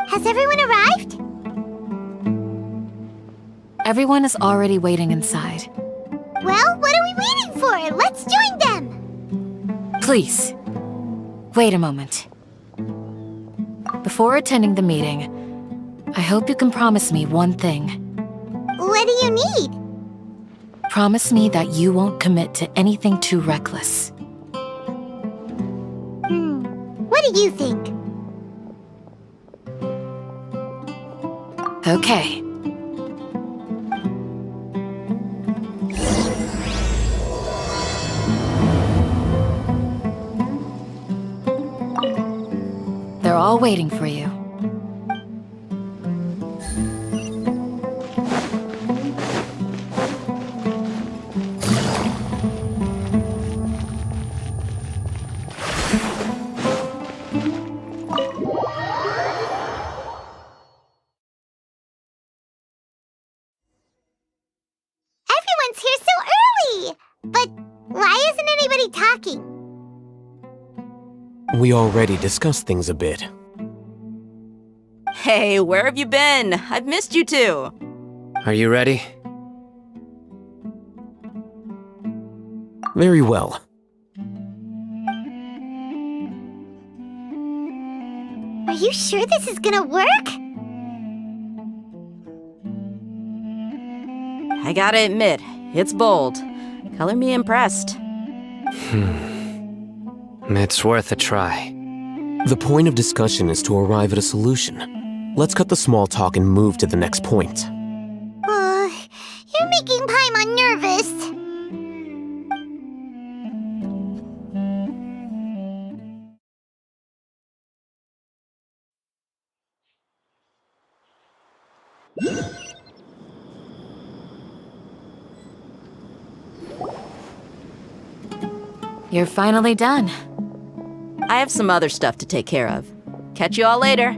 Has everyone arrived? Everyone is already waiting inside. Well, what are we waiting for? Let's join them! Please, wait a moment. Before attending the meeting, I hope you can promise me one thing. What do you need? Promise me that you won't commit to anything too reckless. What do you think? Okay. They're all waiting for you. Everyone's here so early! But why isn't anybody talking? We already discussed things a bit. Hey, where have you been? I've missed you too. Are you ready? Very well. Are you sure this is gonna work? I gotta admit, it's bold. Color me impressed. It's worth a try. The point of discussion is to arrive at a solution. Let's cut the small talk and move to the next point. You're making Paimon nervous. You're finally done. I have some other stuff to take care of. Catch you all later.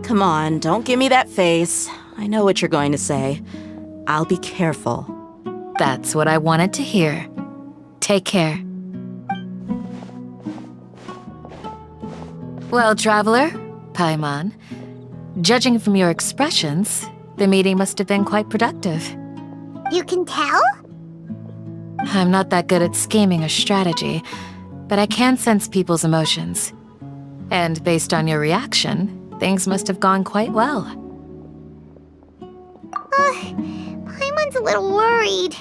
Come on, don't give me that face. I know what you're going to say. I'll be careful. That's what I wanted to hear. Take care. Well, traveler, Paimon, judging from your expressions, the meeting must have been quite productive. You can tell? I'm not that good at scheming or strategy, but I can sense people's emotions. And based on your reaction, things must have gone quite well. Paimon's a little worried.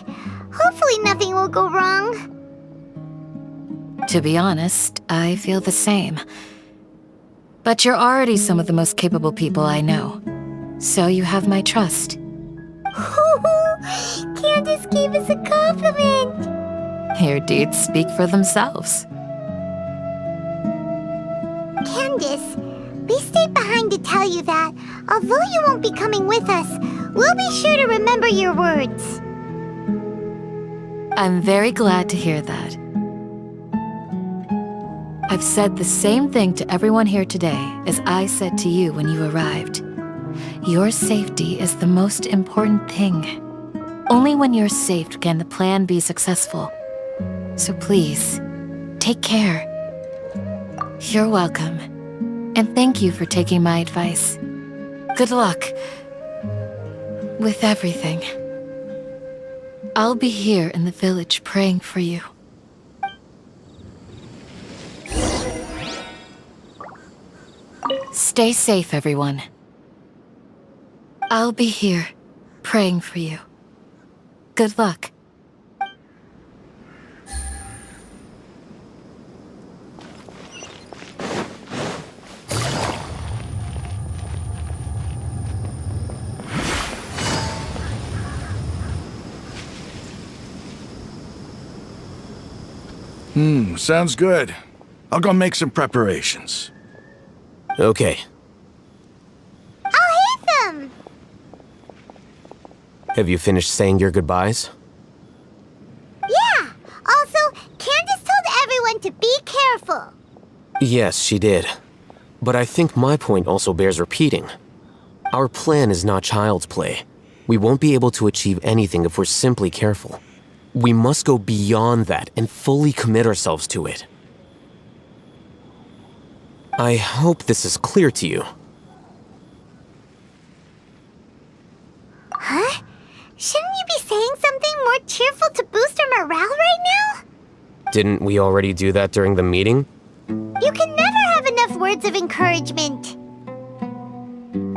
Hopefully nothing will go wrong. To be honest, I feel the same. But you're already some of the most capable people I know, so you have my trust. Candace gave us a compliment! Your deeds speak for themselves. Candace, we stayed behind to tell you that, although you won't be coming with us, we'll be sure to remember your words. I'm very glad to hear that. I've said the same thing to everyone here today as I said to you when you arrived. Your safety is the most important thing. Only when you're safe can the plan be successful. So please, take care. You're welcome. And thank you for taking my advice. Good luck with everything. I'll be here in the village praying for you. Stay safe, everyone. I'll be here praying for you. Good luck. Sounds good. I'll go make some preparations. Okay. I'll hit them! Have you finished saying your goodbyes? Yeah! Also, Candace told everyone to be careful. Yes, she did. But I think my point also bears repeating. Our plan is not child's play. We won't be able to achieve anything if we're simply careful. We must go beyond that and fully commit ourselves to it. I hope this is clear to you. Huh? Shouldn't you be saying something more cheerful to boost our morale right now? Didn't we already do that during the meeting? You can never have enough words of encouragement.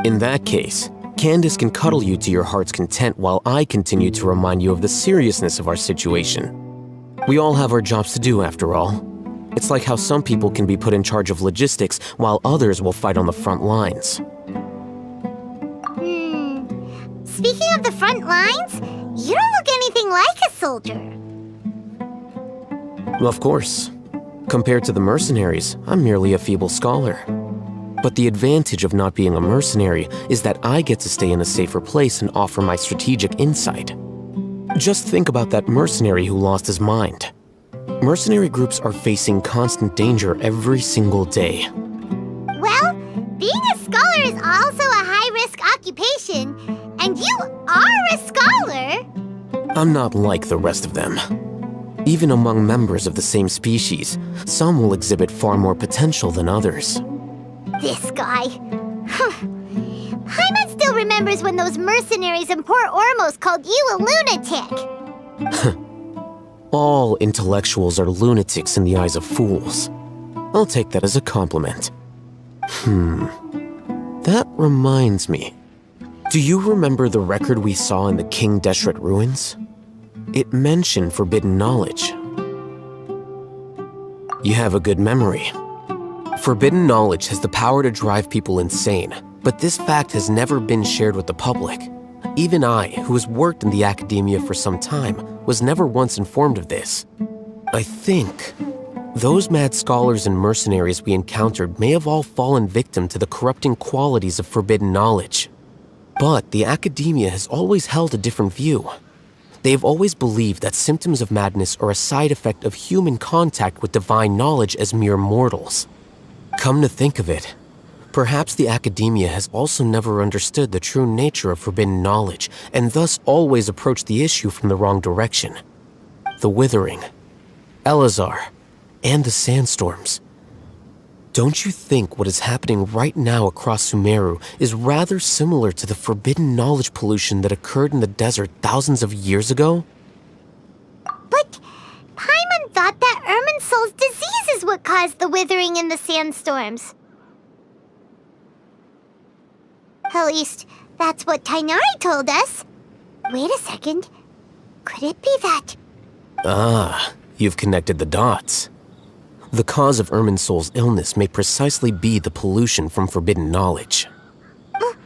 In that case, Candace can cuddle you to your heart's content while I continue to remind you of the seriousness of our situation. We all have our jobs to do, after all. It's like how some people can be put in charge of logistics while others will fight on the front lines. Speaking of the front lines, you don't look anything like a soldier. Of course. Compared to the mercenaries, I'm merely a feeble scholar. But the advantage of not being a mercenary is that I get to stay in a safer place and offer my strategic insight. Just think about that mercenary who lost his mind. Mercenary groups are facing constant danger every single day. Well, being a scholar is also a high-risk occupation, and you are a scholar! I'm not like the rest of them. Even among members of the same species, some will exhibit far more potential than others. This guy. Paimon still remembers when those mercenaries in Port Ormos called you a lunatic. All intellectuals are lunatics in the eyes of fools. I'll take that as a compliment. That reminds me. Do you remember the record we saw in the King Deshret ruins? It mentioned forbidden knowledge. You have a good memory. Forbidden knowledge has the power to drive people insane, but this fact has never been shared with the public. Even I, who has worked in the academia for some time, was never once informed of this. I think those mad scholars and mercenaries we encountered may have all fallen victim to the corrupting qualities of forbidden knowledge. But the academia has always held a different view. They have always believed that symptoms of madness are a side effect of human contact with divine knowledge as mere mortals. Come to think of it, perhaps the academia has also never understood the true nature of forbidden knowledge and thus always approached the issue from the wrong direction. The Withering, Elazar, and the sandstorms. Don't you think what is happening right now across Sumeru is rather similar to the forbidden knowledge pollution that occurred in the desert thousands of years ago? But Paimon thought that Irminsul's disease is what caused the withering in the sandstorms. At least, that's what Tainari told us. Wait a second. Could it be that... Ah, you've connected the dots. The cause of Irminsul's illness may precisely be the pollution from forbidden knowledge. But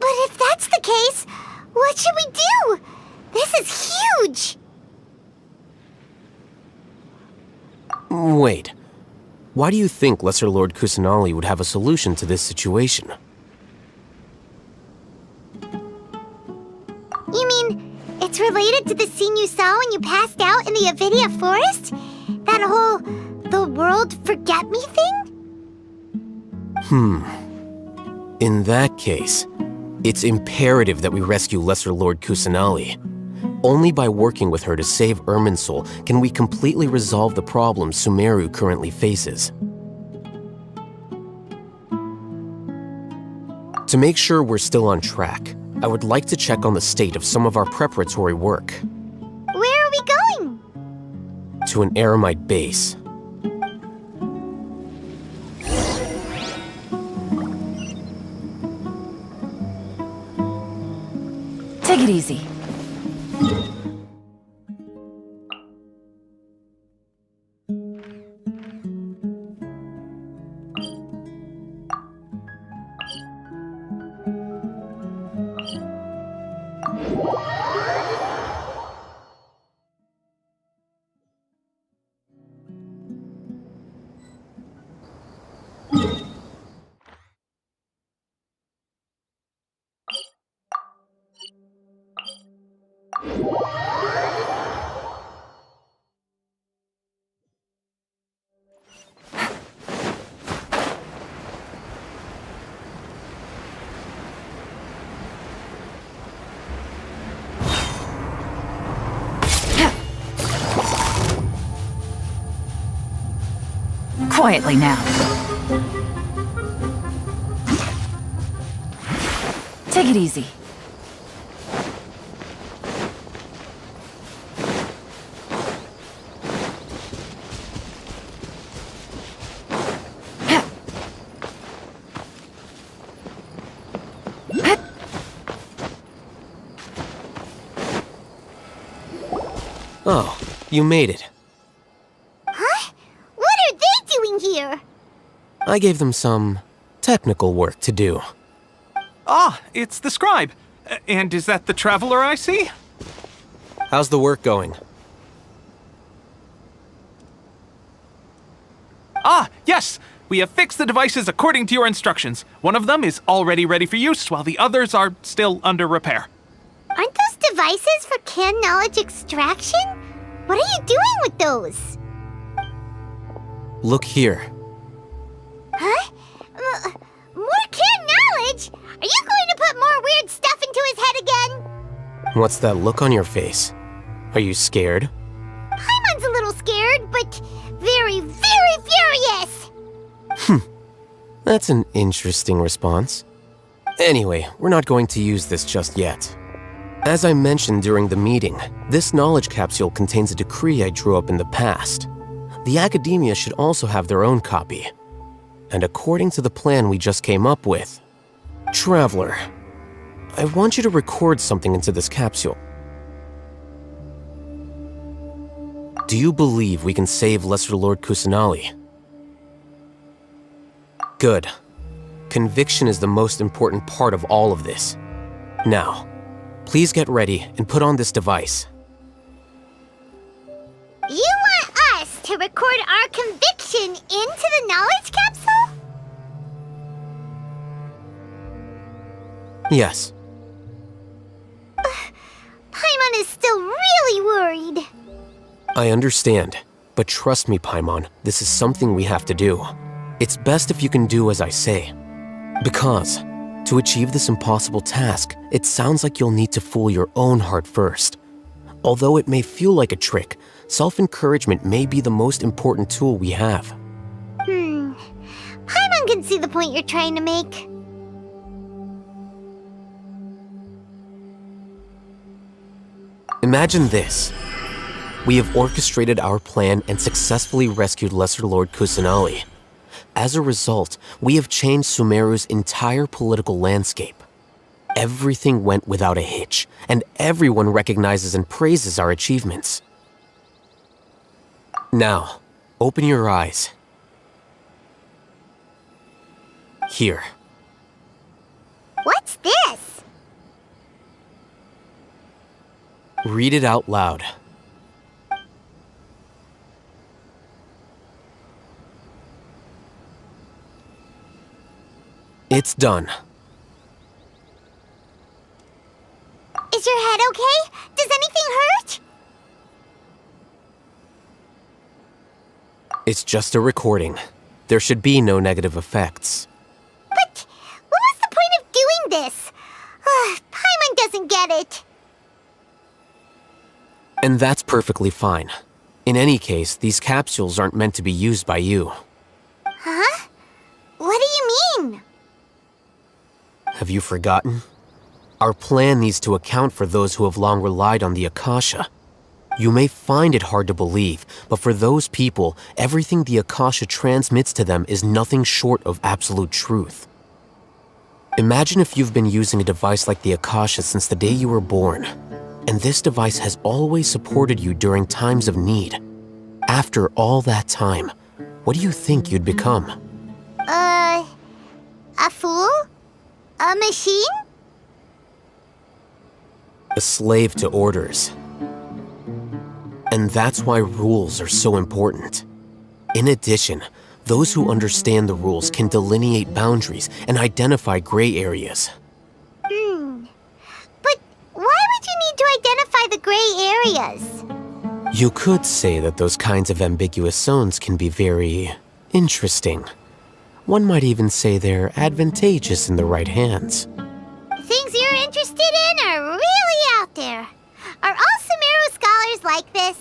if that's the case, what should we do? This is huge! Wait. Why do you think Lesser Lord Kusanali would have a solution to this situation? You mean, it's related to the scene you saw when you passed out in the Avidia forest? That whole... the world forget me thing? In that case, it's imperative that we rescue Lesser Lord Kusanali. Only by working with her to save Irminsul can we completely resolve the problems Sumeru currently faces. To make sure we're still on track, I would like to check on the state of some of our preparatory work. Where are we going? To an Eremite base. Take it easy. Quietly now. Take it easy. Oh, you made it. Huh? What are they doing here? I gave them some technical work to do. Ah, it's the scribe. And is that the traveler I see? How's the work going? Ah, yes! We have fixed the devices according to your instructions. One of them is already ready for use, while the others are still under repair. Aren't those devices for canned knowledge extraction? What are you doing with those? Look here. Huh? More canned knowledge? Are you going to put more weird stuff into his head again? What's that look on your face? Are you scared? Paimon's a little scared, but very, very furious! That's an interesting response. Anyway, we're not going to use this just yet. As I mentioned during the meeting, this knowledge capsule contains a decree I drew up in the past. The academia should also have their own copy. And according to the plan we just came up with, Traveler, I want you to record something into this capsule. Do you believe we can save Lesser Lord Kusanali? Good. Conviction is the most important part of all of this. Now, please get ready and put on this device. You want us to record our conviction into the knowledge capsule? Yes. Paimon is still really worried. I understand, but trust me, Paimon, this is something we have to do. It's best if you can do as I say. Because, to achieve this impossible task, it sounds like you'll need to fool your own heart first. Although it may feel like a trick, self-encouragement may be the most important tool we have. Paimon can see the point you're trying to make. Imagine this. We have orchestrated our plan and successfully rescued Lesser Lord Kusanali. As a result, we have changed Sumeru's entire political landscape. Everything went without a hitch, and everyone recognizes and praises our achievements. Now, open your eyes. Here. What's this? Read it out loud. It's done. Is your head okay? Does anything hurt? It's just a recording. There should be no negative effects. But what was the point of doing this? Paimon doesn't get it. And that's perfectly fine. In any case, these capsules aren't meant to be used by you. Huh? What do you mean? Have you forgotten? Our plan needs to account for those who have long relied on the Akasha. You may find it hard to believe, but for those people, everything the Akasha transmits to them is nothing short of absolute truth. Imagine if you've been using a device like the Akasha since the day you were born, and this device has always supported you during times of need. After all that time, what do you think you'd become? A fool? A machine? A slave to orders. And that's why rules are so important. In addition, those who understand the rules can delineate boundaries and identify gray areas. But why would you need to identify the gray areas? You could say that those kinds of ambiguous zones can be very interesting. One might even say they're advantageous in the right hands. Things you're interested in are really out there. Are all Sumeru scholars like this?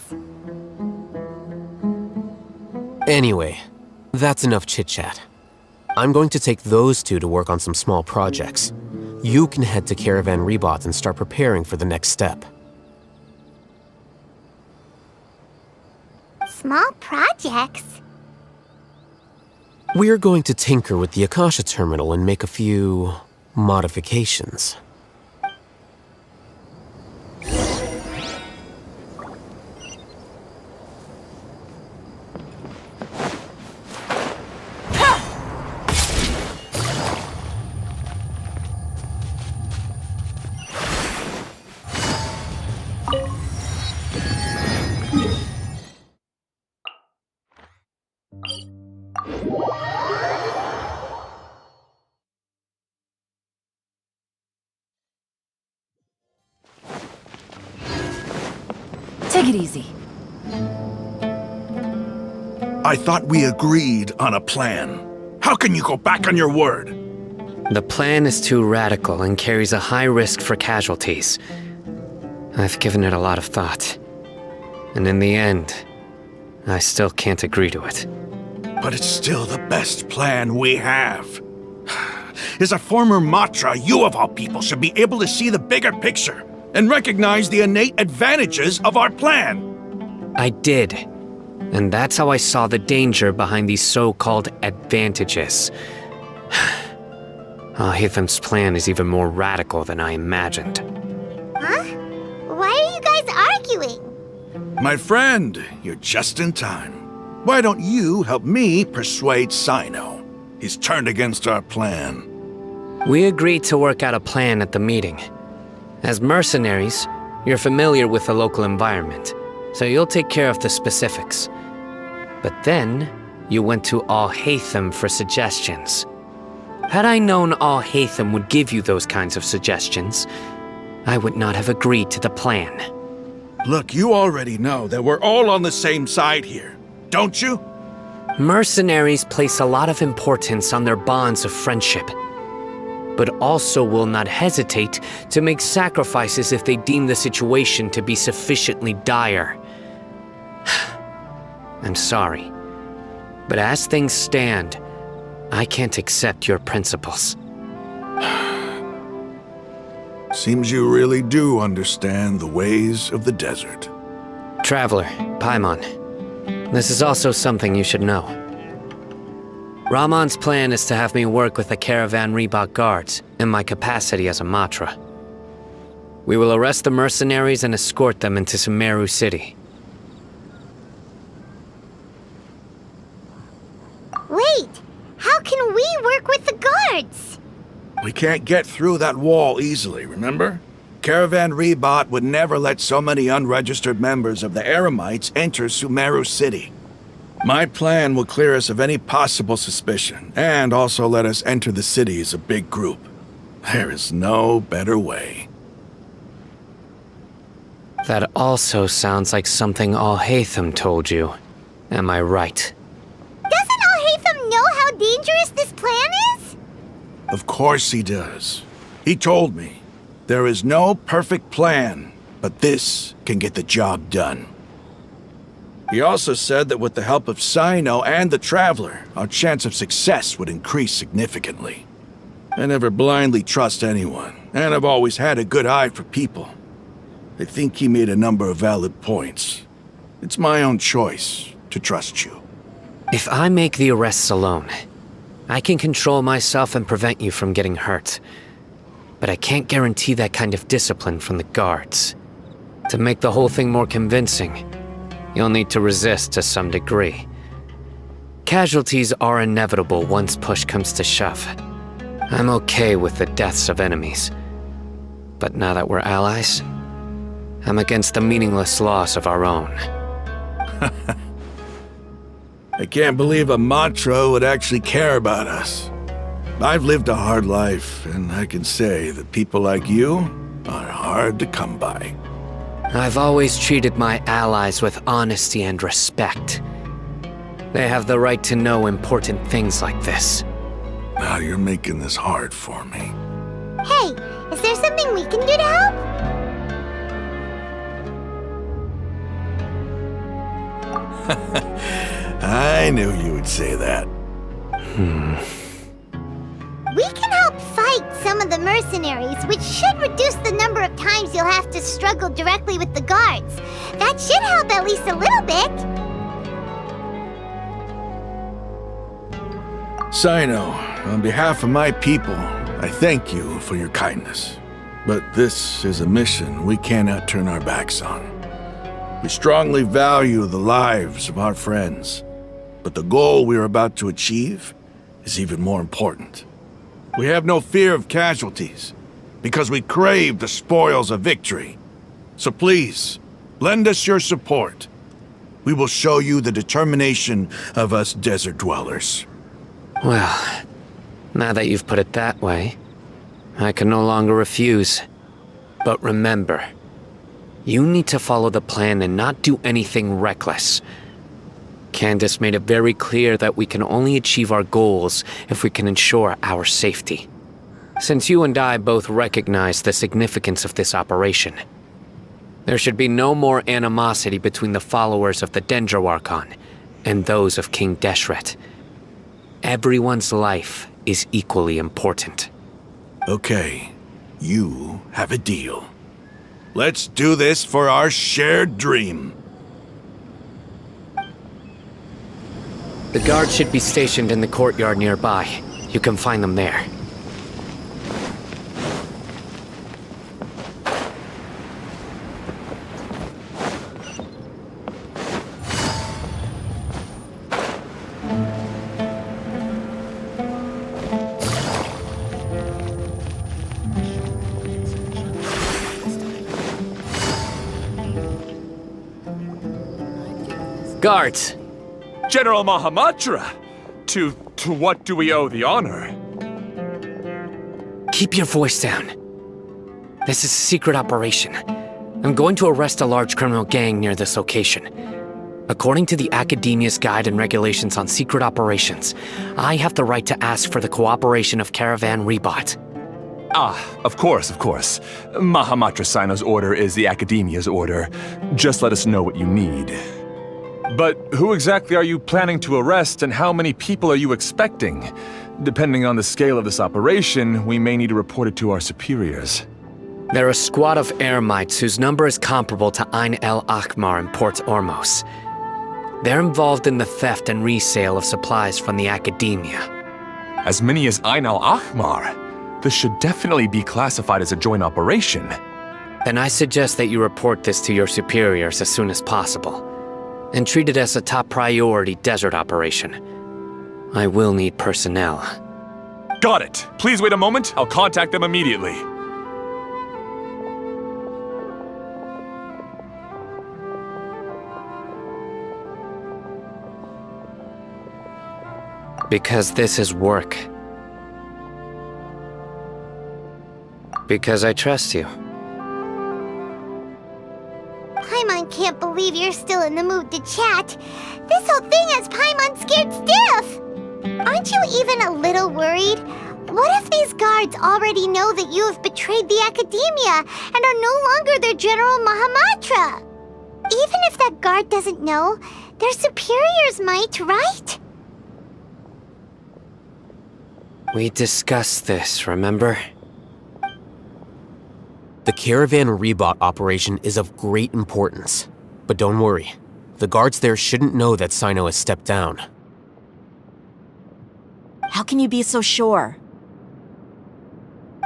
Anyway, that's enough chit-chat. I'm going to take those two to work on some small projects. You can head to Caravan Rebot and start preparing for the next step. Small projects? We're going to tinker with the Akasha terminal and make a few modifications. Take it easy. I thought we agreed on a plan. How can you go back on your word? The plan is too radical and carries a high risk for casualties. I've given it a lot of thought. And in the end, I still can't agree to it. But it's still the best plan we have. As a former Matra, you of all people should be able to see the bigger picture and recognize the innate advantages of our plan. I did. And that's how I saw the danger behind these so-called advantages. Hitham's plan is even more radical than I imagined. Huh? Why are you guys arguing? My friend, you're just in time. Why don't you help me persuade Sino? He's turned against our plan. We agreed to work out a plan at the meeting. As mercenaries, you're familiar with the local environment, so you'll take care of the specifics. But then, you went to Al-Haytham for suggestions. Had I known Al-Haytham would give you those kinds of suggestions, I would not have agreed to the plan. Look, you already know that we're all on the same side here, don't you? Mercenaries place a lot of importance on their bonds of friendship, but also will not hesitate to make sacrifices if they deem the situation to be sufficiently dire. I'm sorry, but as things stand, I can't accept your principles. Seems you really do understand the ways of the desert. Traveler, Paimon, this is also something you should know. Ramon's plan is to have me work with the Caravan Rebot guards in my capacity as a Matra. We will arrest the mercenaries and escort them into Sumeru City. Wait, how can we work with the guards? We can't get through that wall easily, remember? Caravan Rebot would never let so many unregistered members of the Eremites enter Sumeru City. My plan will clear us of any possible suspicion, and also let us enter the city as a big group. There is no better way. That also sounds like something Al-Haytham told you. Am I right? Doesn't Al-Haytham know how dangerous this plan is? Of course he does. He told me, there is no perfect plan, but this can get the job done. He also said that with the help of Sino and the Traveler, our chance of success would increase significantly. I never blindly trust anyone, and I've always had a good eye for people. I think he made a number of valid points. It's my own choice to trust you. If I make the arrests alone, I can control myself and prevent you from getting hurt. But I can't guarantee that kind of discipline from the guards. To make the whole thing more convincing, you'll need to resist to some degree. Casualties are inevitable once push comes to shove. I'm okay with the deaths of enemies. But now that we're allies, I'm against the meaningless loss of our own. I can't believe a Matra would actually care about us. I've lived a hard life, and I can say that people like you are hard to come by. I've always treated my allies with honesty and respect. They have the right to know important things like this. Now you're making this hard for me. Hey, is there something we can do to help? I knew you would say that. We can help fight some of the mercenaries, which should reduce the number of times you'll have to struggle directly with the guards. That should help at least a little bit. Sino, on behalf of my people, I thank you for your kindness. But this is a mission we cannot turn our backs on. We strongly value the lives of our friends, but the goal we are about to achieve is even more important. We have no fear of casualties, because we crave the spoils of victory. So please, lend us your support. We will show you the determination of us desert dwellers. Well, now that you've put it that way, I can no longer refuse. But remember, you need to follow the plan and not do anything reckless. Candace made it very clear that we can only achieve our goals if we can ensure our safety. Since you and I both recognize the significance of this operation, there should be no more animosity between the followers of the Dendro Archon and those of King Deshret. Everyone's life is equally important. Okay, you have a deal. Let's do this for our shared dream. The guards should be stationed in the courtyard nearby. You can find them there. Guards! General Mahamatra! To what do we owe the honor? Keep your voice down. This is a secret operation. I'm going to arrest a large criminal gang near this location. According to the Academia's Guide and Regulations on Secret Operations, I have the right to ask for the cooperation of Caravan Rebot. Of course. Mahamatra Sino's order is the Academia's order. Just let us know what you need. But who exactly are you planning to arrest, and how many people are you expecting? Depending on the scale of this operation, we may need to report it to our superiors. They're a squad of Eremites whose number is comparable to Ain el Akhmar in Port Ormos. They're involved in the theft and resale of supplies from the Academia. As many as Ain el Akhmar? This should definitely be classified as a joint operation. Then I suggest that you report this to your superiors as soon as possible, and treat it as a top priority desert operation. I will need personnel. Got it. Please wait a moment. I'll contact them immediately. Because this is work. Because I trust you. Paimon can't believe you're still in the mood to chat. This whole thing has Paimon scared stiff. Aren't you even a little worried? What if these guards already know that you have betrayed the Academia and are no longer their General Mahamatra? Even if that guard doesn't know, their superiors might, right? We discussed this, remember? The Caravan Rebot operation is of great importance. But don't worry, the guards there shouldn't know that Sino has stepped down. How can you be so sure?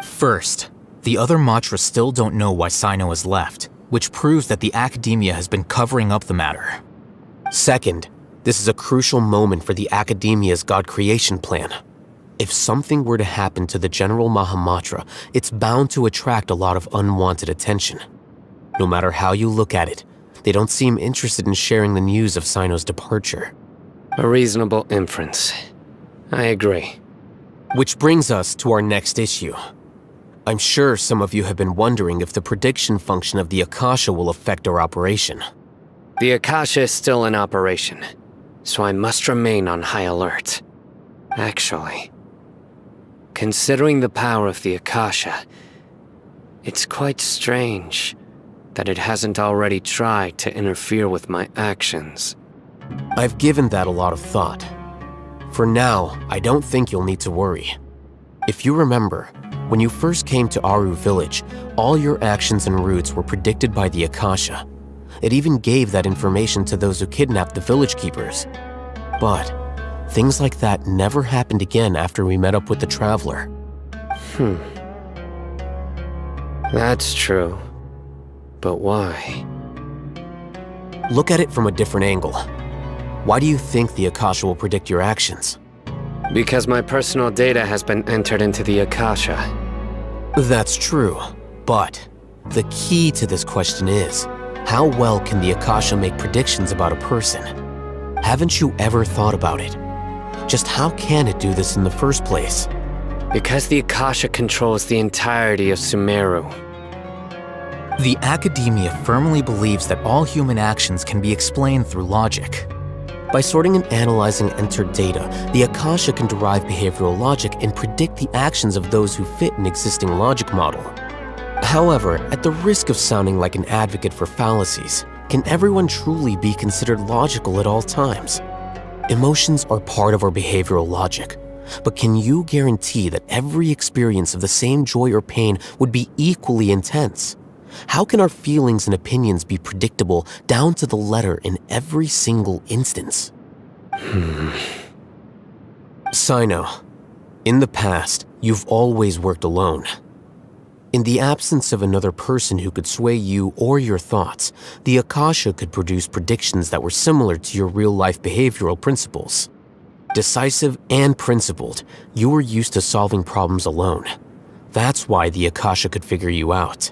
First, the other Matra still don't know why Sino has left, which proves that the Academia has been covering up the matter. Second, this is a crucial moment for the Academia's God creation plan. If something were to happen to the General Mahamatra, it's bound to attract a lot of unwanted attention. No matter how you look at it, they don't seem interested in sharing the news of Sino's departure. A reasonable inference. I agree. Which brings us to our next issue. I'm sure some of you have been wondering if the prediction function of the Akasha will affect our operation. The Akasha is still in operation, so I must remain on high alert. Actually, considering the power of the Akasha, it's quite strange that it hasn't already tried to interfere with my actions. I've given that a lot of thought. For now, I don't think you'll need to worry. If you remember, When you first came to Aru Village, all your actions and routes were predicted by the Akasha. It even gave that information to those who kidnapped the village keepers. But things like that never happened again after we met up with the Traveler. That's true. But why? Look at it from a different angle. Why do you think the Akasha will predict your actions? Because my personal data has been entered into the Akasha. That's true, but the key to this question is, how well can the Akasha make predictions about a person? Haven't you ever thought about it? Just how can it do this in the first place? Because the Akasha controls the entirety of Sumeru. The Academia firmly believes that all human actions can be explained through logic. By sorting and analyzing entered data, the Akasha can derive behavioral logic and predict the actions of those who fit an existing logic model. However, at the risk of sounding like an advocate for fallacies, can everyone truly be considered logical at all times? Emotions are part of our behavioral logic, but can you guarantee that every experience of the same joy or pain would be equally intense? How can our feelings and opinions be predictable down to the letter in every single instance? Sino, in the past, you've always worked alone. In the absence of another person who could sway you or your thoughts, the Akasha could produce predictions that were similar to your real-life behavioral principles. Decisive and principled, you were used to solving problems alone. That's why the Akasha could figure you out.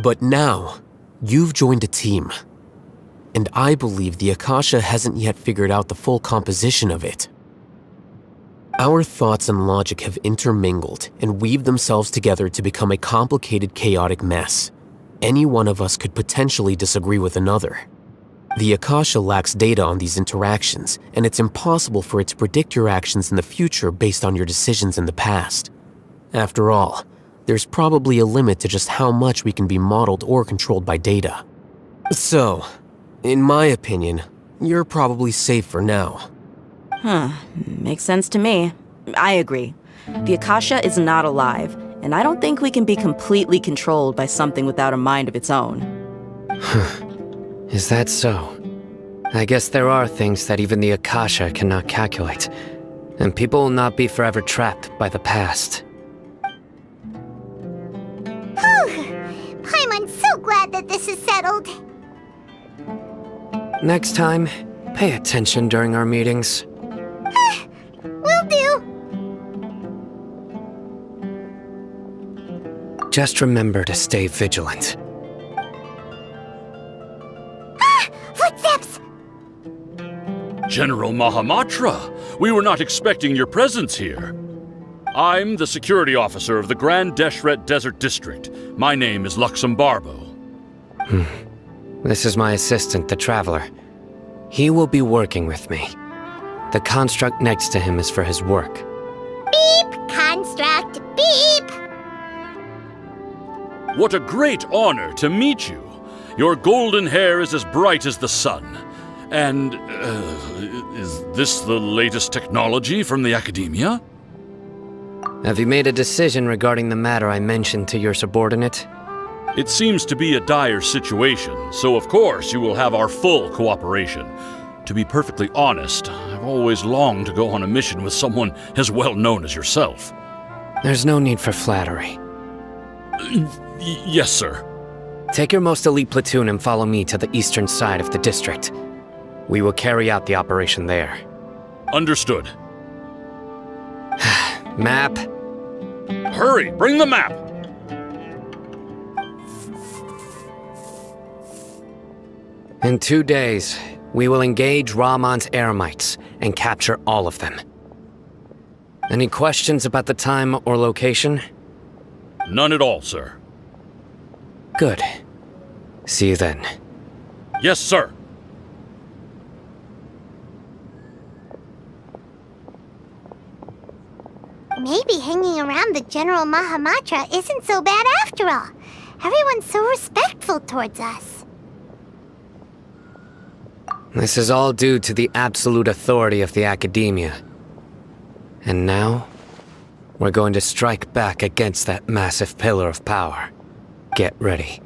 But now, you've joined a team. And I believe the Akasha hasn't yet figured out the full composition of it. Our thoughts and logic have intermingled and weaved themselves together to become a complicated, chaotic mess. Any one of us could potentially disagree with another. The Akasha lacks data on these interactions, and it's impossible for it to predict your actions in the future based on your decisions in the past. After all, there's probably a limit to just how much we can be modeled or controlled by data. So, in my opinion, you're probably safe for now. Makes sense to me. I agree. The Akasha is not alive, and I don't think we can be completely controlled by something without a mind of its own. Is that so? I guess there are things that even the Akasha cannot calculate, and people will not be forever trapped by the past. Paimon's so glad that this is settled. Next time, pay attention during our meetings. Will do. Just remember to stay vigilant. Footsteps! General Mahamatra, we were not expecting your presence here. I'm the security officer of the Grand Deshret Desert District. My name is Luxembarbo. This is my assistant, the Traveler. He will be working with me. The construct next to him is for his work. Beep! Construct! Beep! What a great honor to meet you. Your golden hair is as bright as the sun. And, is this the latest technology from the Academia? Have you made a decision regarding the matter I mentioned to your subordinate? It seems to be a dire situation, so of course you will have our full cooperation. To be perfectly honest, I've always longed to go on a mission with someone as well known as yourself. There's no need for flattery. Yes, sir. Take your most elite platoon and follow me to the eastern side of the district. We will carry out the operation there. Understood. Map. Hurry, bring the map! In 2 days, we will engage Rahman's Eremites and capture all of them. Any questions about the time or location? None at all, sir. Good. See you then. Yes, sir. Maybe hanging around the General Mahamatra isn't so bad after all. Everyone's so respectful towards us. This is all due to the absolute authority of the Academia. And now, We're going to strike back against that massive pillar of power. Get ready.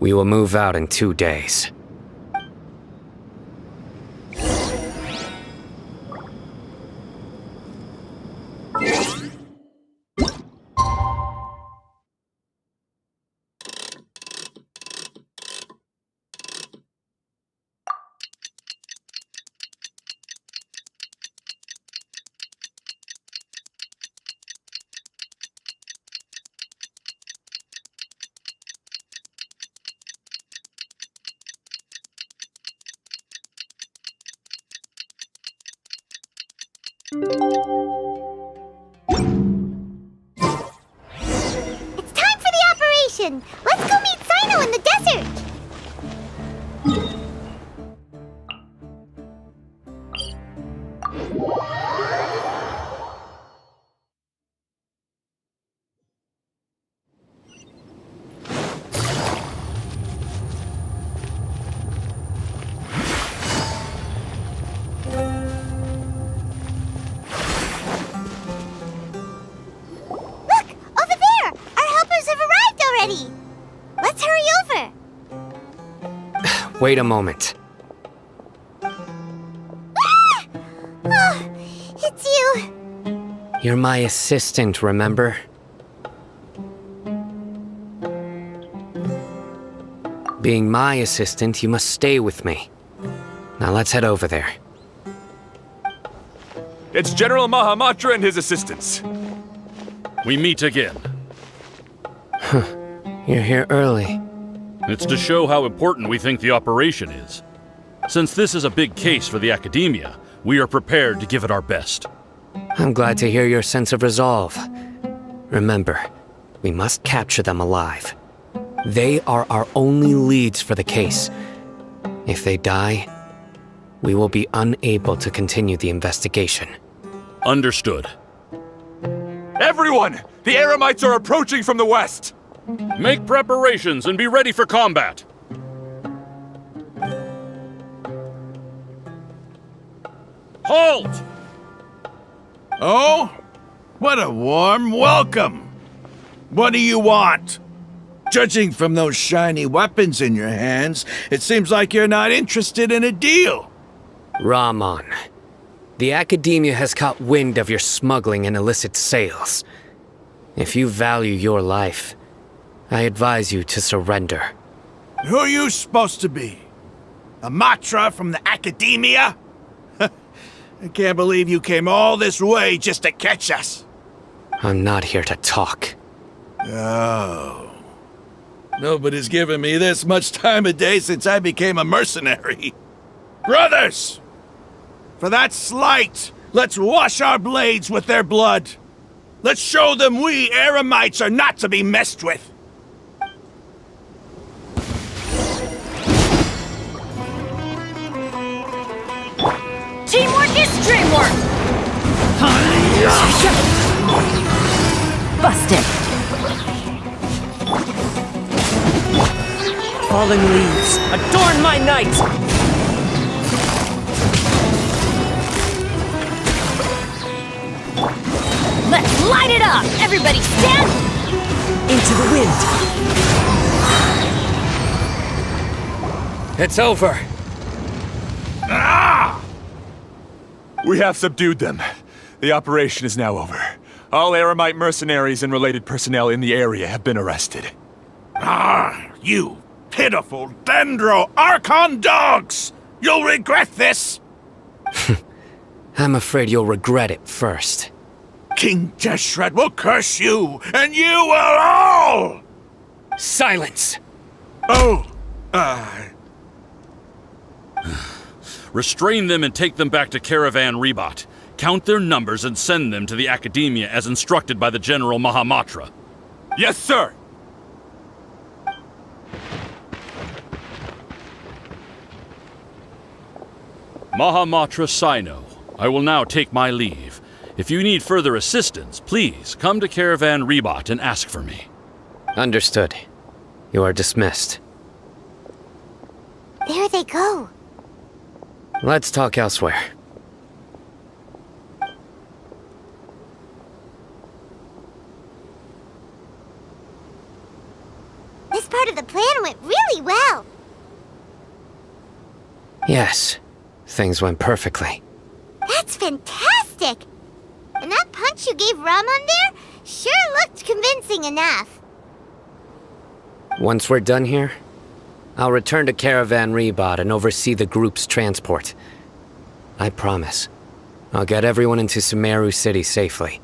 We will move out in 2 days. It's time for the operation! Let's go meet Sino in the desert! Look! Over there! Our helpers have arrived already! Let's hurry over! Wait a moment. Ah! Oh, it's you! You're my assistant, remember? Being my assistant, you must stay with me. Now let's head over there. It's General Mahamatra and his assistants. We meet again. You're here early. It's to show how important we think the operation is. Since this is a big case for the Academia, we are prepared to give it our best. I'm glad to hear your sense of resolve. Remember, we must capture them alive. They are our only leads for the case. If they die, we will be unable to continue the investigation. Understood. Everyone! The Eremites are approaching from the west! Make preparations and be ready for combat. Halt! Oh? What a warm welcome! What do you want? Judging from those shiny weapons in your hands, it seems like you're not interested in a deal. Rahman, the Academia has caught wind of your smuggling and illicit sales. If you value your life, I advise you to surrender. Who are you supposed to be? A Matra from the Academia? I can't believe you came all this way just to catch us. I'm not here to talk. Oh. Nobody's given me this much time of day since I became a mercenary. Brothers! For that slight, let's wash our blades with their blood. Let's show them we Eremites are not to be messed with. Teamwork is dreamwork! Busted! Falling leaves, adorn my night! Let's light it up! Everybody stand! Into the wind! It's over! We have subdued them. The operation is now over. All Eremite mercenaries and related personnel in the area have been arrested. You pitiful Dendro Archon dogs! You'll regret this! I'm afraid you'll regret it first. King Deshret will curse you, and you will all! Silence! Oh, Restrain them and take them back to Caravan Rebot. Count their numbers and send them to the Academia as instructed by the General Mahamatra. Yes, sir! Mahamatra Sino, I will now take my leave. If you need further assistance, please come to Caravan Rebot and ask for me. Understood. You are dismissed. There they go. Let's talk elsewhere. part of the plan went really well. Yes, things went perfectly. That's fantastic! And that punch you gave Ramon there sure looked convincing enough. Once we're done here, I'll return to Caravan Rebot and oversee the group's transport. I promise. I'll get everyone into Sumeru City safely.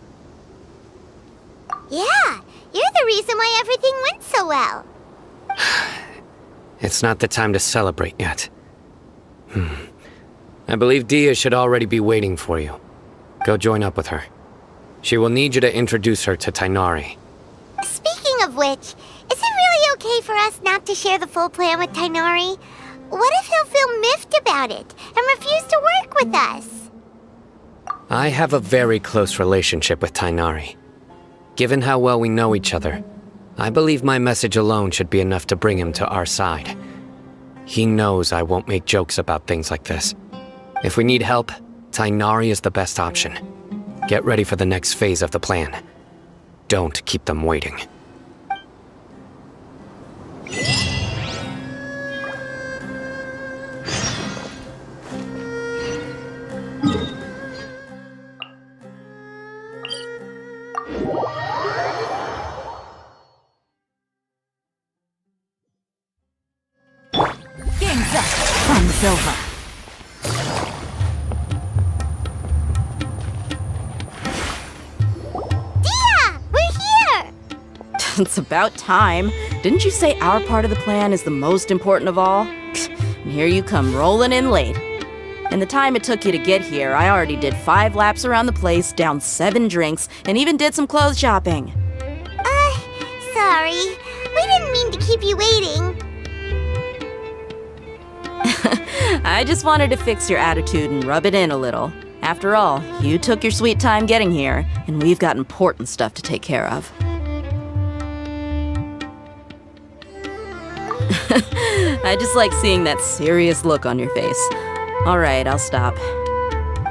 Yeah, you're the reason why everything went so well. It's not the time to celebrate yet. I believe Dia should already be waiting for you. Go join up with her. She will need you to introduce her to Tainari. Speaking of which, is it really okay for us not to share the full plan with Tainari? What if he'll feel miffed about it and refuse to work with us? I have a very close relationship with Tainari. Given how well we know each other, I believe my message alone should be enough to bring him to our side. He knows I won't make jokes about things like this. If we need help, Tainari is the best option. Get ready for the next phase of the plan. Don't keep them waiting. Game's up. Fun's over. Dia! We're here! It's about time. Didn't you say our part of the plan is the most important of all? And here you come rolling in late. In the time it took you to get here, I already did 5 laps around the place, downed 7 drinks, and even did some clothes shopping. Sorry. We didn't mean to keep you waiting. I just wanted to fix your attitude and rub it in a little. After all, you took your sweet time getting here, and we've got important stuff to take care of. I just like seeing that serious look on your face. All right, I'll stop.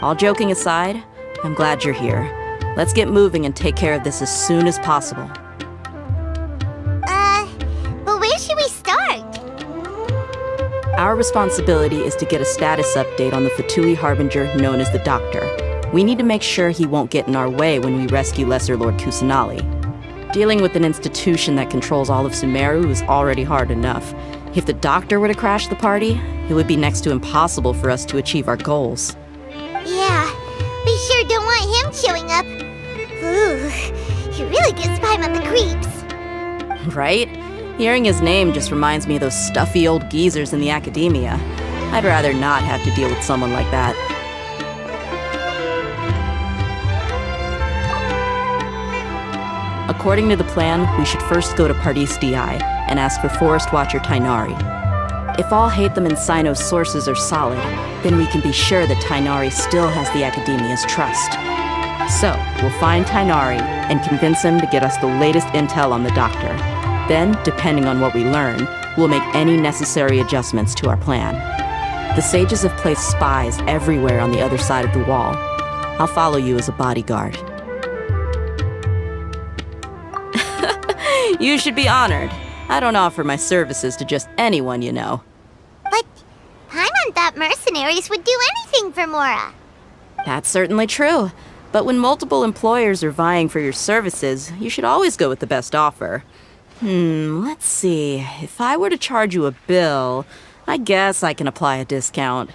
All joking aside, I'm glad you're here. Let's get moving and take care of this as soon as possible. But where should we start? Our responsibility is to get a status update on the Fatui Harbinger known as the Doctor. We need to make sure he won't get in our way when we rescue Lesser Lord Kusanali. Dealing with an institution that controls all of Sumeru is already hard enough. If the Doctor were to crash the party, it would be next to impossible for us to achieve our goals. Yeah, we sure don't want him showing up. Ooh, he really gives Paimon the creeps. Right? Hearing his name just reminds me of those stuffy old geezers in the academia. I'd rather not have to deal with someone like that. According to the plan, we should first go to Pardis Di and ask for Forest Watcher Tainari. If all Hatham and Sino's sources are solid, then we can be sure that Tainari still has the Academia's trust. So, we'll find Tainari and convince him to get us the latest intel on the Doctor. Then, depending on what we learn, we'll make any necessary adjustments to our plan. The sages have placed spies everywhere on the other side of the wall. I'll follow you as a bodyguard. You should be honored. I don't offer my services to just anyone you know. But Paimon thought mercenaries would do anything for Mora. That's certainly true. But when multiple employers are vying for your services, you should always go with the best offer. Let's see. If I were to charge you a bill, I guess I can apply a discount.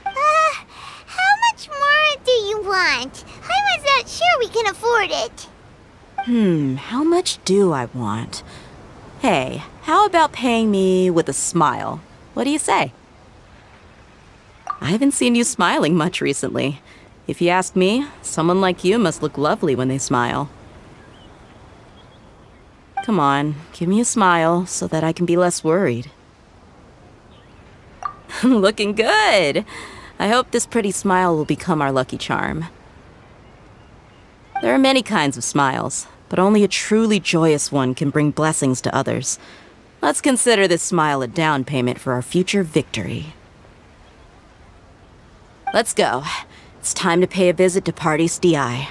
How much more do you want? Paimon's not sure we can afford it. How much do I want? Hey, how about paying me with a smile? What do you say? I haven't seen you smiling much recently. If you ask me, someone like you must look lovely when they smile. Come on, give me a smile so that I can be less worried. Looking good! I hope this pretty smile will become our lucky charm. There are many kinds of smiles, but only a truly joyous one can bring blessings to others. Let's consider this smile a down payment for our future victory. Let's go. It's time to pay a visit to Pardis Di.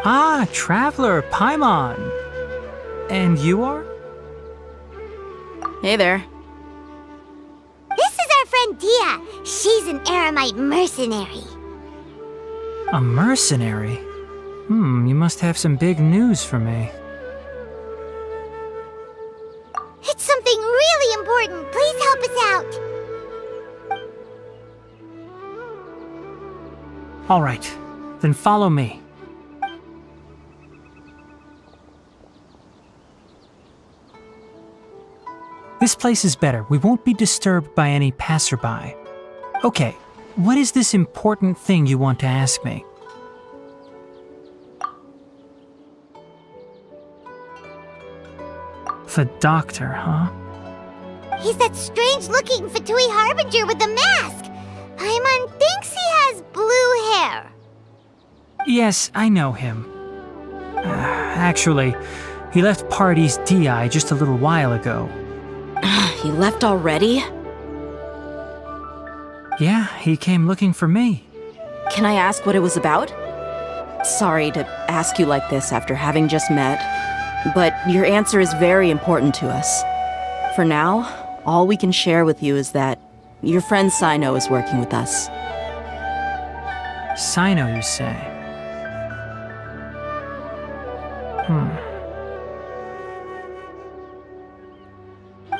Ah, Traveler, Paimon. And you are? Hey there. This is our friend Dia. She's an Aramite mercenary. A mercenary? You must have some big news for me. It's something really important. Please help us out. All right, then follow me. This place is better. We won't be disturbed by any passerby. Okay, what is this important thing you want to ask me? The doctor, huh? He's that strange-looking Fatui Harbinger with the mask. Paimon thinks he has blue hair. Yes, I know him. Actually, he left Party's DI just a little while ago. He left already? Yeah, he came looking for me. Can I ask what it was about? Sorry to ask you like this after having just met, but your answer is very important to us. For now, all we can share with you is that your friend Sino is working with us. Sino, you say?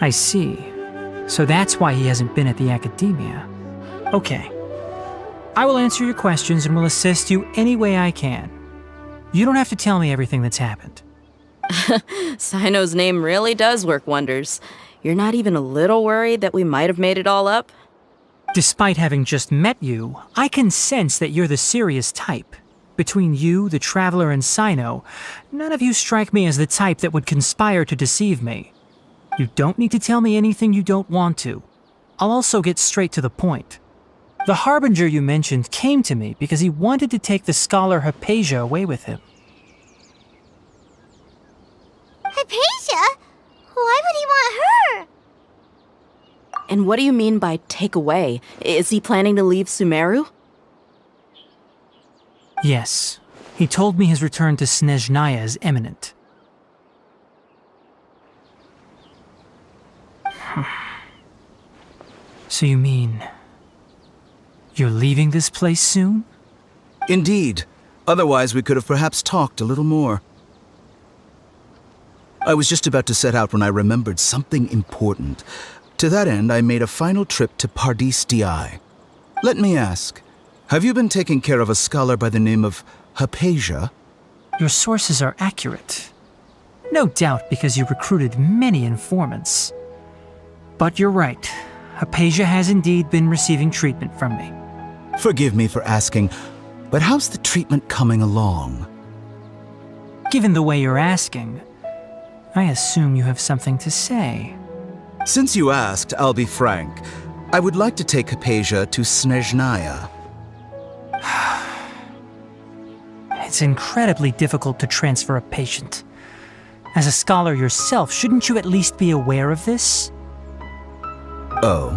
I see. So that's why he hasn't been at the academia. Okay. I will answer your questions and will assist you any way I can. You don't have to tell me everything that's happened. Sino's name really does work wonders. You're not even a little worried that we might have made it all up? Despite having just met you, I can sense that you're the serious type. Between you, the Traveler, and Sino, none of you strike me as the type that would conspire to deceive me. You don't need to tell me anything you don't want to. I'll also get straight to the point. The Harbinger you mentioned came to me because he wanted to take the scholar Hypatia away with him. Hypatia? Why would he want her? And what do you mean by take away? Is he planning to leave Sumeru? Yes. He told me his return to Snezhnaya is imminent. So you mean... you're leaving this place soon? Indeed. Otherwise, we could have perhaps talked a little more. I was just about to set out when I remembered something important. To that end, I made a final trip to Pardis Di. Let me ask, have you been taking care of a scholar by the name of Hypatia? Your sources are accurate. No doubt because you recruited many informants. But you're right. Hypatia has indeed been receiving treatment from me. Forgive me for asking, but how's the treatment coming along? Given the way you're asking, I assume you have something to say. Since you asked, I'll be frank. I would like to take Hypatia to Snezhnaya. It's incredibly difficult to transfer a patient. As a scholar yourself, shouldn't you at least be aware of this? Oh,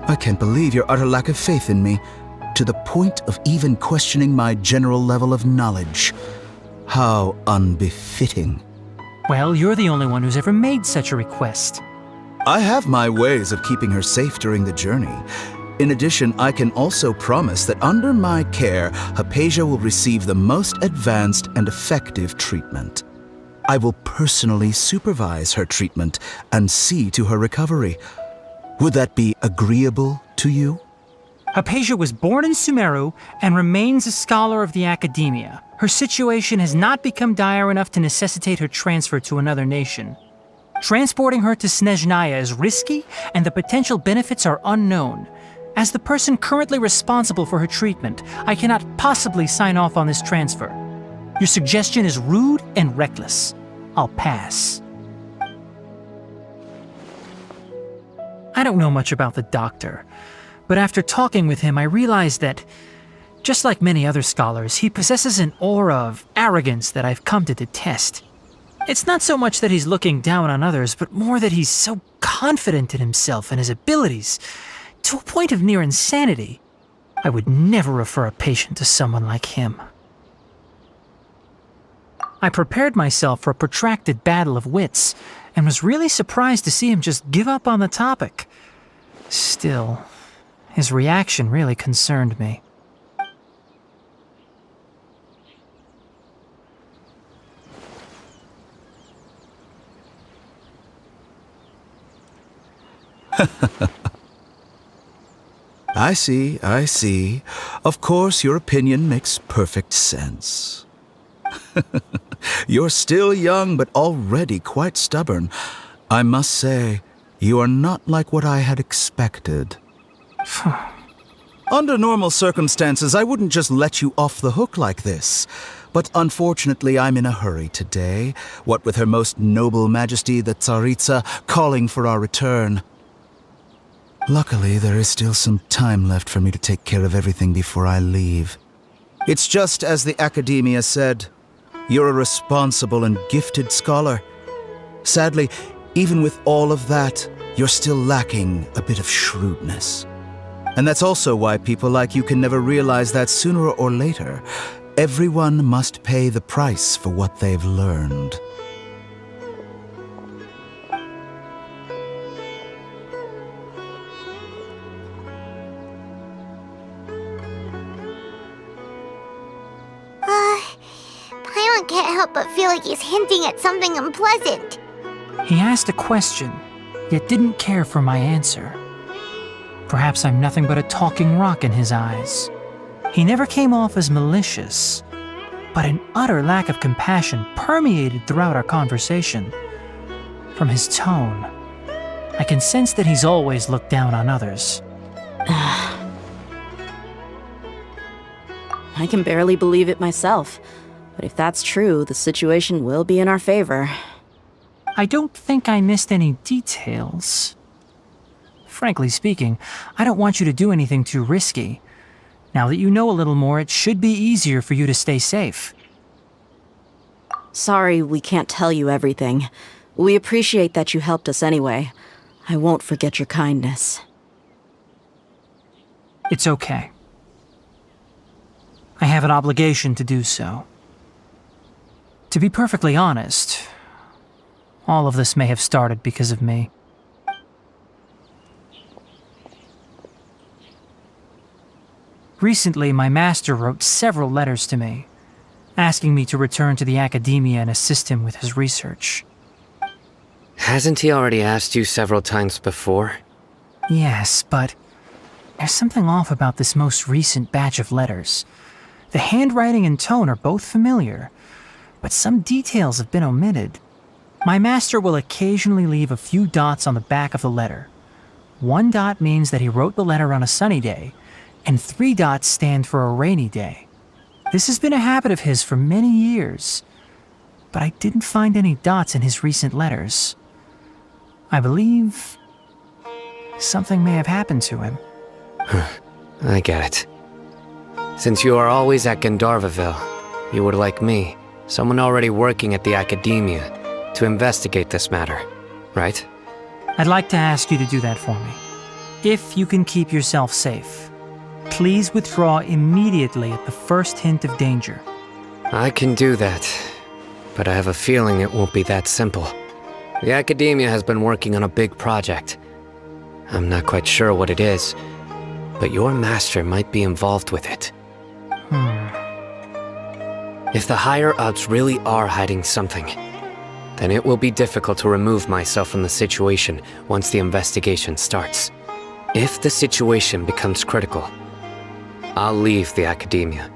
I can't believe your utter lack of faith in me, to the point of even questioning my general level of knowledge. How unbefitting. Well, you're the only one who's ever made such a request. I have my ways of keeping her safe during the journey. In addition, I can also promise that under my care, Hypatia will receive the most advanced and effective treatment. I will personally supervise her treatment and see to her recovery. Would that be agreeable to you? Hypatia was born in Sumeru and remains a scholar of the academia. Her situation has not become dire enough to necessitate her transfer to another nation. Transporting her to Snezhnaya is risky, and the potential benefits are unknown. As the person currently responsible for her treatment, I cannot possibly sign off on this transfer. Your suggestion is rude and reckless. I'll pass. I don't know much about the doctor, but after talking with him, I realized that, just like many other scholars, he possesses an aura of arrogance that I've come to detest. It's not so much that he's looking down on others, but more that he's so confident in himself and his abilities, to a point of near insanity. I would never refer a patient to someone like him. I prepared myself for a protracted battle of wits, and was really surprised to see him just give up on the topic. Still, his reaction really concerned me. I see. Of course, your opinion makes perfect sense. You're still young, but already quite stubborn. I must say, you are not like what I had expected. Under normal circumstances, I wouldn't just let you off the hook like this. But unfortunately, I'm in a hurry today, what with Her Most Noble Majesty the Tsaritsa calling for our return. Luckily, there is still some time left for me to take care of everything before I leave. It's just as the Academia said, you're a responsible and gifted scholar. Sadly, even with all of that, you're still lacking a bit of shrewdness. And that's also why people like you can never realize that sooner or later, everyone must pay the price for what they've learned. Paimon can't help but feel like he's hinting at something unpleasant. He asked a question, yet didn't care for my answer. Perhaps I'm nothing but a talking rock in his eyes. He never came off as malicious, but an utter lack of compassion permeated throughout our conversation. From his tone, I can sense that he's always looked down on others. I can barely believe it myself. But if that's true, the situation will be in our favor. I don't think I missed any details. Frankly speaking, I don't want you to do anything too risky. Now that you know a little more, it should be easier for you to stay safe. Sorry we can't tell you everything. We appreciate that you helped us anyway. I won't forget your kindness. It's okay. I have an obligation to do so. To be perfectly honest, all of this may have started because of me. Recently, my master wrote several letters to me, asking me to return to the Academia and assist him with his research. Hasn't he already asked you several times before? Yes, but there's something off about this most recent batch of letters. The handwriting and tone are both familiar, but some details have been omitted. My master will occasionally leave a few dots on the back of the letter. 1 dot means that he wrote the letter on a sunny day, and 3 dots stand for a rainy day. This has been a habit of his for many years, but I didn't find any dots in his recent letters. I believe something may have happened to him. I get it. Since you are always at Gandharvaville, you would like me, someone already working at the Academia, to investigate this matter, right? I'd like to ask you to do that for me. If you can keep yourself safe, please withdraw immediately at the first hint of danger. I can do that, but I have a feeling it won't be that simple. The Academia has been working on a big project. I'm not quite sure what it is, but your master might be involved with it. If the higher-ups really are hiding something, then it will be difficult to remove myself from the situation once the investigation starts. If the situation becomes critical, I'll leave the Academia.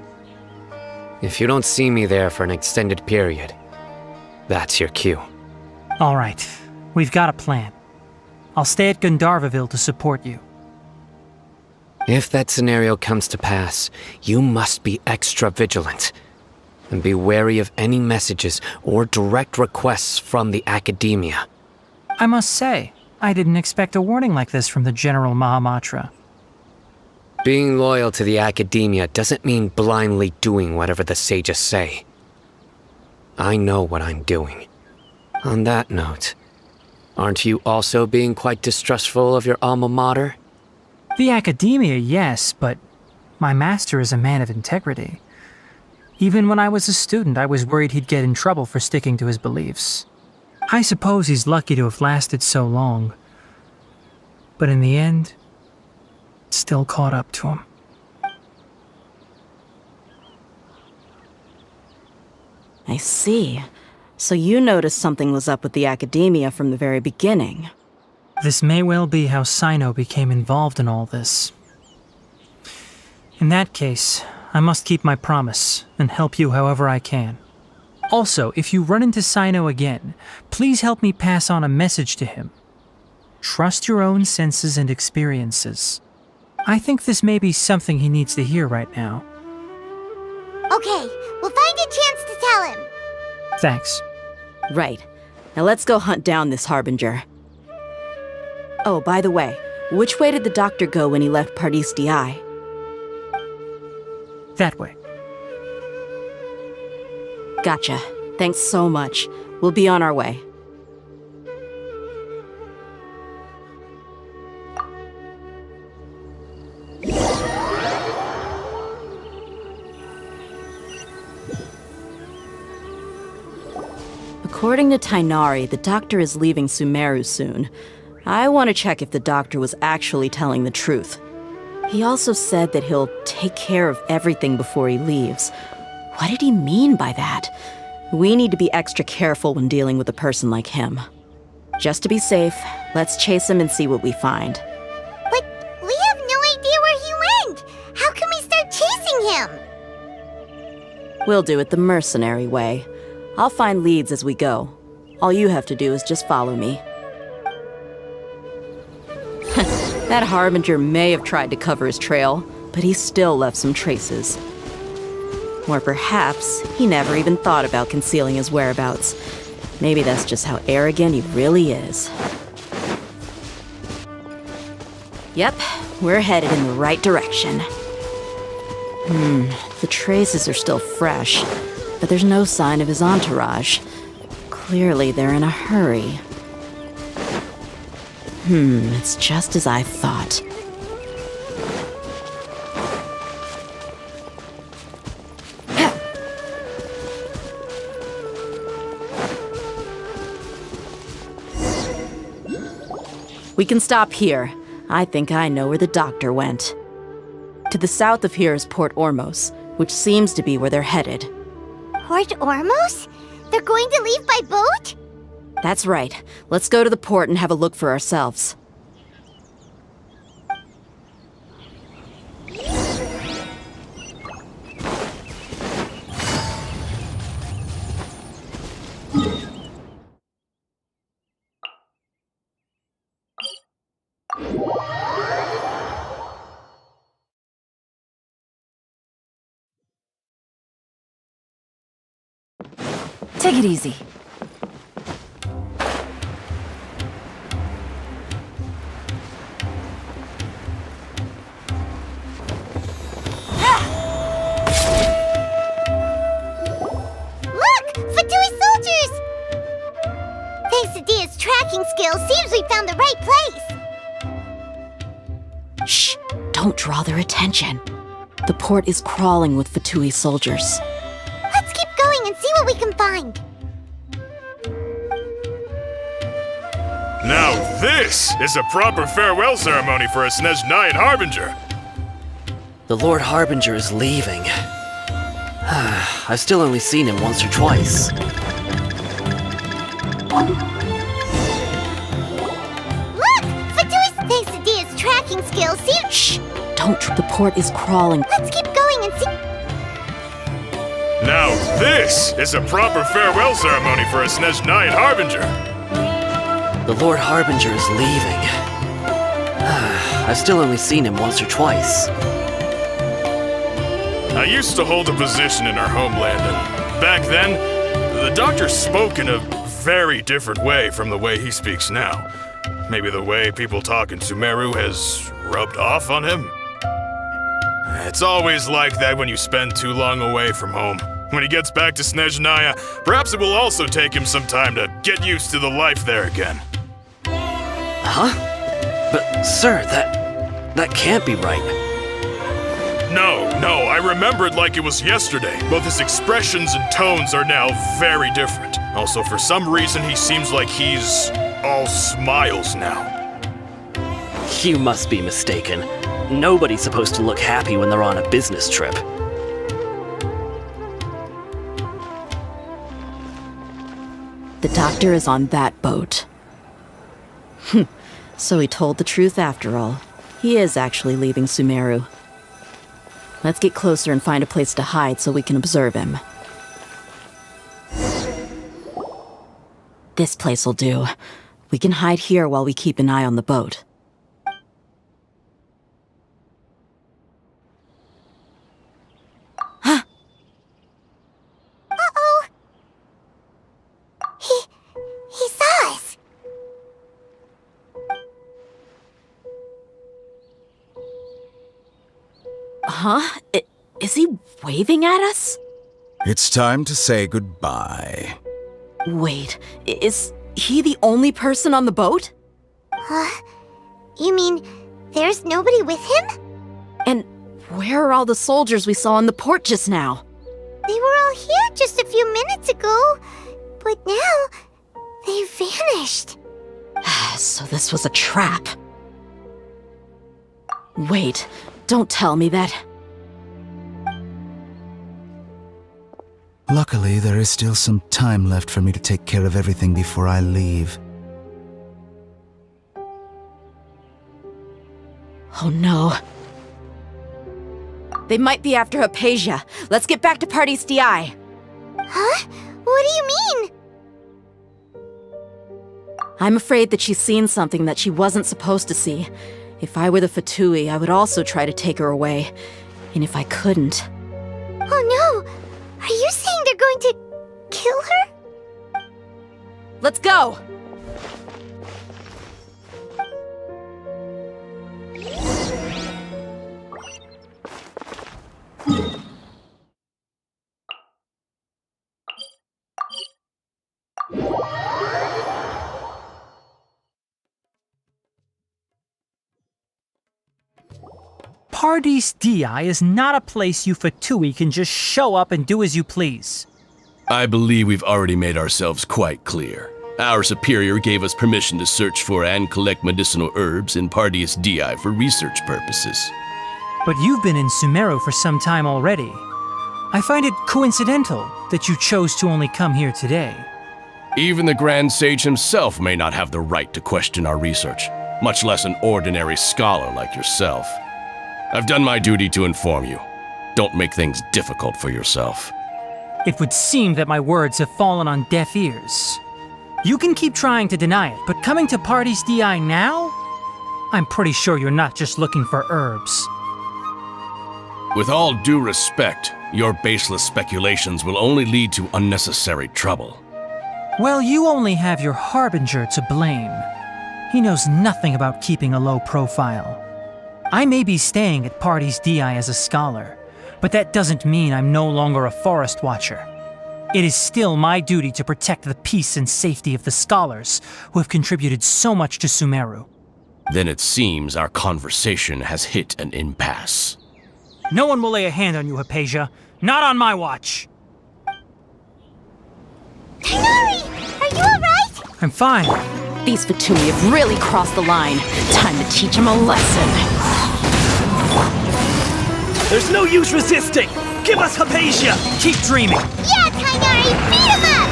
If you don't see me there for an extended period, that's your cue. All right, we've got a plan. I'll stay at Gandharvaville to support you. If that scenario comes to pass, you must be extra vigilant. And be wary of any messages or direct requests from the Academia. I must say, I didn't expect a warning like this from the General Mahamatra. Being loyal to the Academia doesn't mean blindly doing whatever the sages say. I know what I'm doing. On that note, aren't you also being quite distrustful of your alma mater? The Academia, yes, but my master is a man of integrity. Even when I was a student, I was worried he'd get in trouble for sticking to his beliefs. I suppose he's lucky to have lasted so long. But in the end, it still caught up to him. I see. So you noticed something was up with the academia from the very beginning. This may well be how Sino became involved in all this. In that case, I must keep my promise and help you however I can. Also, if you run into Sino again, please help me pass on a message to him. Trust your own senses and experiences. I think this may be something he needs to hear right now. Okay, we'll find a chance to tell him. Thanks. Right. Now let's go hunt down this Harbinger. Oh, by the way, which way did the doctor go when he left Pardis DI? That way. Gotcha. Thanks so much. We'll be on our way. According to Tainari, the doctor is leaving Sumeru soon. I want to check if the doctor was actually telling the truth. He also said that he'll take care of everything before he leaves. What did he mean by that? We need to be extra careful when dealing with a person like him. Just to be safe, let's chase him and see what we find. But we have no idea where he went! How can we start chasing him? We'll do it the mercenary way. I'll find leads as we go. All you have to do is just follow me. That Harbinger may have tried to cover his trail, but he still left some traces. Or perhaps he never even thought about concealing his whereabouts. Maybe that's just how arrogant he really is. Yep, we're headed in the right direction. The traces are still fresh, but there's no sign of his entourage. Clearly they're in a hurry. It's just as I thought. We can stop here. I think I know where the doctor went. To the south of here is Port Ormos, which seems to be where they're headed. Port Ormos? They're going to leave by boat? That's right. Let's go to the port and have a look for ourselves. Take it easy. Tracking skills, seems we found the right place. Shh! Don't draw their attention. The port is crawling with Fatui soldiers. Let's keep going and see what we can find. Now this is a proper farewell ceremony for a Snezhnayan Harbinger. The Lord Harbinger is leaving. I've still only seen him once or twice. Tracking skills, see? Shh! Don't. The port is crawling. Let's keep going and see. Now this is a proper farewell ceremony for a Snezhnayan Harbinger. The Lord Harbinger is leaving. I've still only seen him once or twice. I used to hold a position in our homeland, and back then, the doctor spoke in a very different way from the way he speaks now. Maybe the way people talk in Sumeru has rubbed off on him? It's always like that when you spend too long away from home. When he gets back to Snezhnaya, perhaps it will also take him some time to get used to the life there again. Huh? But, sir, that can't be right. No, I remembered like it was yesterday. Both his expressions and tones are now very different. Also, for some reason, he seems like he's all smiles now. You must be mistaken. Nobody's supposed to look happy when they're on a business trip. The doctor is on that boat. So he told the truth after all. He is actually leaving Sumeru. Let's get closer and find a place to hide so we can observe him. This place will do. We can hide here while we keep an eye on the boat. Uh-oh! He saw us! Huh? Is he waving at us? It's time to say goodbye. Wait, is he the only person on the boat? You mean there's nobody with him? And where are all the soldiers we saw in the port just now? They were all here just a few minutes ago, but now they vanished. So this was a trap. Wait, don't tell me that. Luckily, there is still some time left for me to take care of everything before I leave. Oh no. They might be after Hypatia. Let's get back to Party's DI. Huh? What do you mean? I'm afraid that she's seen something that she wasn't supposed to see. If I were the Fatui, I would also try to take her away. And if I couldn't... Oh no! Are you saying they're going to kill her? Let's go! Party's DI is not a place you Fatui can just show up and do as you please. I believe we've already made ourselves quite clear. Our superior gave us permission to search for and collect medicinal herbs in Party's DI for research purposes. But you've been in Sumeru for some time already. I find it coincidental that you chose to only come here today. Even the Grand Sage himself may not have the right to question our research, much less an ordinary scholar like yourself. I've done my duty to inform you. Don't make things difficult for yourself. It would seem that my words have fallen on deaf ears. You can keep trying to deny it, but coming to Party's DI now? I'm pretty sure you're not just looking for herbs. With all due respect, your baseless speculations will only lead to unnecessary trouble. Well, you only have your Harbinger to blame. He knows nothing about keeping a low profile. I may be staying at Party's DI as a scholar, but that doesn't mean I'm no longer a forest watcher. It is still my duty to protect the peace and safety of the scholars who have contributed so much to Sumeru. Then it seems our conversation has hit an impasse. No one will lay a hand on you, Hypatia. Not on my watch. Tighnari! Are you alright? I'm fine. These Fatui have really crossed the line. Time to teach them a lesson. There's no use resisting! Give us Hypatia! Keep dreaming! Yeah, Tighnari! Beat him up!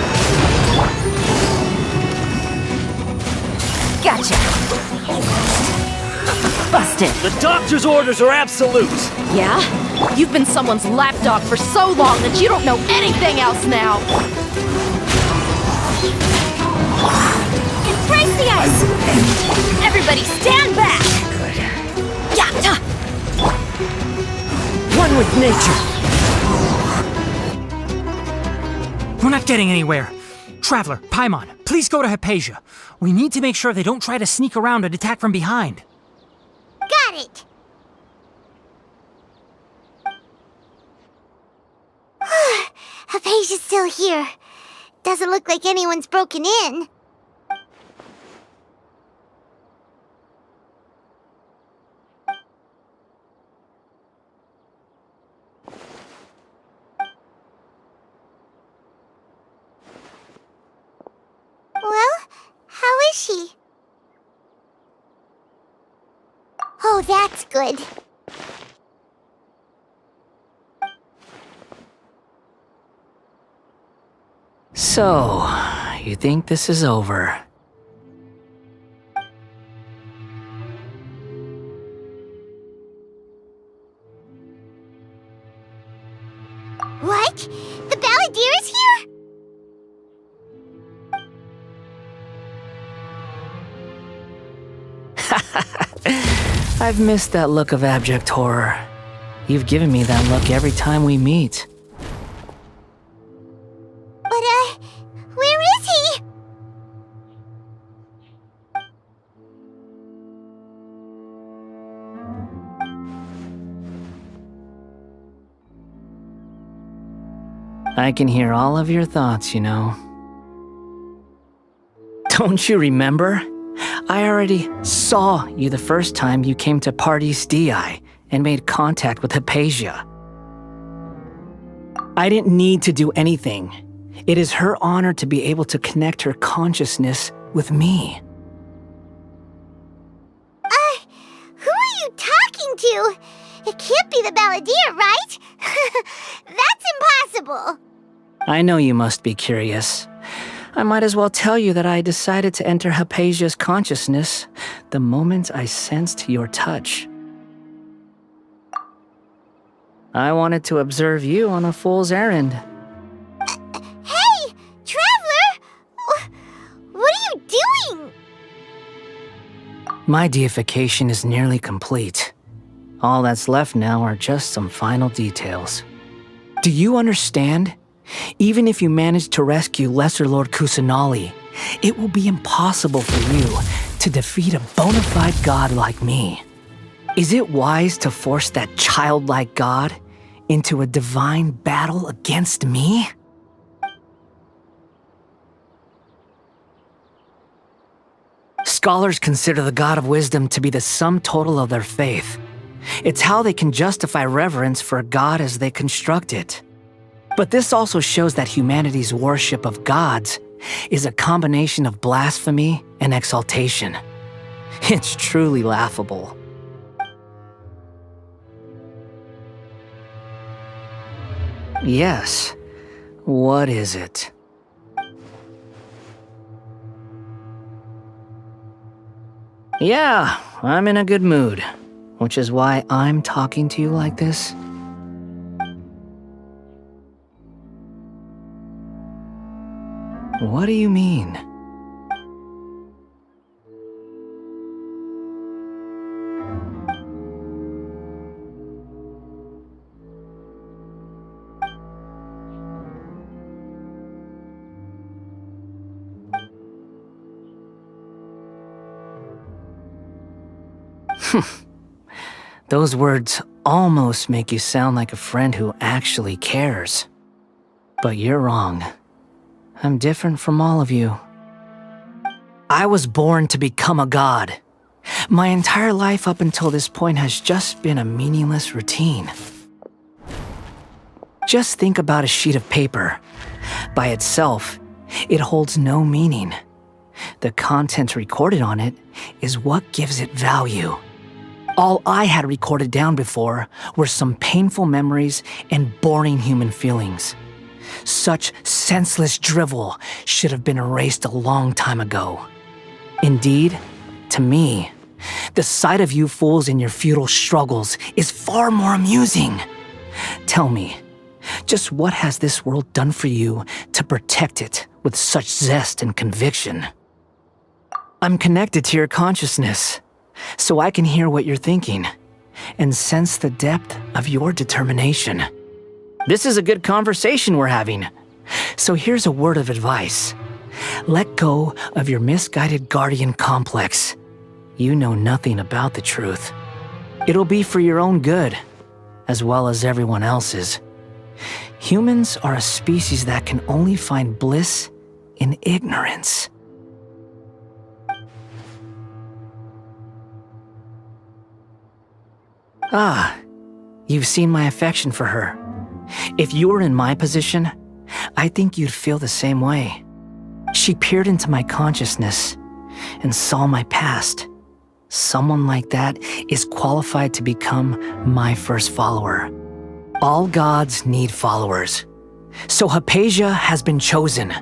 Gotcha! Busted! The doctor's orders are absolute! Yeah? You've been someone's lapdog for so long that you don't know anything else now! Embrace the ice! Everybody stand back! Yatta! One with nature! We're not getting anywhere. Traveler, Paimon, please go to Hypatia. We need to make sure they don't try to sneak around and attack from behind. Got it! Hypatia's still here. Doesn't look like anyone's broken in. good. So, you think this is over? What? The Balladeer is here? I've missed that look of abject horror. You've given me that look every time we meet. But, where is he? I can hear all of your thoughts, you know. Don't you remember? I already saw you the first time you came to Party's DI and made contact with Hypatia. I didn't need to do anything. It is her honor to be able to connect her consciousness with me. Who are you talking to? It can't be the Balladeer, right? That's impossible. I know you must be curious. I might as well tell you that I decided to enter Hypatia's consciousness the moment I sensed your touch. I wanted to observe you on a fool's errand. Hey, Traveler! What are you doing? My deification is nearly complete. All that's left now are just some final details. Do you understand? Even if you manage to rescue Lesser Lord Kusanali, it will be impossible for you to defeat a bona fide god like me. Is it wise to force that childlike god into a divine battle against me? Scholars consider the god of wisdom to be the sum total of their faith. It's how they can justify reverence for a god as they construct it. But this also shows that humanity's worship of gods is a combination of blasphemy and exaltation. It's truly laughable. Yes. What is it? Yeah, I'm in a good mood, which is why I'm talking to you like this. What do you mean? Those words almost make you sound like a friend who actually cares. But you're wrong. I'm different from all of you. I was born to become a god. My entire life up until this point has just been a meaningless routine. Just think about a sheet of paper. By itself, it holds no meaning. The content recorded on it is what gives it value. All I had recorded down before were some painful memories and boring human feelings. Such senseless drivel should have been erased a long time ago. Indeed, to me, the sight of you fools in your futile struggles is far more amusing. Tell me, just what has this world done for you to protect it with such zest and conviction? I'm connected to your consciousness, so I can hear what you're thinking and sense the depth of your determination. This is a good conversation we're having. So here's a word of advice. Let go of your misguided guardian complex. You know nothing about the truth. It'll be for your own good, as well as everyone else's. Humans are a species that can only find bliss in ignorance. Ah, you've seen my affection for her. If you were in my position, I think you'd feel the same way. She peered into my consciousness and saw my past, Someone like that is qualified to become my first follower. All gods need followers. So Hypatia has been chosen.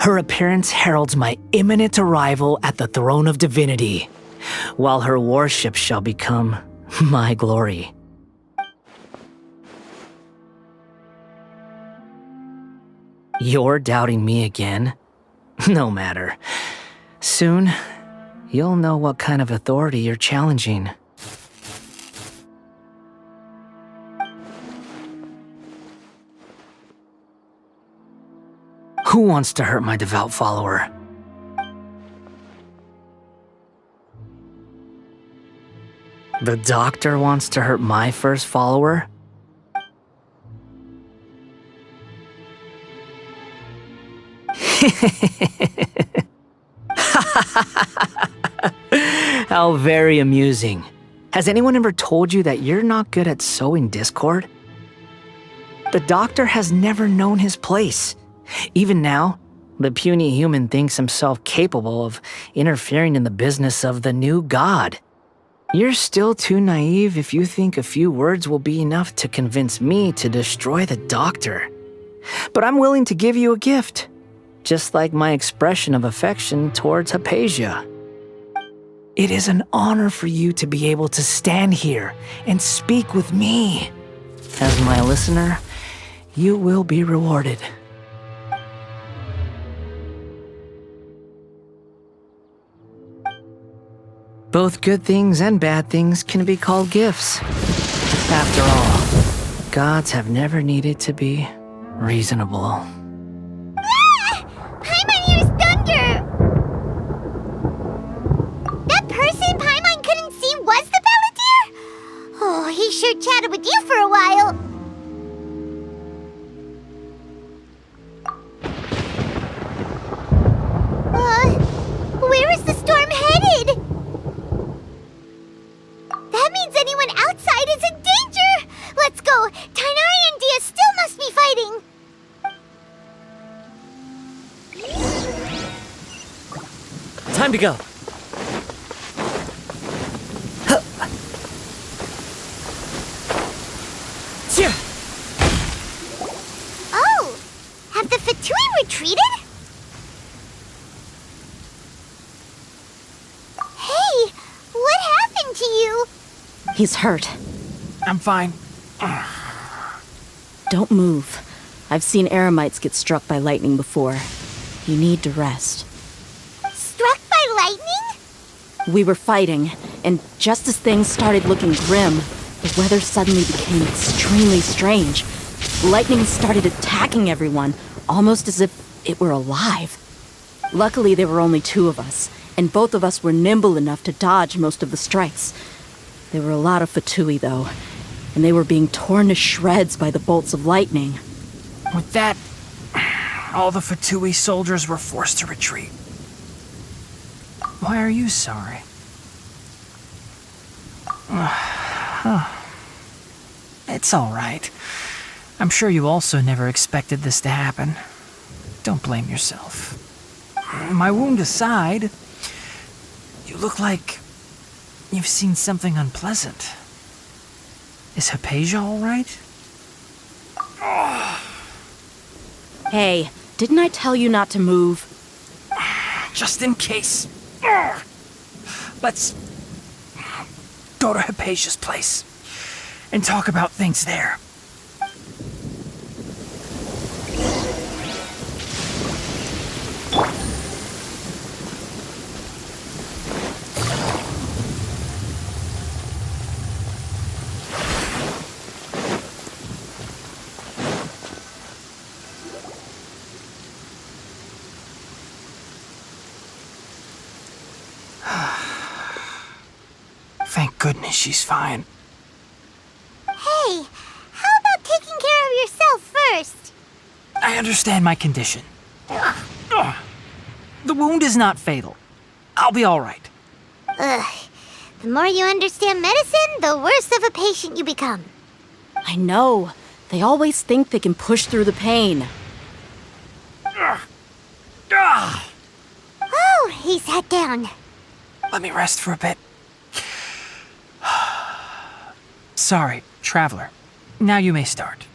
Her appearance heralds my imminent arrival at the throne of divinity, while her worship shall become my glory. You're doubting me again? No matter. Soon, you'll know what kind of authority you're challenging. Who wants to hurt my devout follower? The doctor wants to hurt my first follower? How very amusing. Has anyone ever told you that you're not good at sowing discord? The doctor has never known his place. Even now, the puny human thinks himself capable of interfering in the business of the new god. You're still too naive if you think a few words will be enough to convince me to destroy the doctor. But I'm willing to give you a gift, just like my expression of affection towards Hypatia. It is an honor for you to be able to stand here and speak with me. As my listener, you will be rewarded. Both good things and bad things can be called gifts. After all, gods have never needed to be reasonable. Ah! Paimon hears thunder! That person Paimon couldn't see was the Palantir? Oh, he sure chatted with you for a while. Where is the storm headed? That means anyone outside is in danger! Let's go! Tainari and Dia still must be fighting! Time to go. Oh! Have the Fatui retreated? Hey! What happened to you? He's hurt. I'm fine. Don't move. I've seen Eremites get struck by lightning before. You need to rest. Struck by lightning? We were fighting, and just as things started looking grim, the weather suddenly became extremely strange. Lightning started attacking everyone, almost as if it were alive. Luckily, there were only two of us, and both of us were nimble enough to dodge most of the strikes. There were a lot of Fatui, though, and they were being torn to shreds by the bolts of lightning. With that, all the Fatui soldiers were forced to retreat. Why are you sorry? It's all right. I'm sure you also never expected this to happen. Don't blame yourself. My wound aside, you look like you've seen something unpleasant. Is Hypatia all right? Hey, didn't I tell you not to move? Just in case. Let's go to Hypatia's place and talk about things there. Thank goodness she's fine. Hey, how about taking care of yourself first? I understand my condition. The wound is not fatal. I'll be all right. Ugh. The more you understand medicine, the worse of a patient you become. I know. They always think they can push through the pain. Oh, he sat down. Let me rest for a bit. Sorry, Traveler. Now you may start.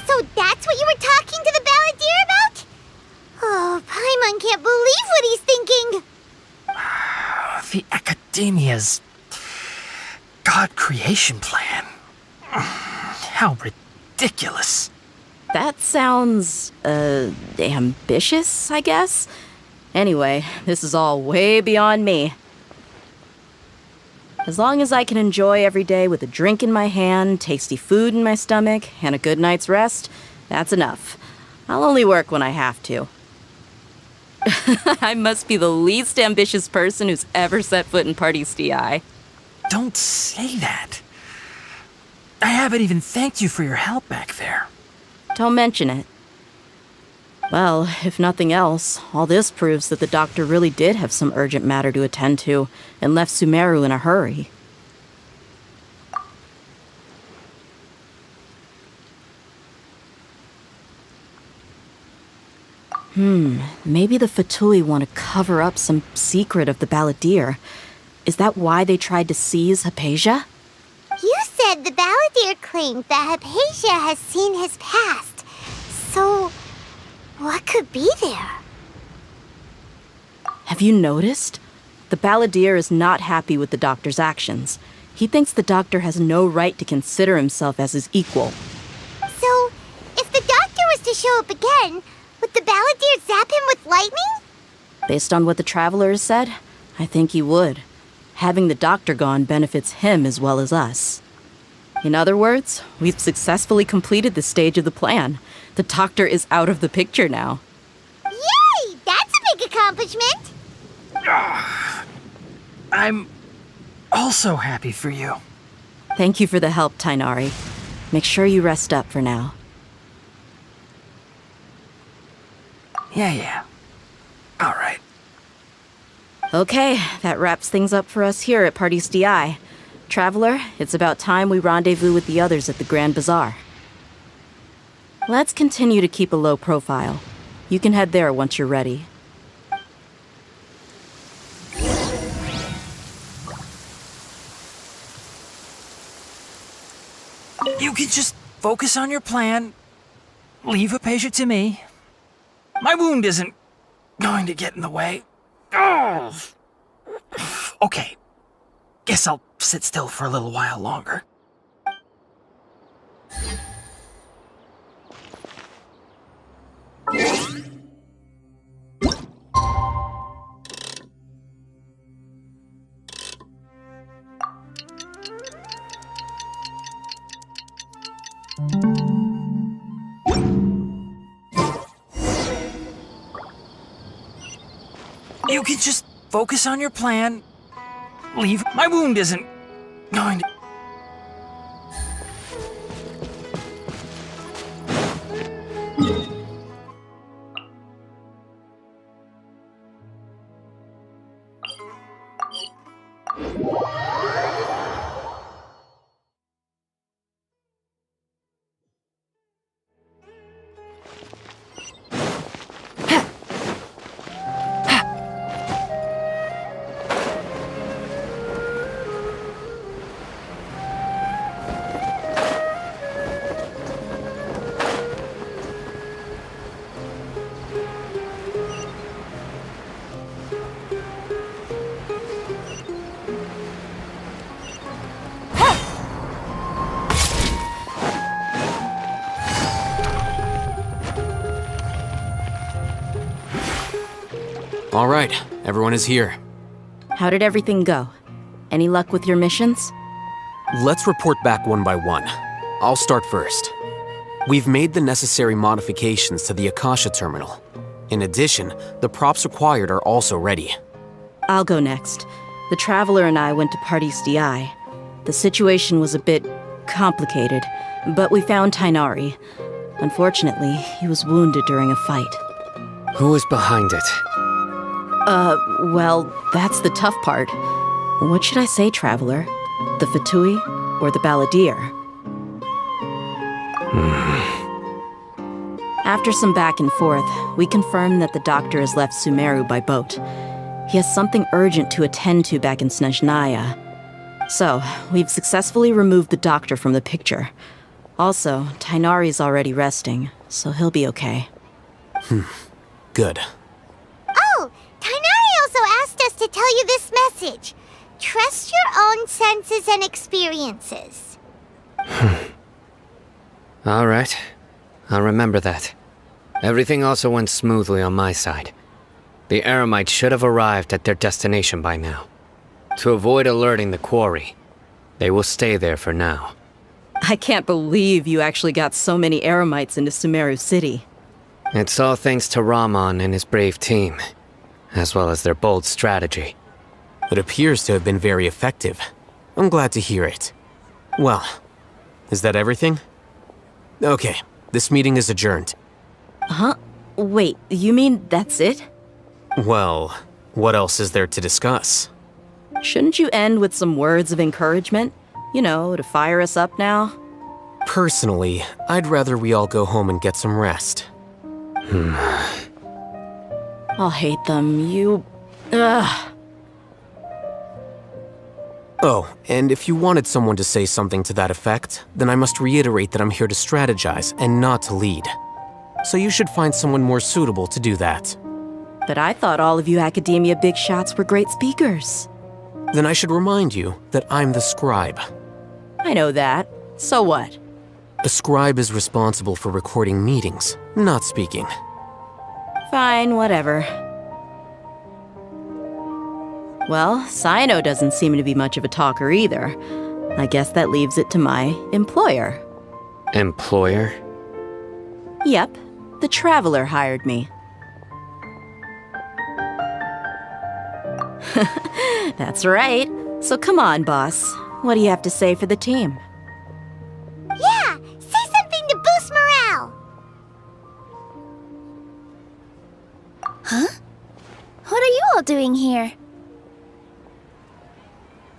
So that's what you were talking to the Balladeer about? Oh, Paimon can't believe what he's thinking. The Academia's God creation plan. How ridiculous. That sounds, ambitious, I guess? Anyway, this is all way beyond me. As long as I can enjoy every day with a drink in my hand, tasty food in my stomach, and a good night's rest, that's enough. I'll only work when I have to. I must be the least ambitious person who's ever set foot in Party's DI. Don't say that. I haven't even thanked you for your help back there. Don't mention it. Well, if nothing else, all this proves that the doctor really did have some urgent matter to attend to and left Sumeru in a hurry. Maybe the Fatui want to cover up some secret of the Balladeer. Is that why they tried to seize Hypatia? You said the Balladeer claimed that Hypatia has seen his past. So, what could be there? Have you noticed? The Balladeer is not happy with the doctor's actions. He thinks the doctor has no right to consider himself as his equal. So, if the doctor was to show up again, would the Balladeer zap him with lightning? Based on what the Traveler has said, I think he would. Having the doctor gone benefits him as well as us. In other words, we've successfully completed this stage of the plan. The doctor is out of the picture now. Yay! That's a big accomplishment! I'm also happy for you. Thank you for the help, Tainari. Make sure you rest up for now. Yeah. All right. Okay, that wraps things up for us here at Party's DI. Traveler, it's about time we rendezvous with the others at the Grand Bazaar. Let's continue to keep a low profile. You can head there once you're ready. You can just focus on your plan. Leave Hypatia to me. My wound isn't going to get in the way. Oh. Okay. Guess I'll sit still for a little while longer. You can just focus on your plan. Leave. My wound isn't going to... All right, everyone is here. How did everything go? Any luck with your missions? Let's report back one by one. I'll start first. We've made the necessary modifications to the Akasha terminal. In addition, the props required are also ready. I'll go next. The Traveler and I went to Party's DI. The situation was a bit complicated, but we found Tainari. Unfortunately, he was wounded during a fight. Who is behind it? Well, that's the tough part. What should I say, Traveler? The Fatui or the Balladeer? After some back and forth, we confirmed that the doctor has left Sumeru by boat. He has something urgent to attend to back in Snezhnaya. So, we've successfully removed the doctor from the picture. Also, Tighnari's already resting, so he'll be okay. Good. Oh, Tighnari also asked us to tell you this message. Trust your own senses and experiences. All right. I'll remember that. Everything also went smoothly on my side. The Eremites should have arrived at their destination by now. To avoid alerting the quarry, they will stay there for now. I can't believe you actually got so many Eremites into Sumeru City. It's all thanks to Rahman and his brave team, as well as their bold strategy. It appears to have been very effective. I'm glad to hear it. Well, is that everything? Okay, this meeting is adjourned. Huh? Wait, you mean that's it? Well, what else is there to discuss? Shouldn't you end with some words of encouragement? You know, to fire us up now? Personally, I'd rather we all go home and get some rest. I'll hate them, Ugh. Oh, and if you wanted someone to say something to that effect, then I must reiterate that I'm here to strategize and not to lead. So you should find someone more suitable to do that. But I thought all of you academia big shots were great speakers. Then I should remind you that I'm the scribe. I know that. So what? A scribe is responsible for recording meetings, not speaking. Fine, whatever. Well, Sino doesn't seem to be much of a talker either. I guess that leaves it to my employer. Employer? Yep, the Traveler hired me. That's right. So come on, boss. What do you have to say for the team? Yeah, say something to boost morale. Huh? What are you all doing here?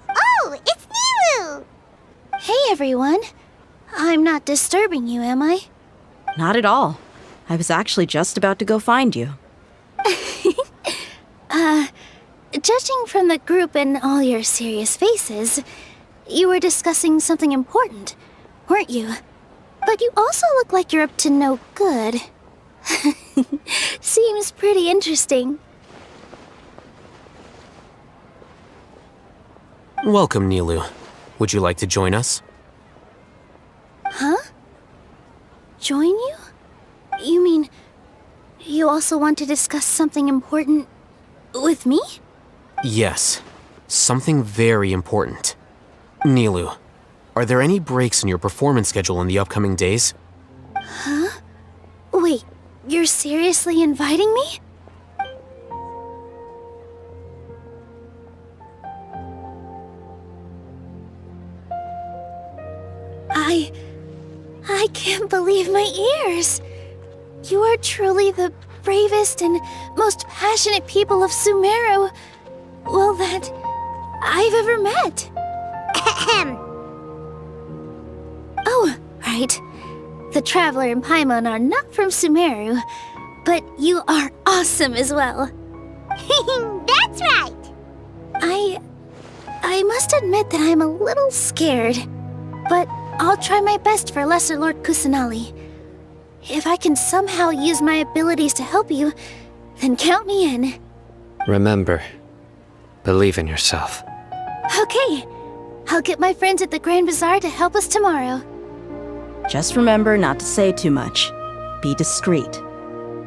Oh, it's Nilu! Hey, everyone. I'm not disturbing you, am I? Not at all. I was actually just about to go find you. Judging from the group and all your serious faces, you were discussing something important, weren't you? But you also look like you're up to no good. Seems pretty interesting. Welcome, Nilu. Would you like to join us? Huh? Join you? You mean, you also want to discuss something important with me? Yes, something very important. Nilu, are there any breaks in your performance schedule in the upcoming days? Huh? Wait, you're seriously inviting me? I can't believe my ears. You are truly the bravest and most passionate people of Sumeru, well, that I've ever met. Oh, right. The Traveler and Paimon are not from Sumeru, but you are awesome as well. That's right. I must admit that I'm a little scared, but I'll try my best for Lesser Lord Kusanali. If I can somehow use my abilities to help you, then count me in. Remember, believe in yourself. Okay, I'll get my friends at the Grand Bazaar to help us tomorrow. Just remember not to say too much. Be discreet.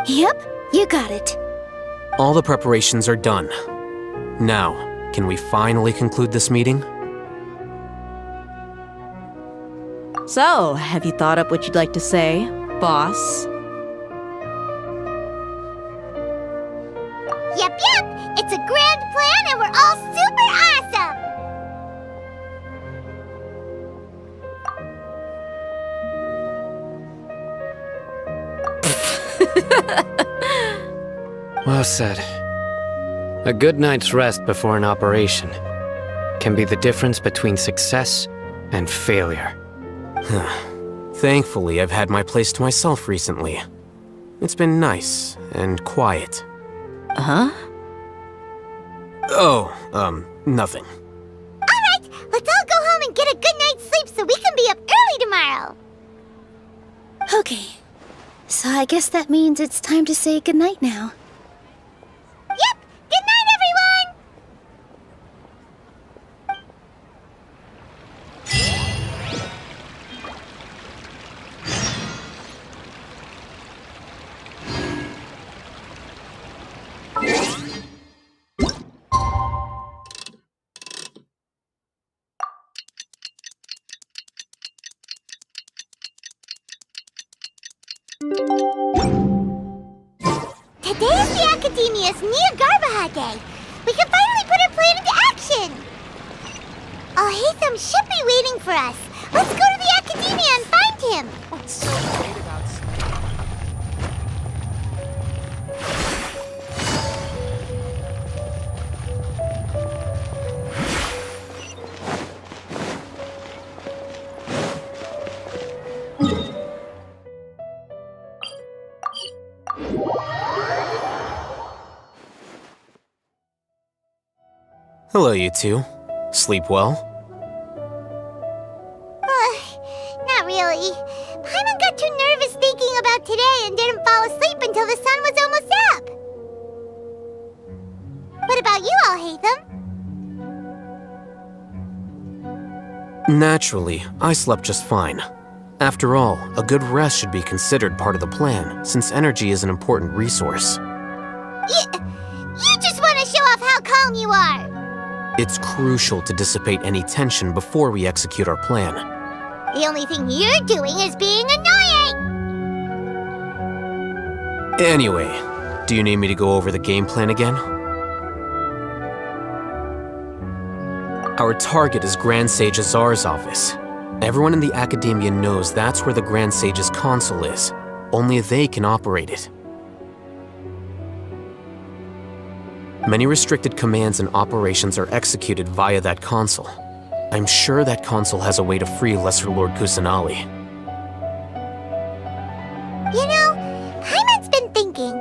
Yep, you got it. All the preparations are done. Now, can we finally conclude this meeting? So, have you thought up what you'd like to say, boss? Yep, it's a grand plan and we're all super awesome! Well said. A good night's rest before an operation can be the difference between success and failure. Thankfully, I've had my place to myself recently. It's been nice and quiet. Huh? Oh, nothing. Alright, let's all go home and get a good night's sleep so we can be up early tomorrow. Okay. So I guess that means it's time to say goodnight now. Yep! Good night, everyone! Today is the Academia's Neogarbaha Day. We can finally put our plan into action. Alhaitham should be waiting for us. Let's go to the Academia and find him. What's so great about Hello, you two. Sleep well? Not really. Paimon got too nervous thinking about today and didn't fall asleep until the sun was almost up. What about you, Alhaitham? Naturally, I slept just fine. After all, a good rest should be considered part of the plan, since energy is an important resource. You just want to show off how calm you are. It's crucial to dissipate any tension before we execute our plan. The only thing you're doing is being annoying. Anyway, do you need me to go over the game plan again? Our target is Grand Sage Azar's office. Everyone in the Academia knows that's where the Grand Sage's console is. Only they can operate it. Many restricted commands and operations are executed via that console. I'm sure that console has a way to free Lesser Lord Kusanali. You know, Paimon's been thinking,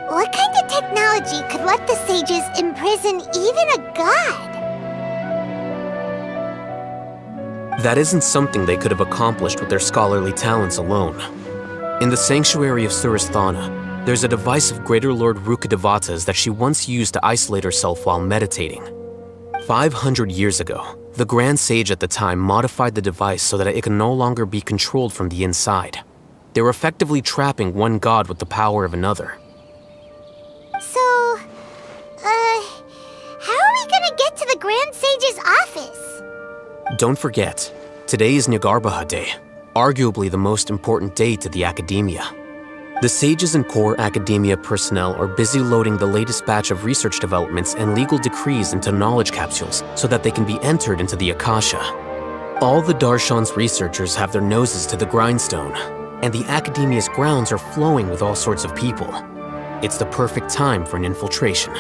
what kind of technology could let the sages imprison even a god? That isn't something they could have accomplished with their scholarly talents alone. In the Sanctuary of Suristhana, there's a device of Greater Lord Rukkhadevata's that she once used to isolate herself while meditating. 500 years ago, the Grand Sage at the time modified the device so that it could no longer be controlled from the inside. They were effectively trapping one god with the power of another. So, how are we gonna get to the Grand Sage's office? Don't forget, today is Neogarbaha Day, arguably the most important day to the Academia. The sages and core Academia personnel are busy loading the latest batch of research developments and legal decrees into knowledge capsules so that they can be entered into the Akasha. All the Darshan's researchers have their noses to the grindstone, and the Academia's grounds are flowing with all sorts of people. It's the perfect time for an infiltration.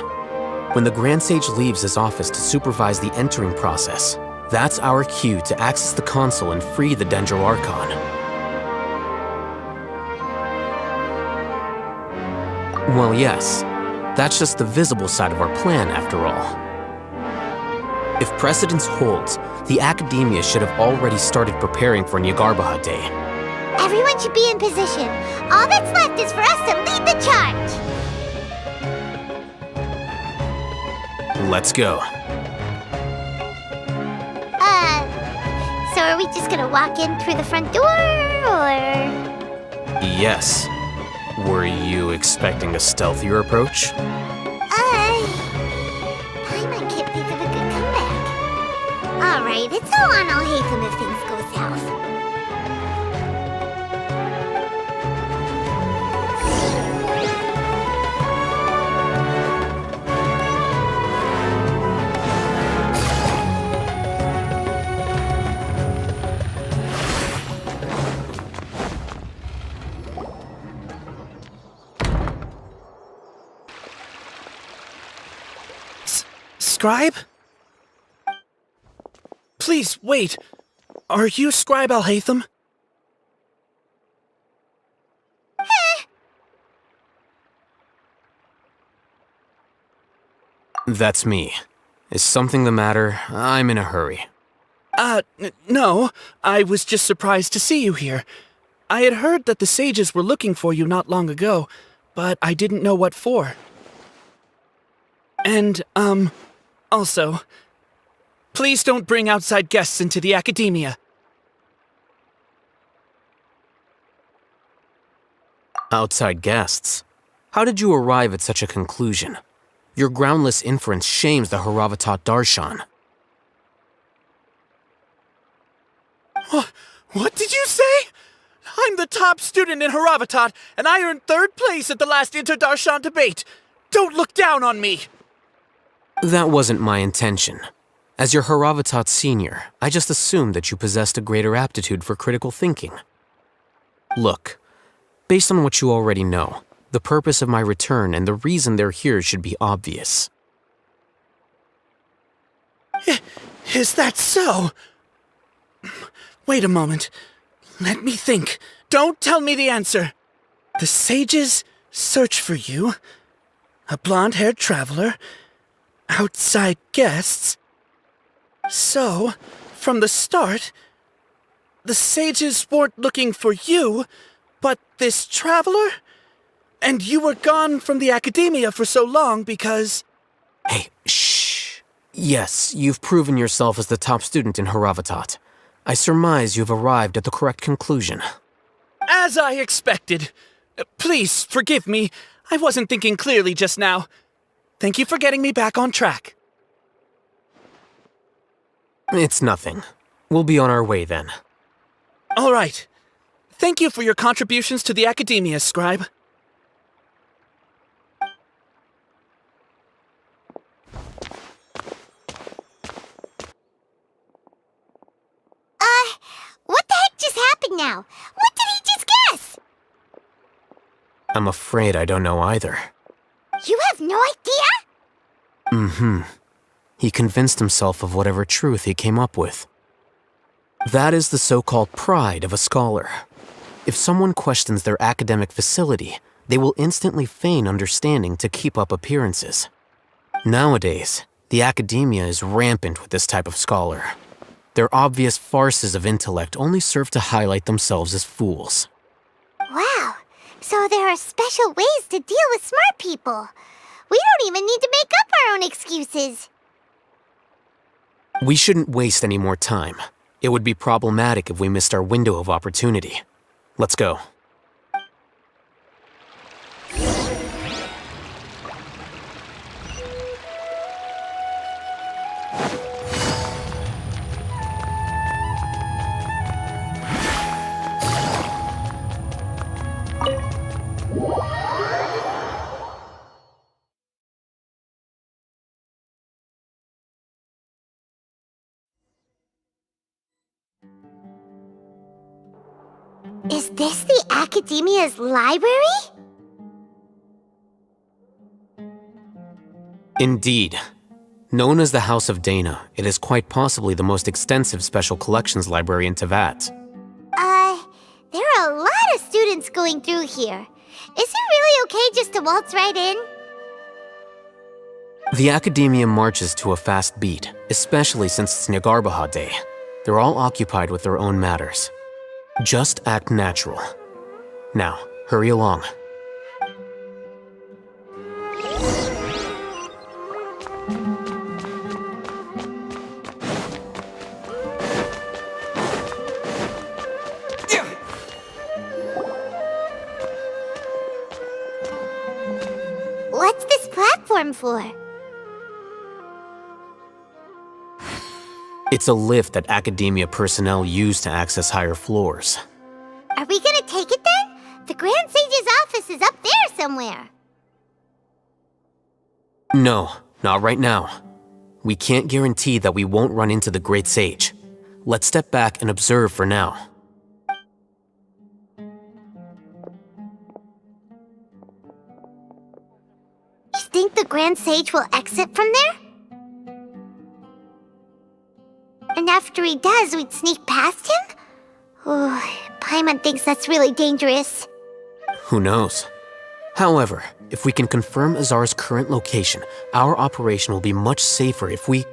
When the Grand Sage leaves his office to supervise the entering process, that's our cue to access the console and free the Dendro Archon. Well, yes, that's just the visible side of our plan, after all. If precedence holds, the Academia should have already started preparing for Neogarbaha Day. Everyone should be in position. All that's left is for us to lead the charge. Let's go. So are we just gonna walk in through the front door, or...? Yes. Were you expecting a stealthier approach? Paimon can't think of a good comeback. Alright, it's all on Alhaitham if things go south. Scribe? Please, wait. Are you Scribe Alhaitham? That's me. Is something the matter? I'm in a hurry. No. I was just surprised to see you here. I had heard that the sages were looking for you not long ago, but I didn't know what for. And, also, please don't bring outside guests into the academia. Outside guests? How did you arrive at such a conclusion? Your groundless inference shames the Haravatat Darshan. What did you say? I'm the top student in Haravatat, and I earned 3rd place at the last Inter-Darshan debate. Don't look down on me! That wasn't my intention. As your Haravatat senior, I just assumed that you possessed a greater aptitude for critical thinking. Look, based on what you already know, the purpose of my return and the reason they're here should be obvious. Is that so? Wait a moment. Let me think. Don't tell me the answer. The sages search for you. A blonde-haired traveler. Outside guests. So, from the start, the sages weren't looking for you, but this traveler? And you were gone from the academia for so long because... Hey, shh. Yes, you've proven yourself as the top student in Haravatat. I surmise you've arrived at the correct conclusion. As I expected. Please, forgive me. I wasn't thinking clearly just now. Thank you for getting me back on track. It's nothing. We'll be on our way then. All right. Thank you for your contributions to the academia, Scribe. What the heck just happened now? What did he just guess? I'm afraid I don't know either. You have no idea? Mm-hmm. He convinced himself of whatever truth he came up with. That is the so-called pride of a scholar. If someone questions their academic facility, they will instantly feign understanding to keep up appearances. Nowadays, the academia is rampant with this type of scholar. Their obvious farces of intellect only serve to highlight themselves as fools. Wow, so there are special ways to deal with smart people. We don't even need to make up our own excuses. We shouldn't waste any more time. It would be problematic if we missed our window of opportunity. Let's go. Is this the Academia's library? Indeed. Known as the House of Dana, it is quite possibly the most extensive special collections library in Tevat. There are a lot of students going through here. Is it really okay just to waltz right in? The Academia marches to a fast beat, especially since it's Nagarbaha Day. They're all occupied with their own matters. Just act natural. Now, hurry along. What's this platform for? It's a lift that Academia personnel use to access higher floors. Are we gonna take it then? The Grand Sage's office is up there somewhere. No, not right now. We can't guarantee that we won't run into the Great Sage. Let's step back and observe for now. You think the Grand Sage will exit from there? And after he does, we'd sneak past him? Oh, Paimon thinks that's really dangerous. Who knows? However, If we can confirm Azar's current location, our operation will be much safer if we...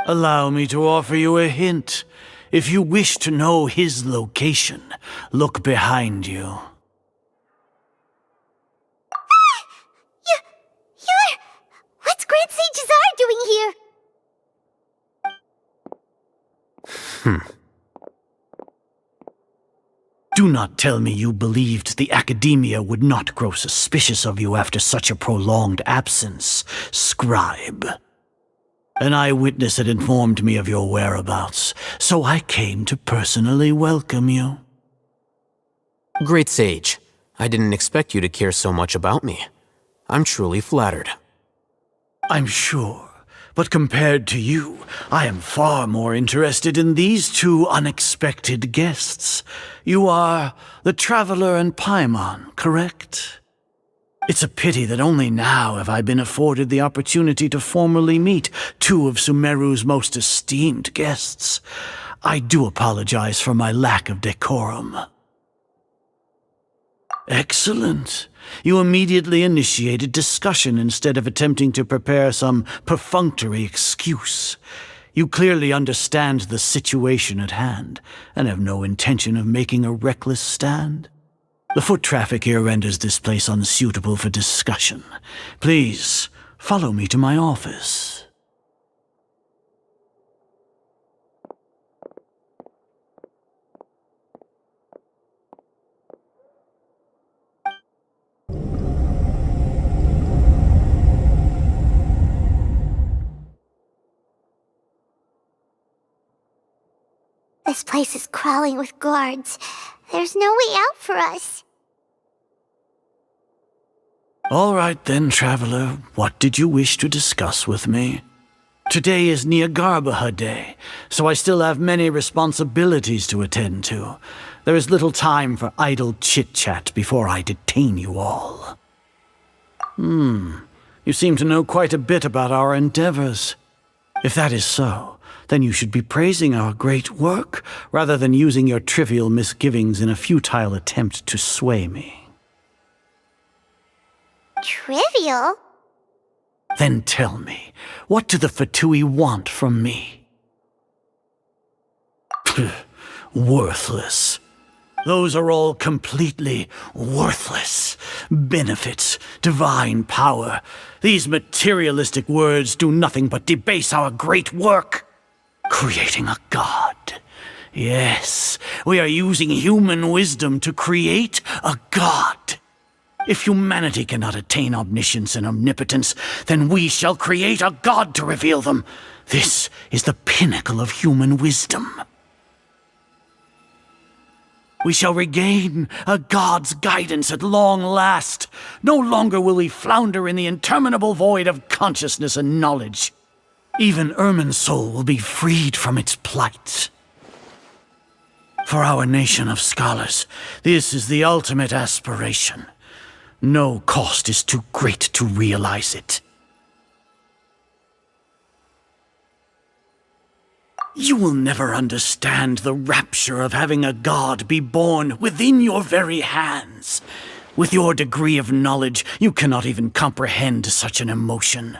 Allow me to offer you a hint. If you wish to know his location, look behind you. What's Grand Sage Azar doing here? Do not tell me you believed the Academia would not grow suspicious of you after such a prolonged absence, scribe. An eyewitness had informed me of your whereabouts, so I came to personally welcome you. Great Sage, I didn't expect you to care so much about me. I'm truly flattered. I'm sure. But compared to you, I am far more interested in these two unexpected guests. You are the Traveler and Paimon, correct? It's a pity that only now have I been afforded the opportunity to formally meet two of Sumeru's most esteemed guests. I do apologize for my lack of decorum. Excellent. You immediately initiated discussion instead of attempting to prepare some perfunctory excuse. You clearly understand the situation at hand, and have no intention of making a reckless stand. The foot traffic here renders this place unsuitable for discussion. Please, follow me to my office. This place is crawling with guards. There's no way out for us. All right then, Traveler. What did you wish to discuss with me? Today is Niagarbaha Day, so I still have many responsibilities to attend to. There is little time for idle chit-chat before I detain you all. You seem to know quite a bit about our endeavors. If that is so, then you should be praising our great work, rather than using your trivial misgivings in a futile attempt to sway me. Trivial? Then tell me, what do the Fatui want from me? Worthless. Those are all completely worthless. Benefits, divine power. These materialistic words do nothing but debase our great work. Creating a god. Yes, we are using human wisdom to create a god. If humanity cannot attain omniscience and omnipotence, then we shall create a god to reveal them. This is the pinnacle of human wisdom. We shall regain a god's guidance at long last. No longer will we flounder in the interminable void of consciousness and knowledge. Even Irminsul will be freed from its plight. For our nation of scholars, this is the ultimate aspiration. No cost is too great to realize it. You will never understand the rapture of having a god be born within your very hands. With your degree of knowledge, you cannot even comprehend such an emotion.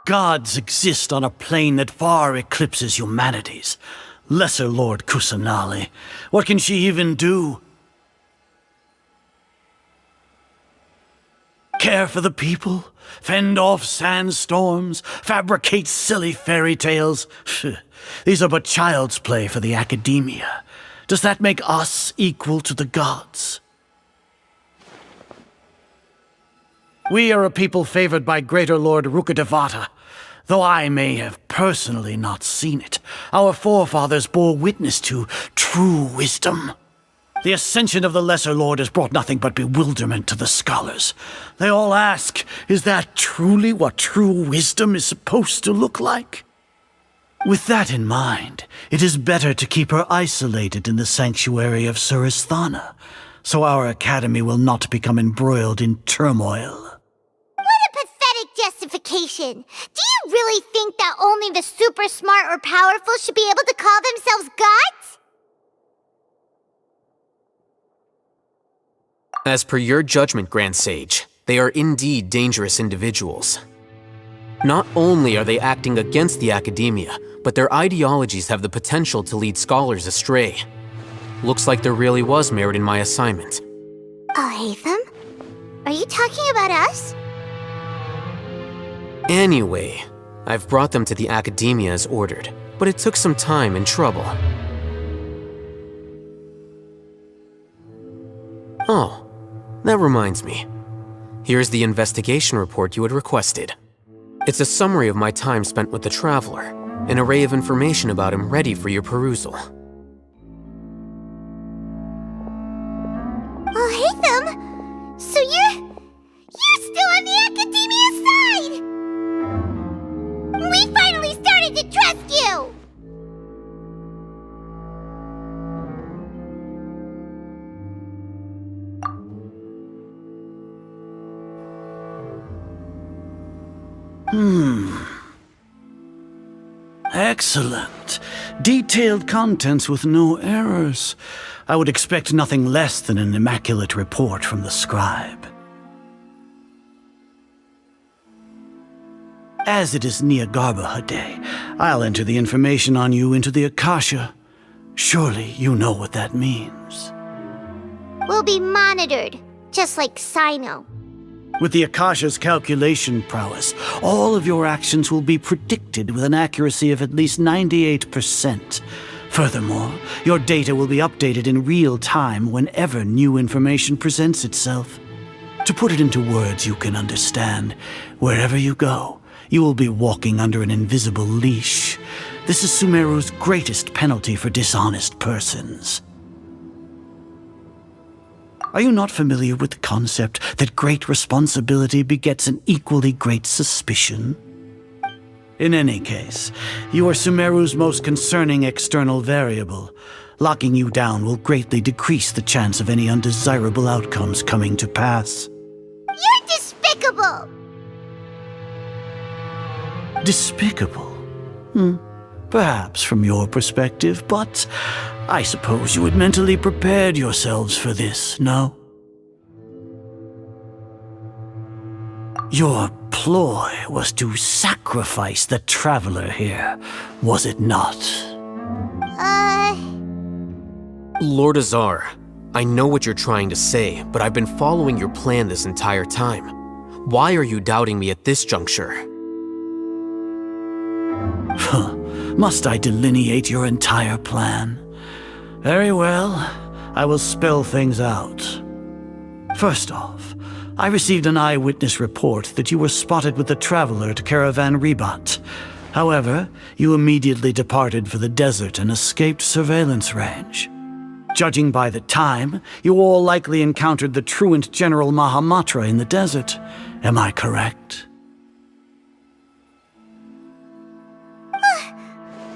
Gods exist on a plane that far eclipses humanity's. Lesser Lord Kusanali, what can she even do? Care for the people? Fend off sandstorms? Fabricate silly fairy tales? These are but child's play for the Academia. Does that make us equal to the gods? We are a people favored by Greater Lord Rukadevata. Though I may have personally not seen it, our forefathers bore witness to true wisdom. The ascension of the Lesser Lord has brought nothing but bewilderment to the scholars. They all ask, is that truly what true wisdom is supposed to look like? With that in mind, it is better to keep her isolated in the sanctuary of Suristhana, so our academy will not become embroiled in turmoil. Justification. Do you really think that only the super smart or powerful should be able to call themselves gods? As per your judgment, Grand Sage, They are indeed dangerous individuals. Not only are they acting against the academia, but their ideologies have the potential to lead scholars astray. Looks like there really was merit in my assignment. Alhaitham? Are you talking about us? Anyway, I've brought them to the academia as ordered, but it took some time and trouble. Oh, that reminds me. Here's the investigation report you had requested. It's a summary of my time spent with the Traveler, an array of information about him ready for your perusal. Alhaitham? So you're still on the academia side! We finally started to trust you! Excellent. Detailed contents with no errors. I would expect nothing less than an immaculate report from the scribe. As it is Niagarbaha Day, I'll enter the information on you into the Akasha. Surely you know what that means. We'll be monitored, just like Sino. With the Akasha's calculation prowess, all of your actions will be predicted with an accuracy of at least 98%. Furthermore, your data will be updated in real time whenever new information presents itself. To put it into words you can understand, wherever you go, you will be walking under an invisible leash. This is Sumeru's greatest penalty for dishonest persons. Are you not familiar with the concept that great responsibility begets an equally great suspicion? In any case, you are Sumeru's most concerning external variable. Locking you down will greatly decrease the chance of any undesirable outcomes coming to pass. You're despicable! Despicable? Perhaps from your perspective, but I suppose you had mentally prepared yourselves for this, no? Your ploy was to sacrifice the Traveler here, was it not? Lord Azar, I know what you're trying to say, but I've been following your plan this entire time. Why are you doubting me at this juncture? Must I delineate your entire plan? Very well, I will spell things out. First off, I received an eyewitness report that you were spotted with the Traveler at Caravan Ribat. However, you immediately departed for the desert and escaped surveillance range. Judging by the time, you all likely encountered the truant General Mahamatra in the desert. Am I correct?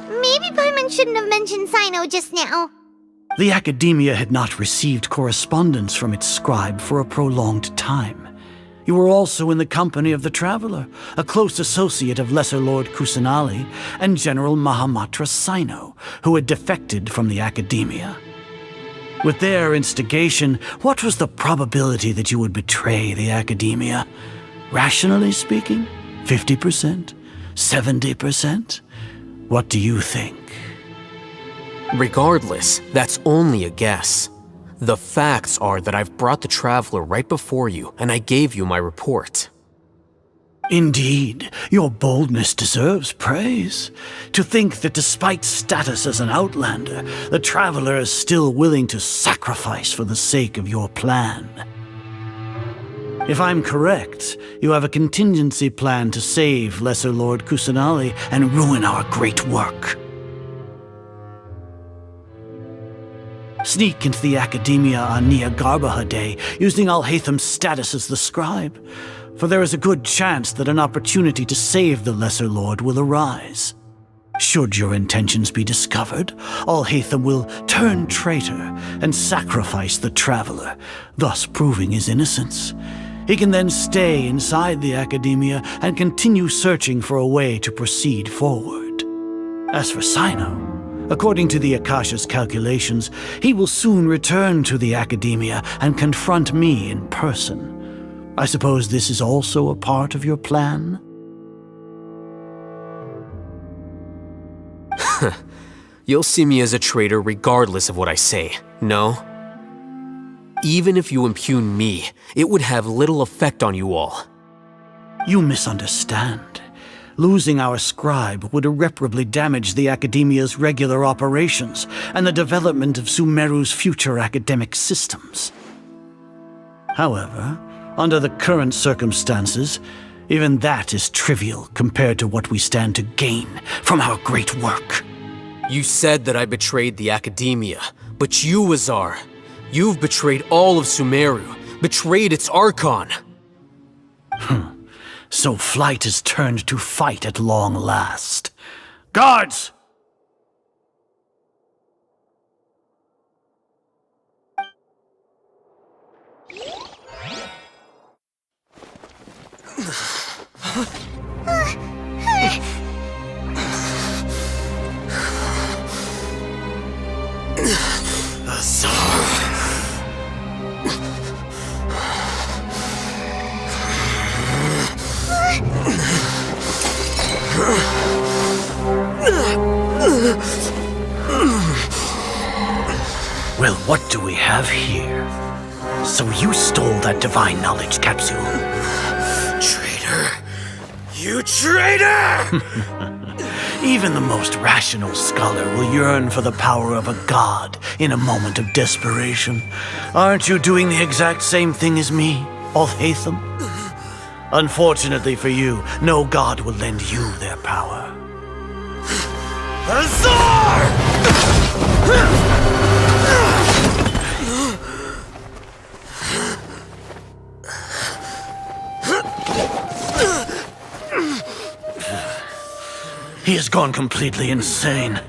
Maybe Paimon shouldn't have mentioned Sino just now. The Academia had not received correspondence from its scribe for a prolonged time. You were also in the company of the Traveler, a close associate of Lesser Lord Kusanali and General Mahamatra Sino, who had defected from the Academia. With their instigation, what was the probability that you would betray the Academia? Rationally speaking, 50%? 70%? What do you think? Regardless, that's only a guess. The facts are that I've brought the Traveler right before you, and I gave you my report. Indeed, your boldness deserves praise. To think that despite status as an outlander, the Traveler is still willing to sacrifice for the sake of your plan. If I'm correct, you have a contingency plan to save Lesser Lord Kusanali and ruin our great work. Sneak into the Academia on Niagarbaha Day, using Alhaitham's status as the scribe, for there is a good chance that an opportunity to save the Lesser Lord will arise. Should your intentions be discovered, Alhaitham will turn traitor and sacrifice the Traveler, thus proving his innocence. He can then stay inside the Academia and continue searching for a way to proceed forward. As for Sino, according to the Akasha's calculations, he will soon return to the Academia and confront me in person. I suppose this is also a part of your plan? You'll see me as a traitor regardless of what I say, no? Even if you impugn me, it would have little effect on you all. You misunderstand. Losing our scribe would irreparably damage the Academia's regular operations and the development of Sumeru's future academic systems. However, under the current circumstances, even that is trivial compared to what we stand to gain from our great work. You said that I betrayed the Academia, but you, Azar, you've betrayed all of Sumeru, betrayed its Archon. So flight is turned to fight at long last. Guards! Well, what do we have here? So you stole that divine knowledge capsule. Traitor! You traitor! Even the most rational scholar will yearn for the power of a god in a moment of desperation. Aren't you doing the exact same thing as me, Alhaitham? Unfortunately for you, no god will lend you their power. Azar! He has gone completely insane.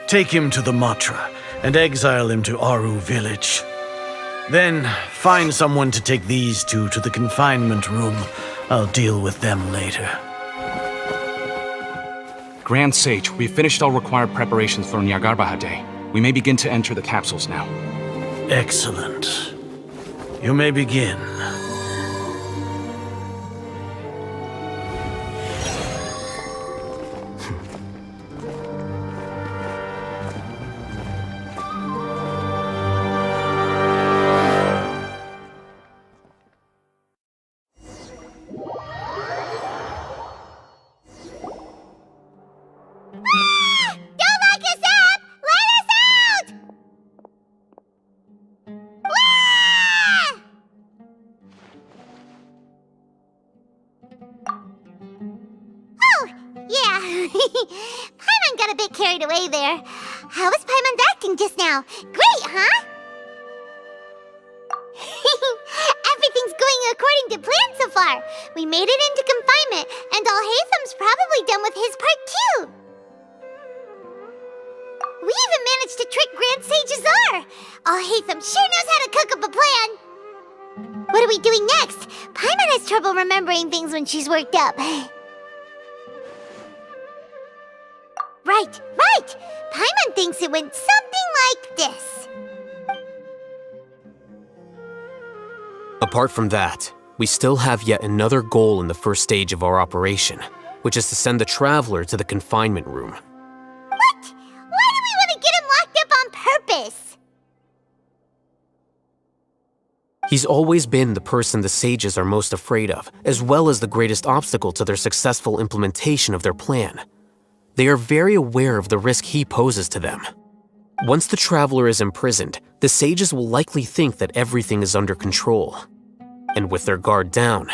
Take him to the Matra and exile him to Aru village. Then find someone to take these two to the confinement room. I'll deal with them later. Grand Sage, we've finished all required preparations for Nyargarbaha Day. We may begin to enter the capsules now. Excellent. You may begin. Paimon got a bit carried away there. How was Paimon's acting just now? Great, huh? Everything's going according to plan so far. We made it into confinement, and Alhaitham's probably done with his part too. We even managed to trick Grand Sage Azar. Alhaitham sure knows how to cook up a plan. What are we doing next? Paimon has trouble remembering things when she's worked up. Right! Paimon thinks it went something like this. Apart from that, we still have yet another goal in the first stage of our operation, which is to send the Traveler to the confinement room. What? Why do we want to get him locked up on purpose? He's always been the person the sages are most afraid of, as well as the greatest obstacle to their successful implementation of their plan. They are very aware of the risk he poses to them. Once the Traveler is imprisoned, the sages will likely think that everything is under control. And with their guard down,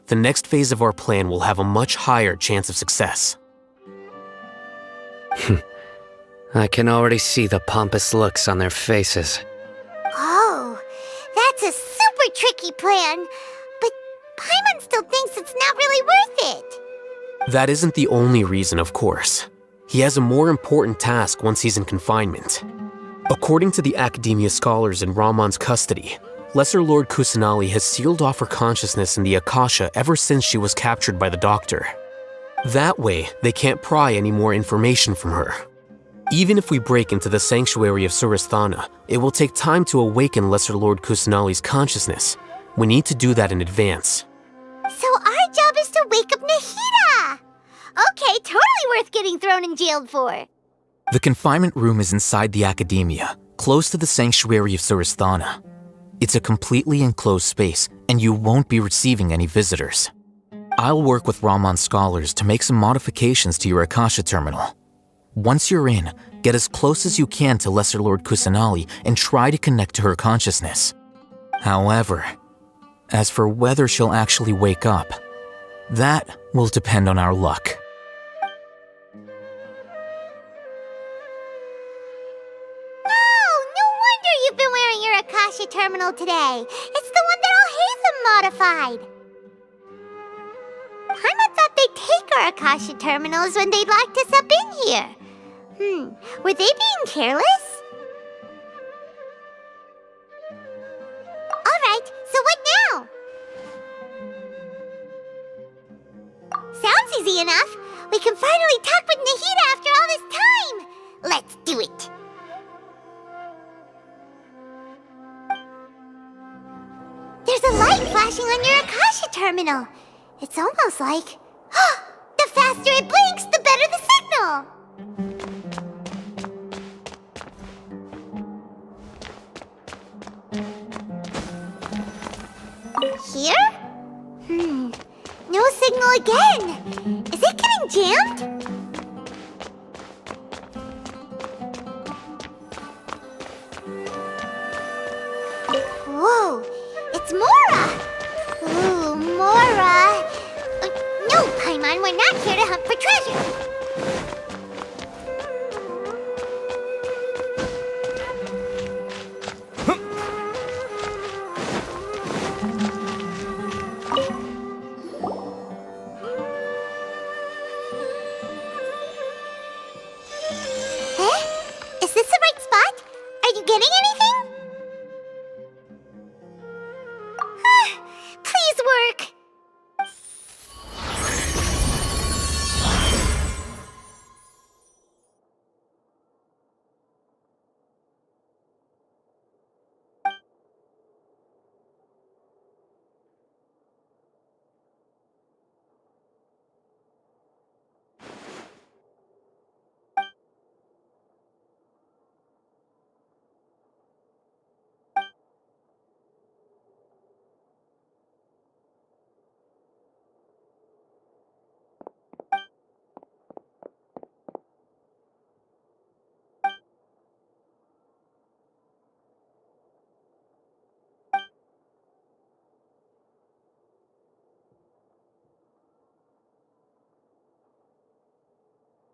the next phase of our plan will have a much higher chance of success. I can already see the pompous looks on their faces. Oh, that's a super tricky plan. But Paimon still thinks it's not really worth it. That isn't the only reason, of course. He has a more important task once he's in confinement. According to the Academia scholars in Ramon's custody, Lesser Lord Kusanali has sealed off her consciousness in the Akasha ever since she was captured by the Doctor. That way, they can't pry any more information from her. Even if we break into the sanctuary of Surasthana, it will take time to awaken Lesser Lord Kusanali's consciousness. We need to do that in advance. So our job is to wake up Nahida! Okay, totally worth getting thrown in jail for. The confinement room is inside the academia, close to the sanctuary of Surasthana. It's a completely enclosed space, and you won't be receiving any visitors. I'll work with Raman scholars to make some modifications to your Akasha terminal. Once you're in, get as close as you can to Lesser Lord Kusanali and try to connect to her consciousness. However, as for whether she'll actually wake up, that will depend on our luck. Oh, no wonder you've been wearing your Akasha terminal today. It's the one that Al-Haytham modified. Paimon thought they'd take our Akasha terminals when they locked us up in here. Were they being careless? Alright, so what now? Sounds easy enough. We can finally talk with Nahida after all this time. Let's do it. There's a light flashing on your Akasha terminal. It's almost like... the faster it blinks, the better the signal! Here? No signal again! Is it getting jammed? Whoa! It's Mora! Ooh, Mora! No, Paimon, we're not here to hunt for treasure! Is this the right spot? Are you getting anything? Please work!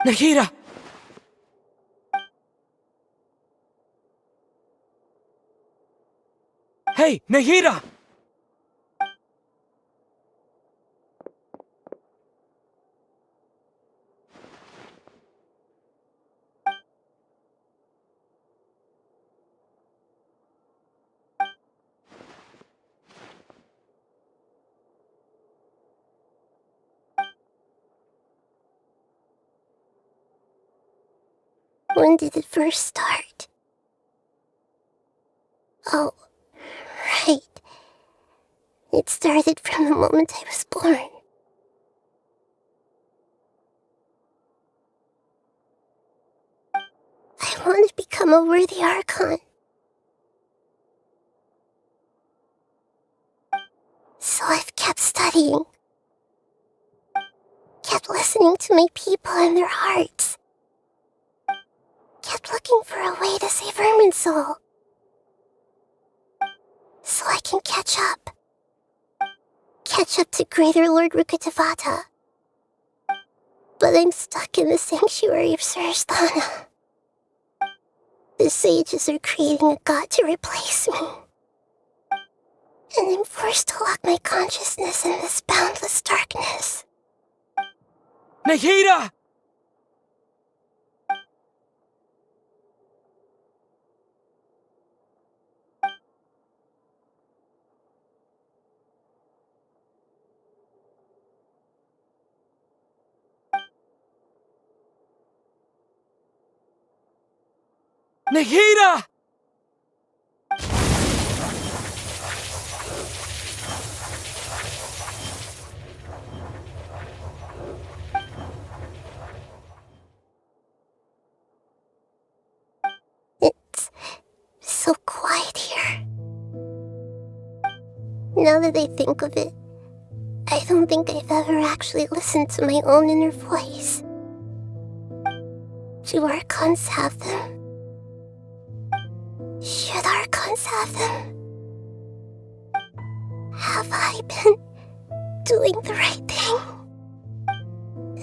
Nahida! Hey, Nahida! When did it first start? Oh, right. It started from the moment I was born. I want to become a worthy Archon. So I've kept studying. Kept listening to my people and their hearts. Kept looking for a way to save Irminsul. So I can catch up. Catch up to Greater Lord Rukkhadevata. But I'm stuck in the sanctuary of Surasthana. The sages are creating a god to replace me. And I'm forced to lock my consciousness in this boundless darkness. Nahida! Nahida! It's so quiet here. Now that I think of it, I don't think I've ever actually listened to my own inner voice. Do Archons have them? Should Archons have them? Have I been doing the right thing?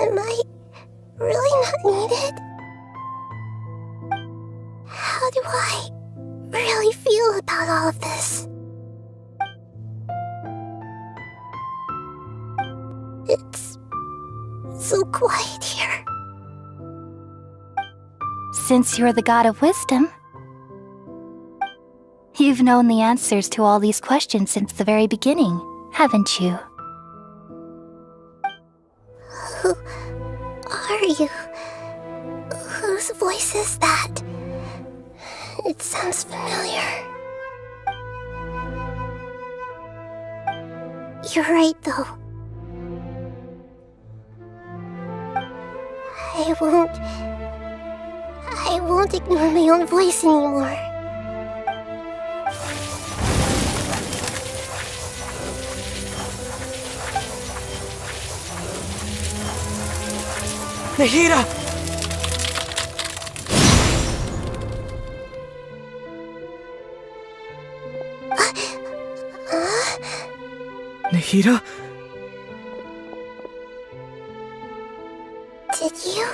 Am I really not needed? How do I really feel about all of this? It's so quiet here. Since you're the god of wisdom, you've known the answers to all these questions since the very beginning, haven't you? Who are you? Whose voice is that? It sounds familiar. You're right, though. I won't ignore my own voice anymore. Nahida! Nahida? Did you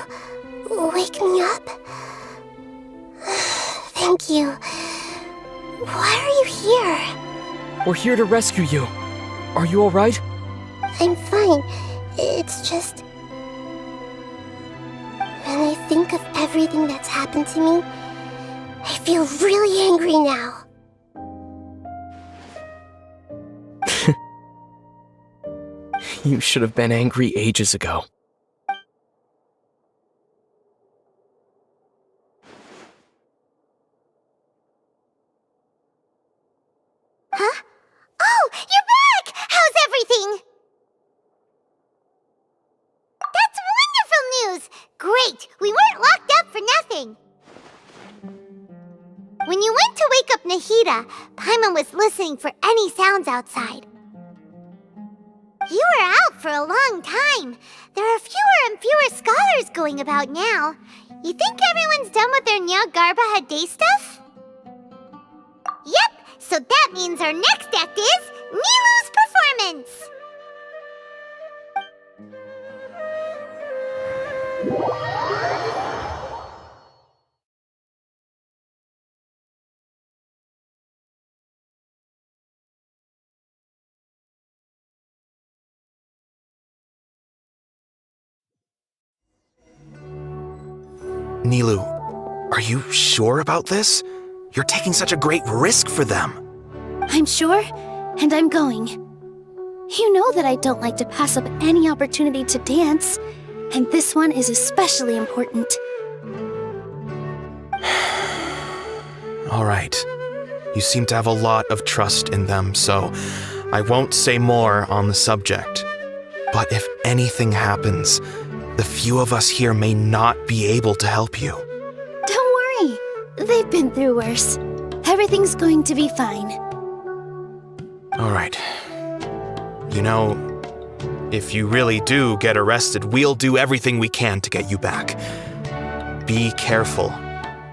wake me up? Thank you. Why are you here? We're here to rescue you. Are you alright? I'm fine. It's just... when I think of everything that's happened to me, I feel really angry now. You should have been angry ages ago. Huh? Oh, you're back! How's everything? That's wonderful news! Great! We weren't locked up for nothing! When you went to wake up Nahida, Paimon was listening for any sounds outside. You were out for a long time. There are fewer and fewer scholars going about now. You think everyone's done with their Nyagarbha Day stuff? Yep, so that means our next act is Nilu's performance! Nilu, are you sure about this? You're taking such a great risk for them. I'm sure, and I'm going. You know that I don't like to pass up any opportunity to dance, and this one is especially important. All right. You seem to have a lot of trust in them, so I won't say more on the subject. But if anything happens, the few of us here may not be able to help you. Don't worry. They've been through worse. Everything's going to be fine. All right. You know, if you really do get arrested, we'll do everything we can to get you back. Be careful,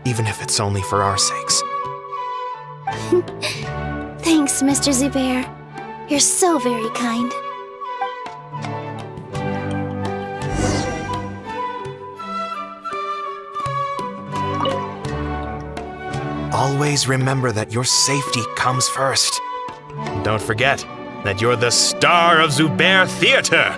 even if it's only for our sakes. Thanks, Mr. Zubair. You're so very kind. Always remember that your safety comes first. And don't forget that you're the star of Zubair Theater!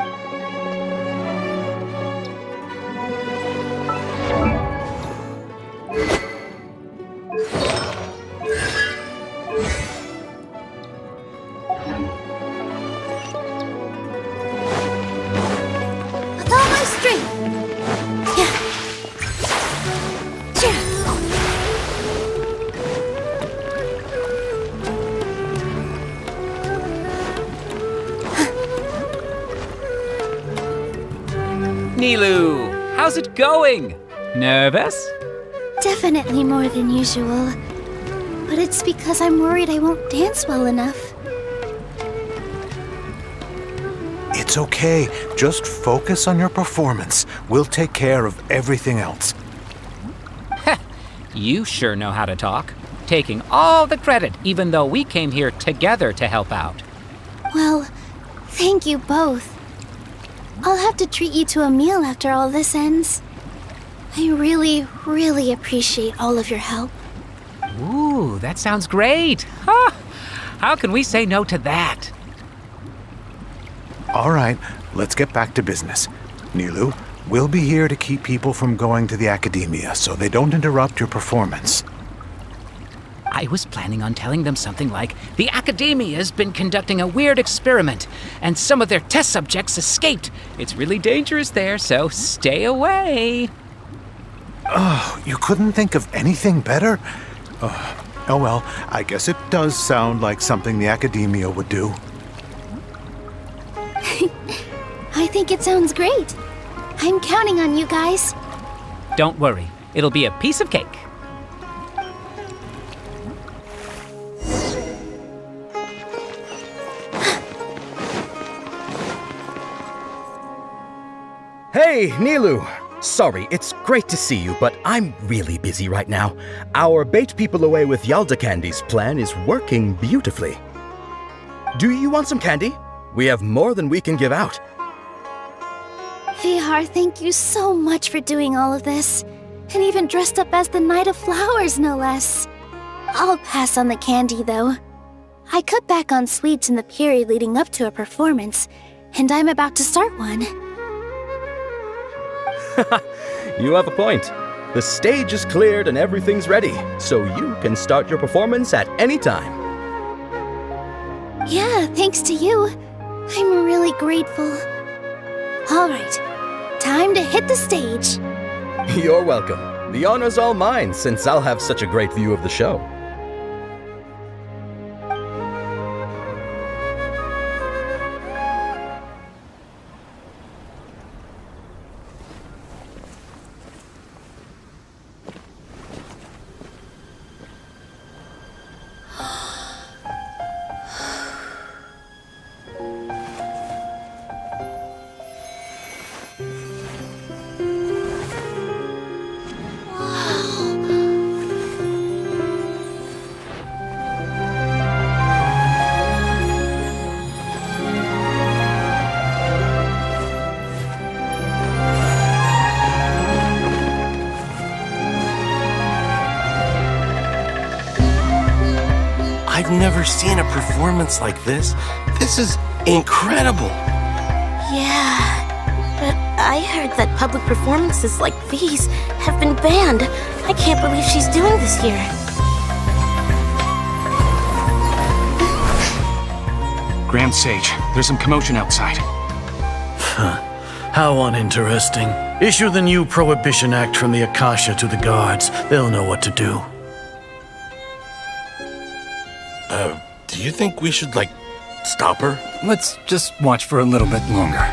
With all my strength! Yeah. Nilu! How's it going? Nervous? Definitely more than usual. But it's because I'm worried I won't dance well enough. It's okay. Just focus on your performance. We'll take care of everything else. You sure know how to talk. Taking all the credit, even though we came here together to help out. Well, thank you both. I'll have to treat you to a meal after all this ends. I really, really appreciate all of your help. Ooh, that sounds great. Huh? How can we say no to that? All right, let's get back to business. Nilu, we'll be here to keep people from going to the academia so they don't interrupt your performance. I was planning on telling them something like, the Academia's been conducting a weird experiment, and some of their test subjects escaped. It's really dangerous there, so stay away. Oh, you couldn't think of anything better? Oh well, I guess it does sound like something the Academia would do. I think it sounds great. I'm counting on you guys. Don't worry, it'll be a piece of cake. Hey, Nilu! Sorry, it's great to see you, but I'm really busy right now. Our Bait People Away with Yalda Candies plan is working beautifully. Do you want some candy? We have more than we can give out. Vihar, thank you so much for doing all of this. And even dressed up as the Knight of Flowers, no less. I'll pass on the candy, though. I cut back on sweets in the period leading up to a performance, and I'm about to start one. You have a point. The stage is cleared and everything's ready, so you can start your performance at any time. Yeah, thanks to you. I'm really grateful. All right, time to hit the stage. You're welcome. The honor's all mine, since I'll have such a great view of the show. I've never seen a performance like this. This is incredible. Yeah, but I heard that public performances like these have been banned. I can't believe she's doing this here. Grand Sage, there's some commotion outside. How uninteresting. Issue the new Prohibition Act from the Akasha to the guards. They'll know what to do. Do you think we should, stop her? Let's just watch for a little bit longer.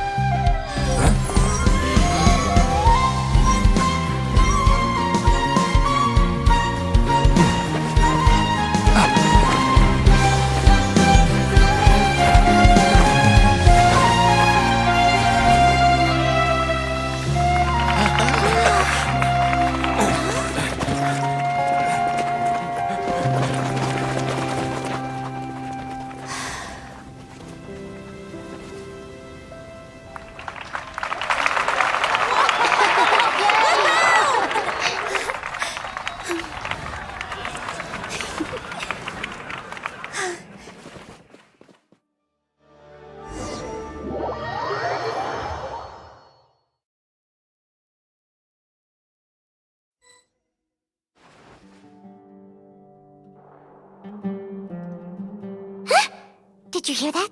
Did you hear that?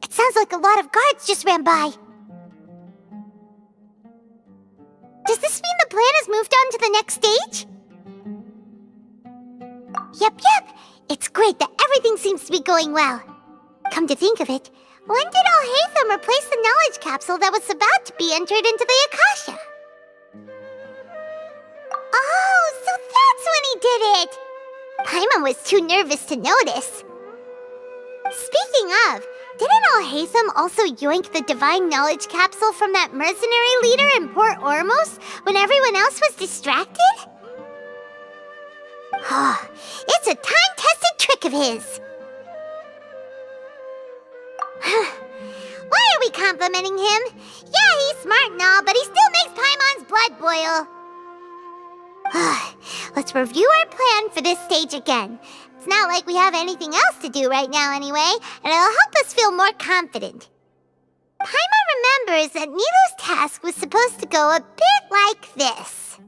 It sounds like a lot of guards just ran by. Does this mean the plan has moved on to the next stage? Yep. It's great that everything seems to be going well. Come to think of it, When did Alhaitham replace the knowledge capsule that was about to be entered into the Akasha? Oh, so that's when he did it! Paimon was too nervous to notice. Speaking of, didn't Alhaitham also yoink the divine knowledge capsule from that mercenary leader in Port Ormos when everyone else was distracted? It's a time-tested trick of his. Why are we complimenting him? Yeah, he's smart and all, but he still makes Paimon's blood boil. Let's review our plan for this stage again. It's not like we have anything else to do right now anyway, and it'll help us feel more confident. Paimon remembers that Nilou's task was supposed to go a bit like this.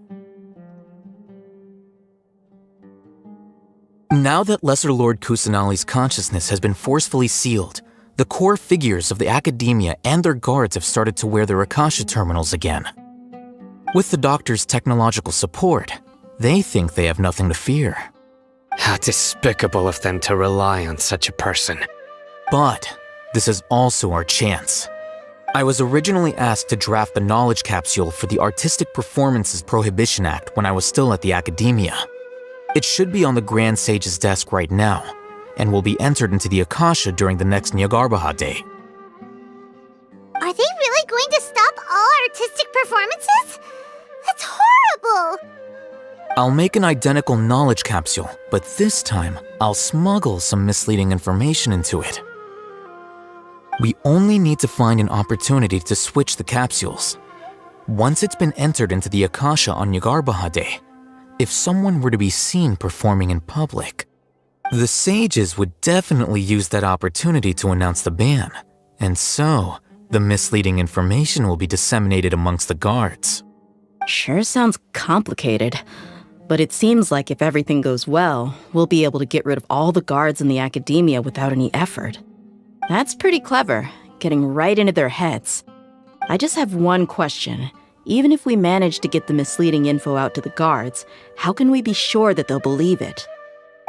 Now that Lesser Lord Kusanali's consciousness has been forcefully sealed, the core figures of the Academia and their guards have started to wear their Akasha terminals again. With the Doctor's technological support, they think they have nothing to fear. How despicable of them to rely on such a person. But this is also our chance. I was originally asked to draft the knowledge capsule for the Artistic Performances Prohibition Act when I was still at the Academia. It should be on the Grand Sage's desk right now, and will be entered into the Akasha during the next Nyargarbaha Day. Are they really going to stop all artistic performances? That's horrible! I'll make an identical knowledge capsule, but this time, I'll smuggle some misleading information into it. We only need to find an opportunity to switch the capsules. Once it's been entered into the Akasha on Nyargarbaha Day, if someone were to be seen performing in public, the sages would definitely use that opportunity to announce the ban, and so the misleading information will be disseminated amongst the guards. Sure sounds complicated, but it seems like if everything goes well, we'll be able to get rid of all the guards in the Academia without any effort. That's pretty clever, getting right into their heads. I just have one question. Even if we manage to get the misleading info out to the guards, how can we be sure that they'll believe it?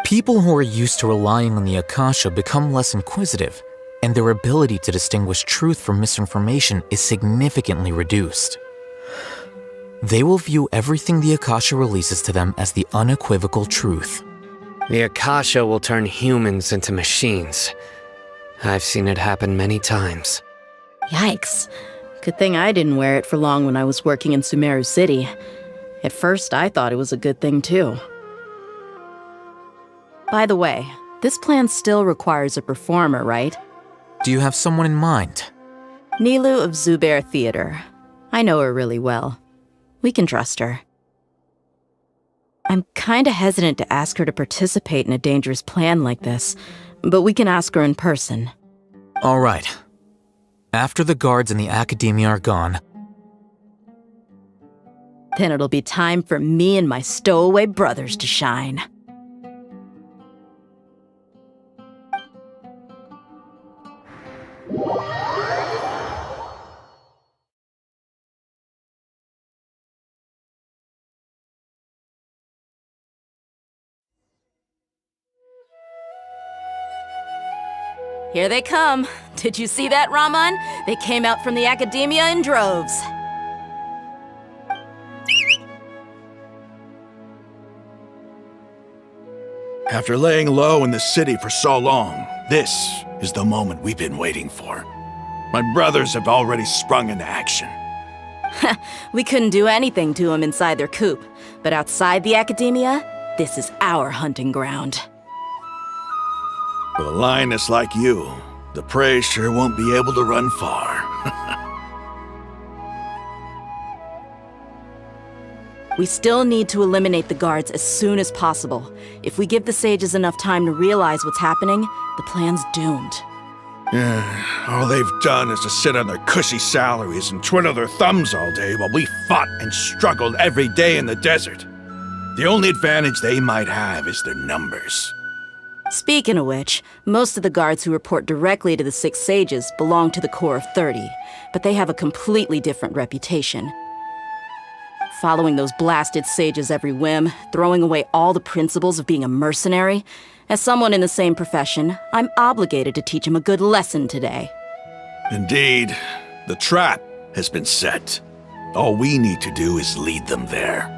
People who are used to relying on the Akasha become less inquisitive, and their ability to distinguish truth from misinformation is significantly reduced. They will view everything the Akasha releases to them as the unequivocal truth. The Akasha will turn humans into machines. I've seen it happen many times. Yikes. Good thing I didn't wear it for long when I was working in Sumeru City. At first, I thought it was a good thing too. By the way, this plan still requires a performer, right? Do you have someone in mind? Nilou of Zubair Theater. I know her really well. We can trust her. I'm kinda hesitant to ask her to participate in a dangerous plan like this, but we can ask her in person. All right. After the guards in the Academia are gone, then it'll be time for me and my stowaway brothers to shine. Here they come. Did you see that, Raman? They came out from the Academia in droves. After laying low in the city for so long, this is the moment we've been waiting for. My brothers have already sprung into action. We couldn't do anything to them inside their coop, but outside the Academia, this is our hunting ground. With a lioness like you, the prey sure won't be able to run far. We still need to eliminate the guards as soon as possible. If we give the sages enough time to realize what's happening, the plan's doomed. All they've done is to sit on their cushy salaries and twiddle their thumbs all day while we fought and struggled every day in the desert. The only advantage they might have is their numbers. Speaking of which, most of the guards who report directly to the 6 sages belong to the Corps of 30, but they have a completely different reputation. Following those blasted sages every whim, throwing away all the principles of being a mercenary. As someone in the same profession, I'm obligated to teach them a good lesson today. Indeed, the trap has been set. All we need to do is lead them there.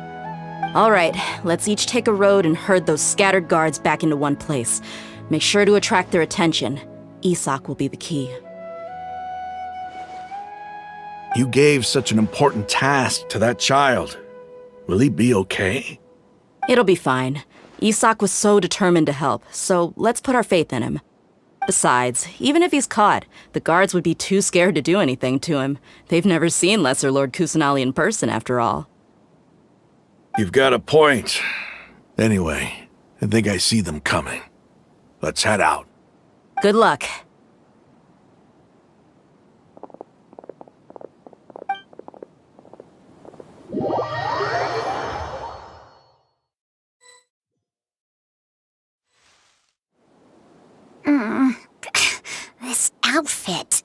All right, let's each take a road and herd those scattered guards back into one place. Make sure to attract their attention. Isak will be the key. You gave such an important task to that child. Will he be okay? It'll be fine. Isak was so determined to help, so let's put our faith in him. Besides, even if he's caught, the guards would be too scared to do anything to him. They've never seen Lesser Lord Kusanali in person, after all. You've got a point. Anyway, I think I see them coming. Let's head out. Good luck. This outfit.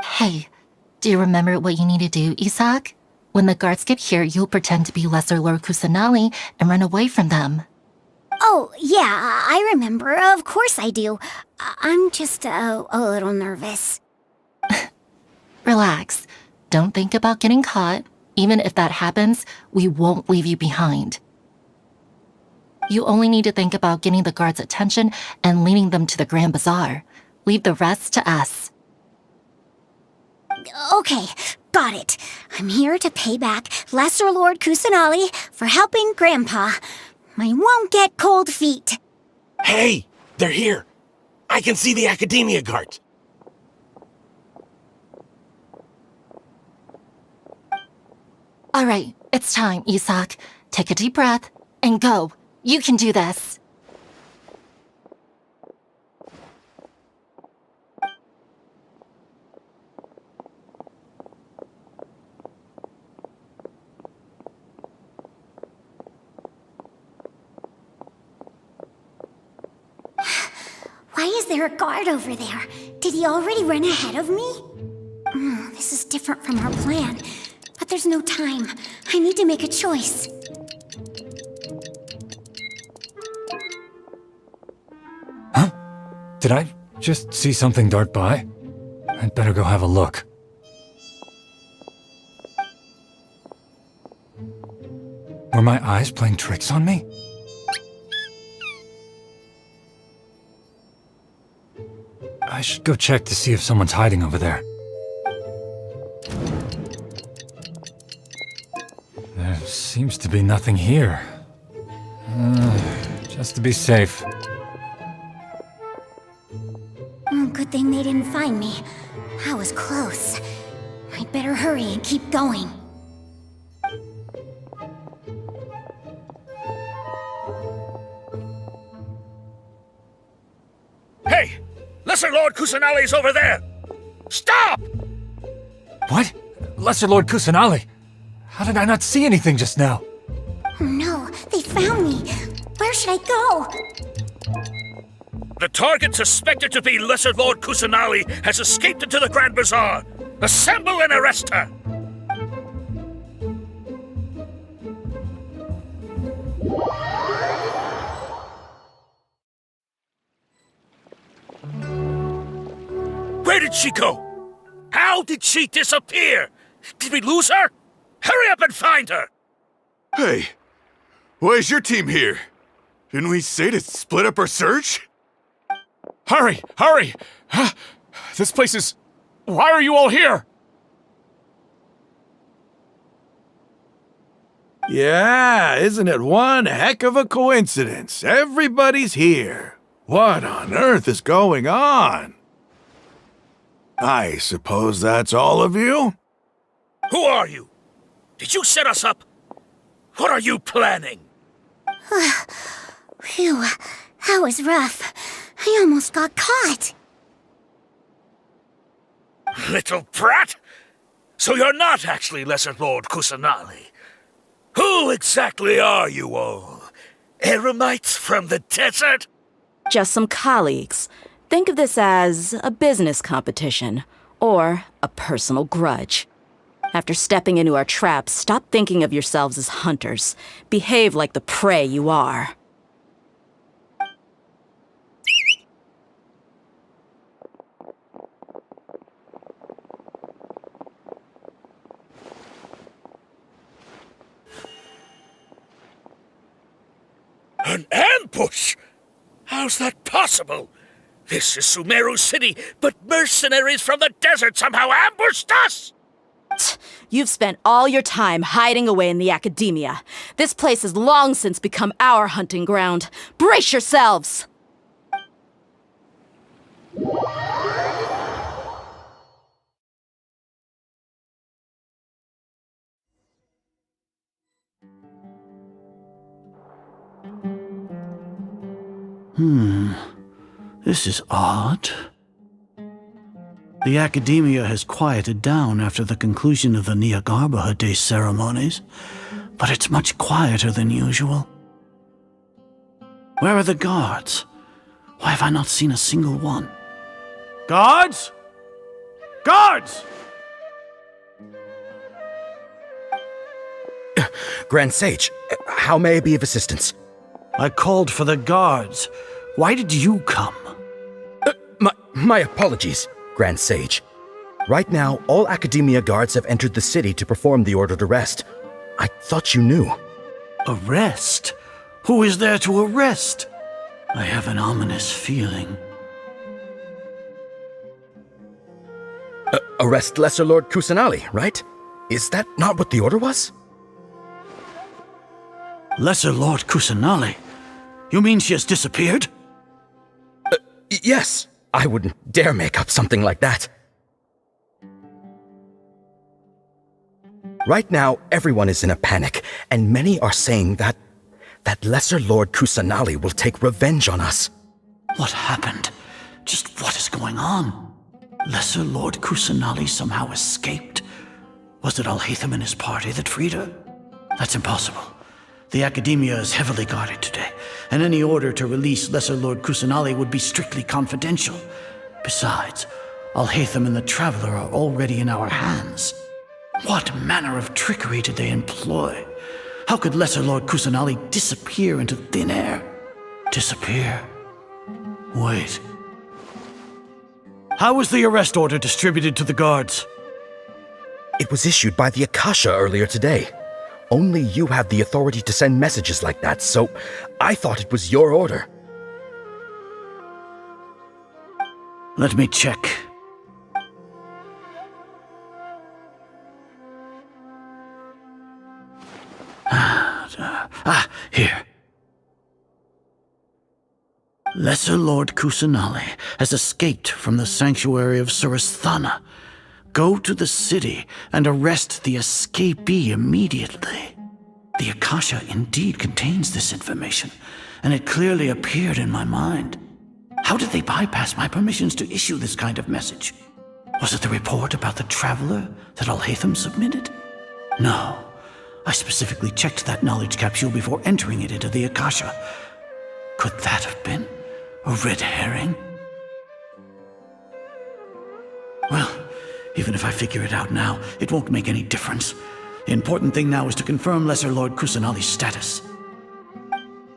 Hey, do you remember what you need to do, Isak? When the guards get here, you'll pretend to be Lesser Lord Kusanali and run away from them. Oh, yeah, I remember. Of course I do. I'm just a little nervous. Relax. Don't think about getting caught. Even if that happens, we won't leave you behind. You only need to think about getting the guards' attention and leading them to the Grand Bazaar. Leave the rest to us. Okay, got it. I'm here to pay back Lesser Lord Kusanali for helping Grandpa. I won't get cold feet. Hey, they're here. I can see the Academia guards. All right, it's time, Isak. Take a deep breath and go. You can do this. Why is there a guard over there? Did he already run ahead of me? This is different from our plan. But there's no time. I need to make a choice. Did I just see something dart by? I'd better go have a look. Were my eyes playing tricks on me? I should go check to see if someone's hiding over there. There seems to be nothing here. Just to be safe. Good thing they didn't find me. I was close. I'd better hurry and keep going. Hey! Lesser Lord Kusanali's over there! Stop! What? Lesser Lord Kusanali? How did I not see anything just now? Oh no, they found me. Where should I go? The target suspected to be Lesser Lord Kusanali has escaped into the Grand Bazaar. Assemble and arrest her! Where did she go? How did she disappear? Did we lose her? Hurry up and find her! Hey, why is your team here? Didn't we say to split up our search? Hurry! Hurry! Huh? This place is... Why are you all here? Yeah, isn't it one heck of a coincidence? Everybody's here. What on earth is going on? I suppose that's all of you? Who are you? Did you set us up? What are you planning? Phew, that was rough. I almost got caught. Little brat! So you're not actually Lesser Lord Kusanali. Who exactly are you all? Eremites from the desert? Just some colleagues. Think of this as a business competition, or a personal grudge. After stepping into our traps, stop thinking of yourselves as hunters. Behave like the prey you are. An ambush? How's that possible? This is Sumeru City, but mercenaries from the desert somehow ambushed us! You've spent all your time hiding away in the academia. This place has long since become our hunting ground. Brace yourselves! This is odd. The academia has quieted down after the conclusion of the Nyagarbha Day ceremonies, but it's much quieter than usual. Where are the guards? Why have I not seen a single one? Guards? Guards! Grand Sage, how may I be of assistance? I called for the guards. Why did you come? My apologies, Grand Sage. Right now, all Academia guards have entered the city to perform the ordered arrest. I thought you knew. Arrest? Who is there to arrest? I have an ominous feeling. Arrest Lesser Lord Kusanali, right? Is that not what the order was? Lesser Lord Kusanali? You mean she has disappeared? Yes. I wouldn't dare make up something like that. Right now, everyone is in a panic, and many are saying that Lesser Lord Kusanali will take revenge on us. What happened? Just what is going on? Lesser Lord Kusanali somehow escaped? Was it Alhaitham and his party that freed her? That's impossible. The Academia is heavily guarded today, and any order to release Lesser Lord Kusanali would be strictly confidential. Besides, Alhaitham and the Traveler are already in our hands. What manner of trickery did they employ? How could Lesser Lord Kusanali disappear into thin air? Disappear? Wait. How was the arrest order distributed to the guards? It was issued by the Akasha earlier today. Only you have the authority to send messages like that, so I thought it was your order. Let me check. Here. Lesser Lord Kusanali has escaped from the sanctuary of Suristhana. Go to the city and arrest the escapee immediately. The Akasha indeed contains this information, and it clearly appeared in my mind. How did they bypass my permissions to issue this kind of message? Was it the report about the Traveler that Alhaitham submitted? No. I specifically checked that knowledge capsule before entering it into the Akasha. Could that have been a red herring? Well, even if I figure it out now, it won't make any difference. The important thing now is to confirm Lesser Lord Kusanali's status.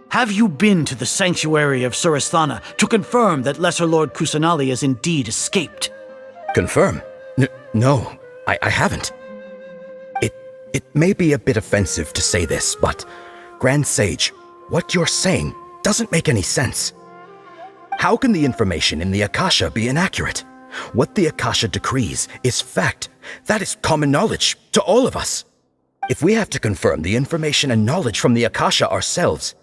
Have you been to the sanctuary of Suristhana to confirm that Lesser Lord Kusanali has indeed escaped? Confirm? No, I haven't. It may be a bit offensive to say this, but Grand Sage, what you're saying doesn't make any sense. How can the information in the Akasha be inaccurate? What the Akasha decrees is fact. That is common knowledge to all of us. If we have to confirm the information and knowledge from the Akasha ourselves,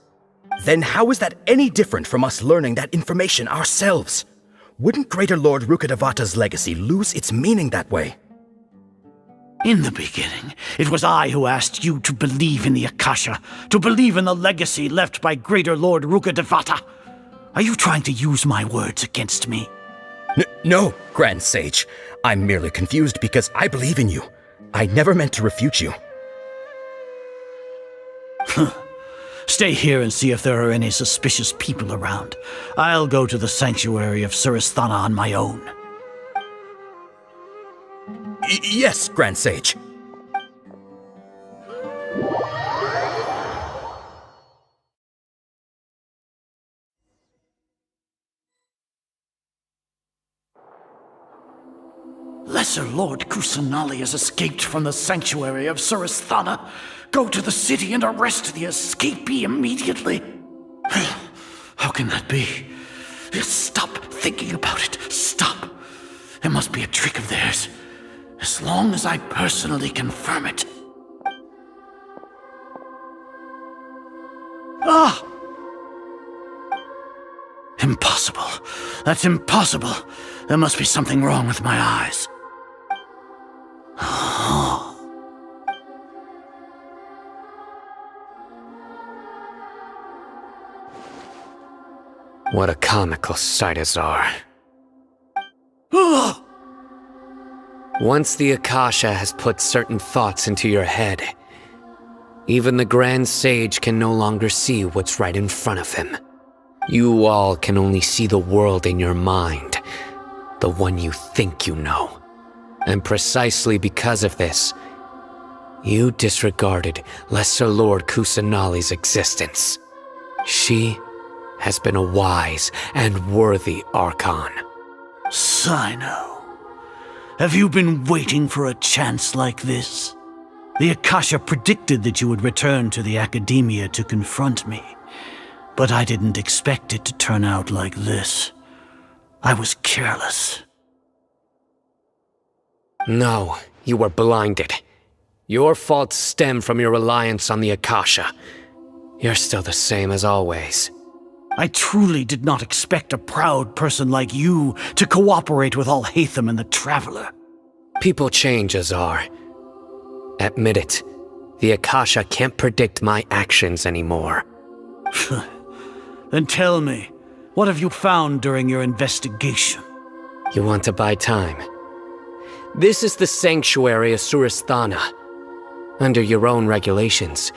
then how is that any different from us learning that information ourselves? Wouldn't Greater Lord Rukkhadevata's legacy lose its meaning that way? In the beginning, it was I who asked you to believe in the Akasha, to believe in the legacy left by Greater Lord Rukkhadevata. Are you trying to use my words against me? No, Grand Sage. I'm merely confused because I believe in you. I never meant to refute you. Stay here and see if there are any suspicious people around. I'll go to the sanctuary of Suristhana on my own. Yes, Grand Sage. Lesser Lord Kusanali has escaped from the sanctuary of Suristhana. Go to the city and arrest the escapee immediately. can that be? Stop thinking about it. Stop. It must be a trick of theirs. As long as I personally confirm it. Ah! Impossible. That's impossible. There must be something wrong with my eyes. What a comical sight, Azar. Once the Akasha has put certain thoughts into your head, even the Grand Sage can no longer see what's right in front of him. You all can only see the world in your mind, the one you think you know. And precisely because of this, you disregarded Lesser Lord Kusanali's existence. She has been a wise and worthy Archon. Sino, have you been waiting for a chance like this? The Akasha predicted that you would return to the Academia to confront me, but I didn't expect it to turn out like this. I was careless. No, you were blinded. Your faults stem from your reliance on the Akasha. You're still the same as always. I truly did not expect a proud person like you to cooperate with Alhaitham and the Traveler. People change, Azar. Admit it. The Akasha can't predict my actions anymore. Then tell me, what have you found during your investigation? You want to buy time? This is the sanctuary of Suristhana. Under your own regulations,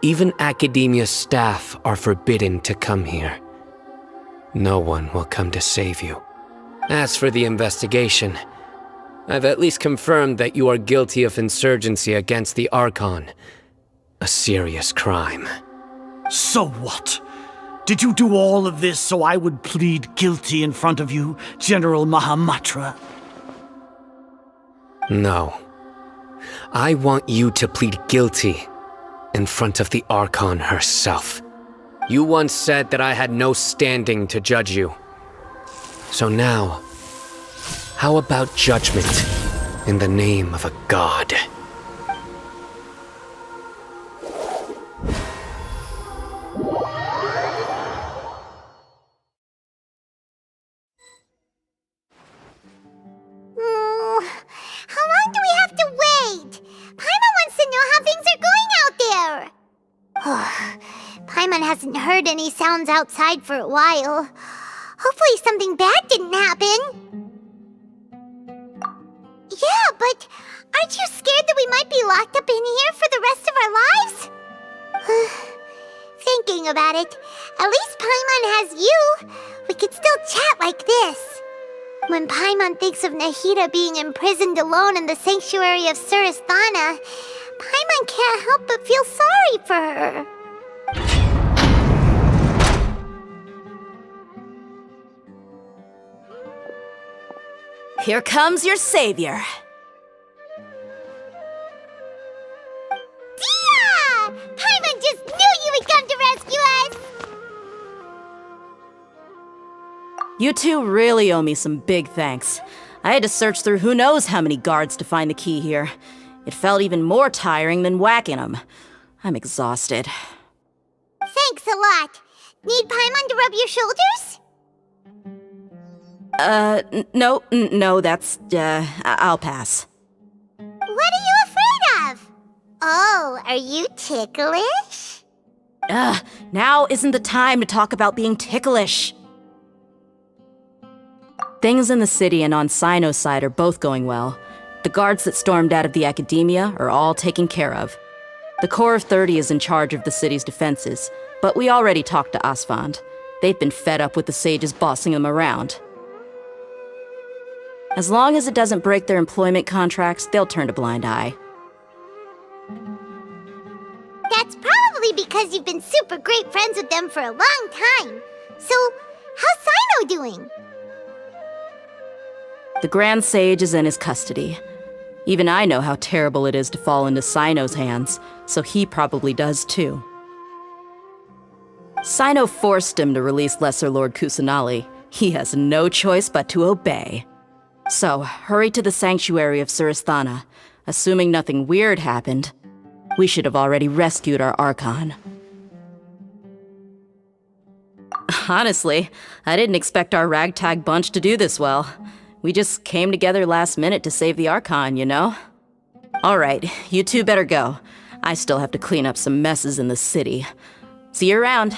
even Academia staff are forbidden to come here. No one will come to save you. As for the investigation, I've at least confirmed that you are guilty of insurgency against the Archon. A serious crime. So what? Did you do all of this so I would plead guilty in front of you, General Mahamatra? No. I want you to plead guilty in front of the Archon herself. You once said that I had no standing to judge you. So now, how about judgment in the name of a god? How long do we have to wait? Paimon wants to know how things are going out there. Paimon hasn't heard any sounds outside for a while. Hopefully something bad didn't happen. Yeah, but aren't you scared that we might be locked up in here for the rest of our lives? Thinking about it, at least Paimon has you. We could still chat like this. When Paimon thinks of Nahida being imprisoned alone in the sanctuary of Suristhana, Paimon can't help but feel sorry for her. Here comes your savior. Dia! Paimon just knew you would come to rescue us! You two really owe me some big thanks. I had to search through who knows how many guards to find the key here. It felt even more tiring than whacking them. I'm exhausted. Thanks a lot. Need Paimon to rub your shoulders? No, that's, I'll pass. What are you afraid of? Oh, are you ticklish? Now isn't the time to talk about being ticklish. Things in the city and on Sino's side are both going well. The guards that stormed out of the Academia are all taken care of. The Corps of 30 is in charge of the city's defenses, but we already talked to Asfand. They've been fed up with the sages bossing them around. As long as it doesn't break their employment contracts, they'll turn a blind eye. That's probably because you've been super great friends with them for a long time. So, how's Sino doing? The Grand Sage is in his custody. Even I know how terrible it is to fall into Sino's hands, so he probably does too. Sino forced him to release Lesser Lord Kusanali. He has no choice but to obey. So, hurry to the sanctuary of Suristhana. Assuming nothing weird happened, we should have already rescued our Archon. Honestly, I didn't expect our ragtag bunch to do this well. We just came together last minute to save the Archon, you know? Alright, you two better go. I still have to clean up some messes in the city. See you around.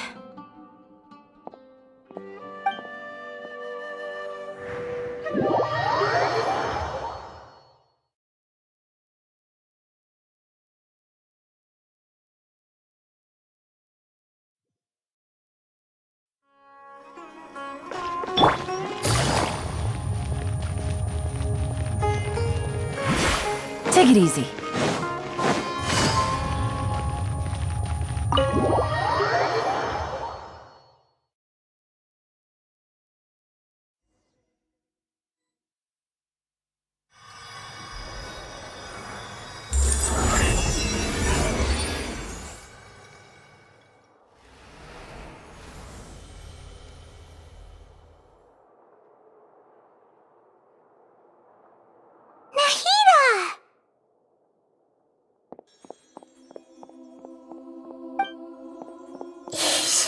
Take it easy.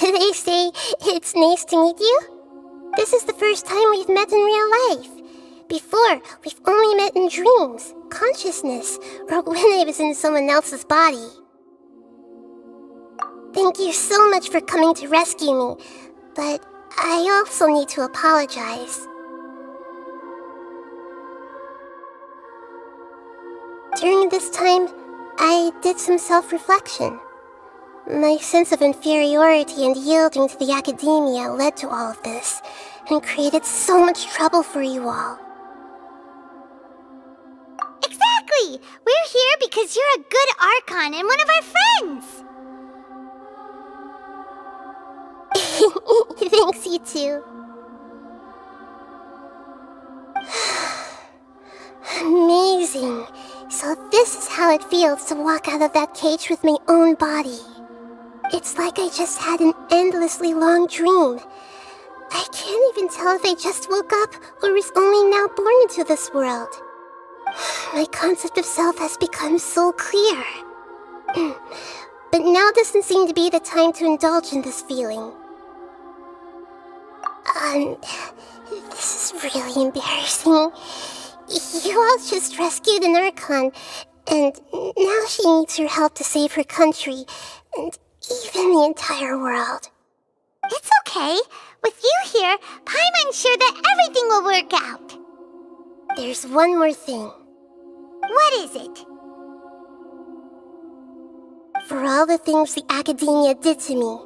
Should I say, it's nice to meet you? This is the first time we've met in real life. Before, we've only met in dreams, consciousness, or when I was in someone else's body. Thank you so much for coming to rescue me, but I also need to apologize. During this time, I did some self-reflection. My sense of inferiority and yielding to the academia led to all of this, and created so much trouble for you all. Exactly! We're here because you're a good Archon and one of our friends! Thanks, you two. Amazing. So this is how it feels to walk out of that cage with my own body. It's like I just had an endlessly long dream. I can't even tell if I just woke up or was only now born into this world. My concept of self has become so clear. But now doesn't seem to be the time to indulge in this feeling. This is really embarrassing. You all just rescued an Archon, and now she needs your help to save her country, and even the entire world. It's okay. With you here, Paimon's sure that everything will work out. There's one more thing. What is it? For all the things the academia did to me,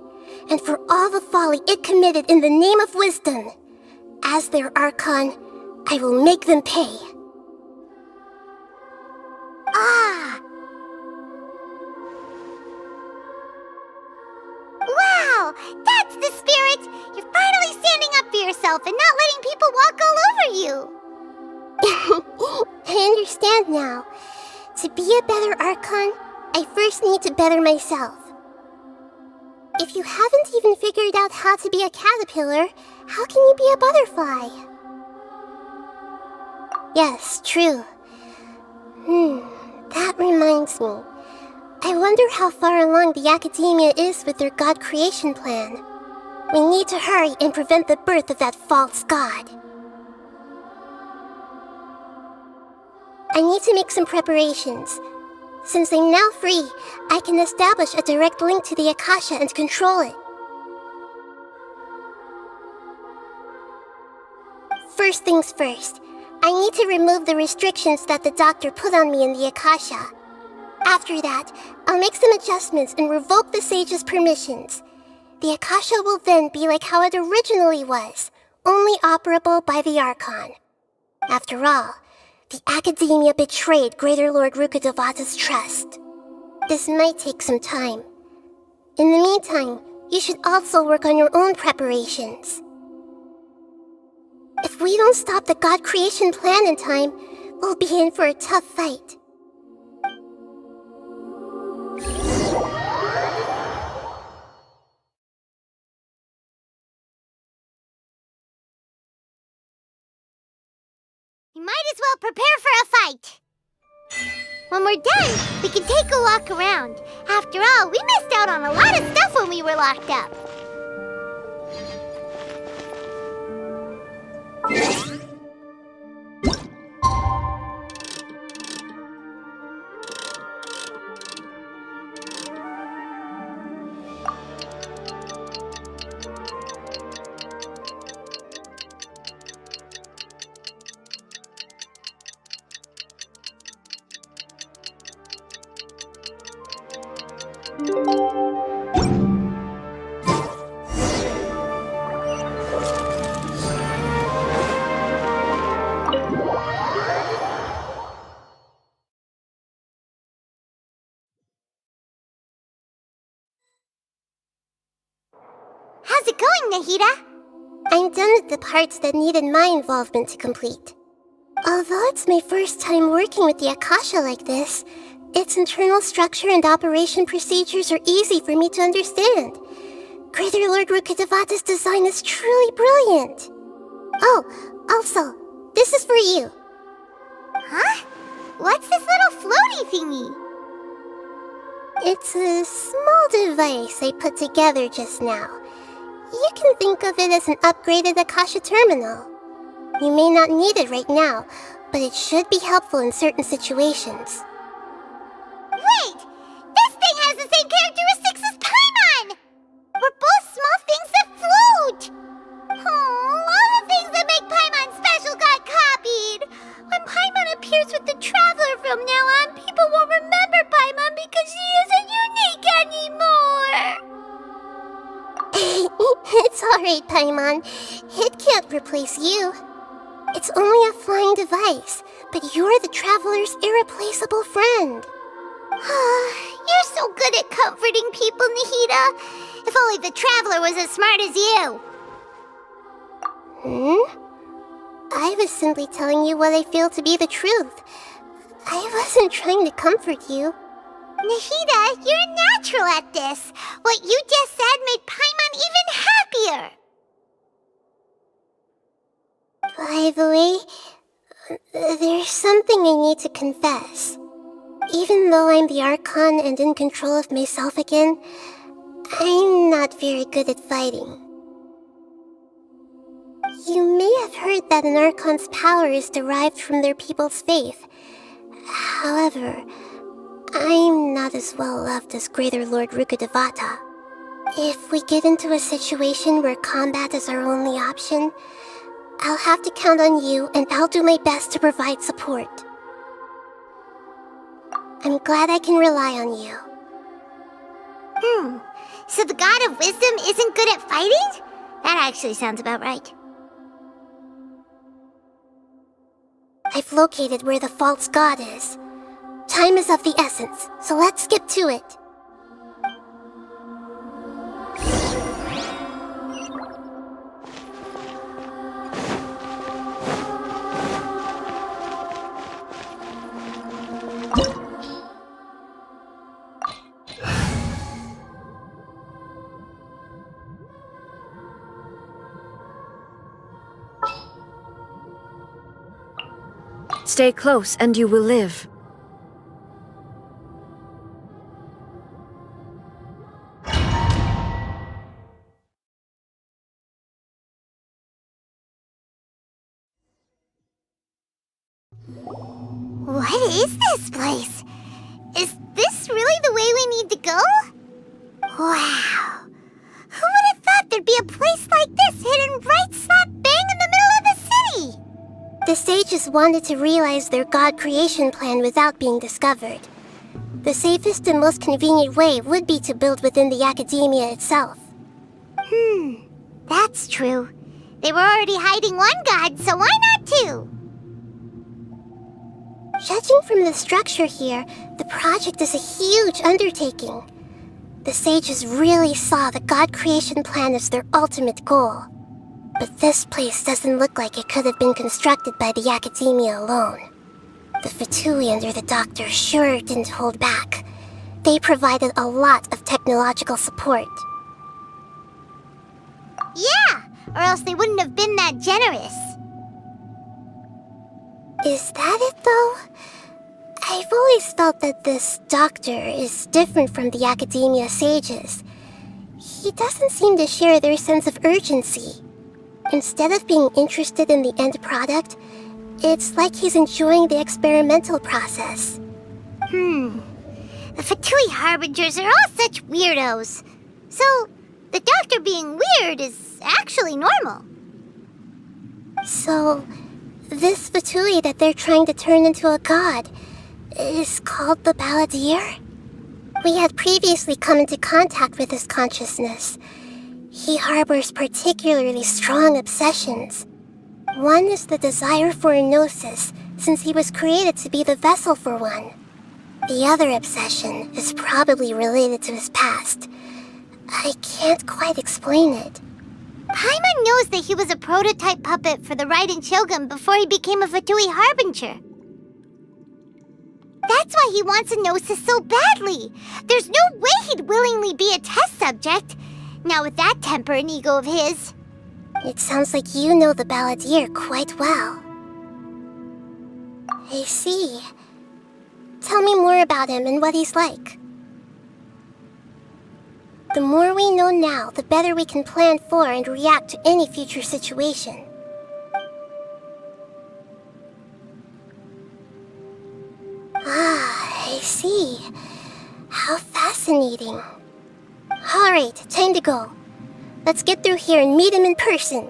and for all the folly it committed in the name of wisdom, as their Archon, I will make them pay. Ah! Wow! That's the spirit! You're finally standing up for yourself and not letting people walk all over you! I understand now. To be a better Archon, I first need to better myself. If you haven't even figured out how to be a caterpillar, how can you be a butterfly? Yes, true. That reminds me. I wonder how far along the academia is with their god creation plan. We need to hurry and prevent the birth of that false god. I need to make some preparations. Since I'm now free, I can establish a direct link to the Akasha and control it. First things first, I need to remove the restrictions that the doctor put on me in the Akasha. After that, I'll make some adjustments and revoke the sage's permissions. The Akasha will then be like how it originally was, only operable by the Archon. After all, the academia betrayed Greater Lord Rukkhadevata's trust. This might take some time. In the meantime, you should also work on your own preparations. If we don't stop the god creation plan in time, we'll be in for a tough fight. might as well prepare for a fight. When we're done, we can take a walk around. After all, we missed out on a lot of stuff when we were locked up. How's it going, Nahida? I'm done with the parts that needed my involvement to complete. Although it's my first time working with the Akasha like this, its internal structure and operation procedures are easy for me to understand. Greater Lord Rukkhadevata's design is truly brilliant. Oh, also, this is for you. Huh? What's this little floaty thingy? It's a small device I put together just now. You can think of it as an upgraded Akasha terminal. You may not need it right now, but it should be helpful in certain situations. Wait! This thing has the same characteristics as Paimon! We're both small things that float! Oh, all the things that make Paimon special got copied! When Paimon appears with the Traveler from now on, people won't remember Paimon because she isn't unique anymore! It's alright, Paimon. It can't replace you. It's only a flying device, but you're the Traveler's irreplaceable friend. You're so good at comforting people, Nahida. If only the Traveler was as smart as you. I was simply telling you what I feel to be the truth. I wasn't trying to comfort you. Nahida, you're a natural at this. What you just said made Paimon even happier. By the way, there's something I need to confess. Even though I'm the Archon and in control of myself again, I'm not very good at fighting. You may have heard that an Archon's power is derived from their people's faith. However, I'm not as well loved as Greater Lord Rukkhadevata. If we get into a situation where combat is our only option, I'll have to count on you, and I'll do my best to provide support. I'm glad I can rely on you. So the God of Wisdom isn't good at fighting? That actually sounds about right. I've located where the false god is. Time is of the essence, so let's skip to it. Stay close and you will live. What is this place? Is this really the way we need to go? Wow. Who would have thought there'd be a place like this hidden right slap bang in the middle of the city? The sages wanted to realize their god creation plan without being discovered. The safest and most convenient way would be to build within the academia itself. That's true. They were already hiding one god, so why not two? Judging from the structure here, the project is a huge undertaking. The sages really saw the god creation plan as their ultimate goal. But this place doesn't look like it could have been constructed by the academia alone. The Fatui under the Doctor sure didn't hold back. They provided a lot of technological support. Yeah, or else they wouldn't have been that generous. Is that it, though? I've always felt that this doctor is different from the academia sages. He doesn't seem to share their sense of urgency. Instead of being interested in the end product, it's like he's enjoying the experimental process. The Fatui Harbingers are all such weirdos. So, the doctor being weird is actually normal. So, this Fatui that they're trying to turn into a god is called the Balladeer? We had previously come into contact with his consciousness. He harbors particularly strong obsessions. One is the desire for a gnosis, since he was created to be the vessel for one. The other obsession is probably related to his past. I can't quite explain it. Paimon knows that he was a prototype puppet for the Raiden Shogun before he became a Fatui Harbinger. That's why he wants a gnosis so badly. There's no way he'd willingly be a test subject. Now with that temper and ego of his. It sounds like you know the Balladeer quite well. I see. Tell me more about him and what he's like. The more we know now, the better we can plan for and react to any future situation. Ah, I see. How fascinating. Alright, time to go. Let's get through here and meet him in person.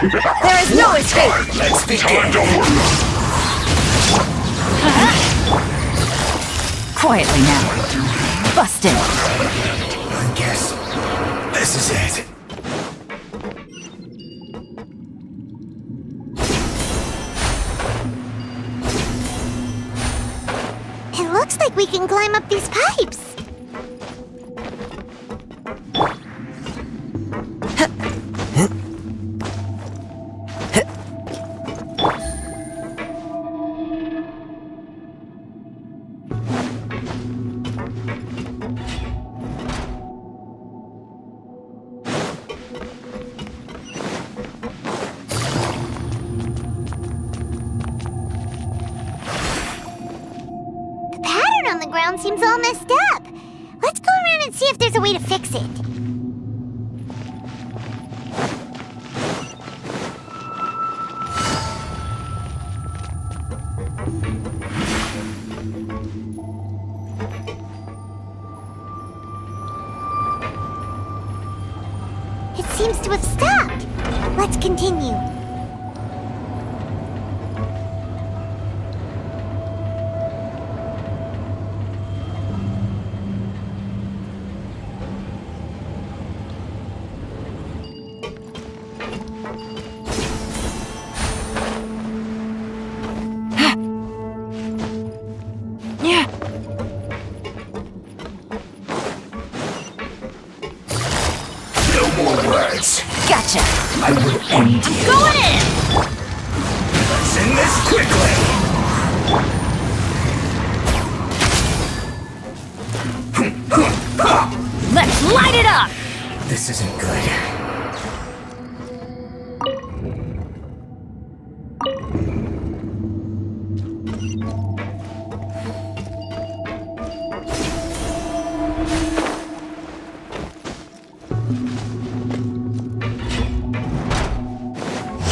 There is no escape! Let's begin. Quietly now. Busted. I guess this is it. It looks like we can climb up these pipes. Seems all messed up. Let's go around and see if there's a way to fix it. It seems to have stopped. Let's continue. Gotcha. I will end you. Going in! Let's end this quickly. Let's light it up! This isn't good.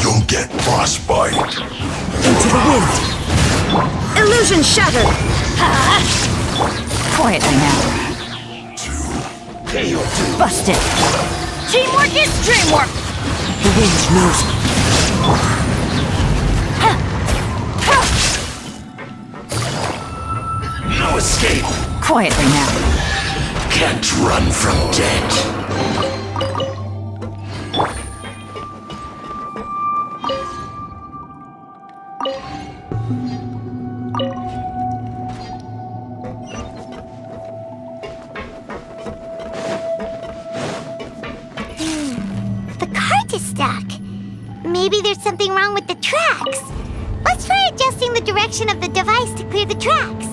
You'll get frostbite. Into the wind. Illusion shattered. Quietly now. Busted. Teamwork is dreamwork. The wind knows me. No escape. Quietly now. Can't run from death. The cart is stuck. maybe there's something wrong with the tracks. Let's try adjusting the direction of the device to clear the tracks.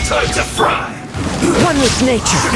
Time to fry! One with nature!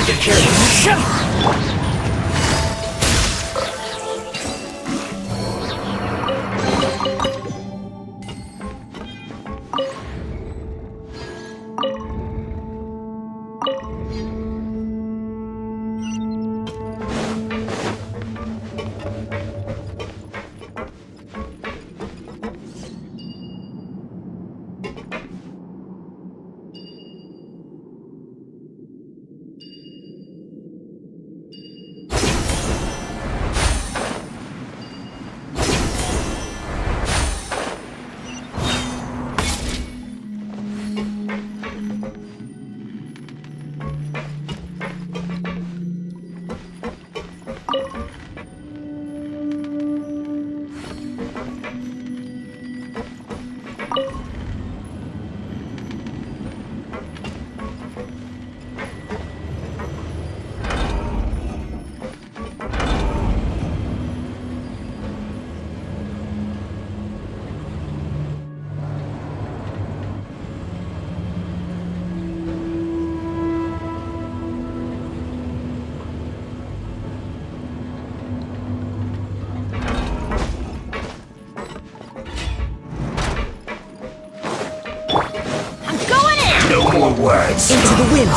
Words. Into the wind!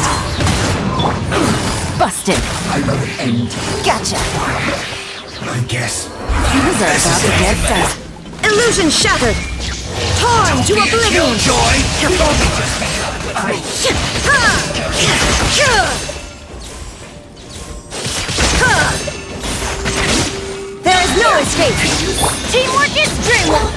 Busted! I will end. Gotcha! I guess. These are about to get dicey. Illusion shattered! Torn to oblivion! There is no escape! Teamwork is dreamwork!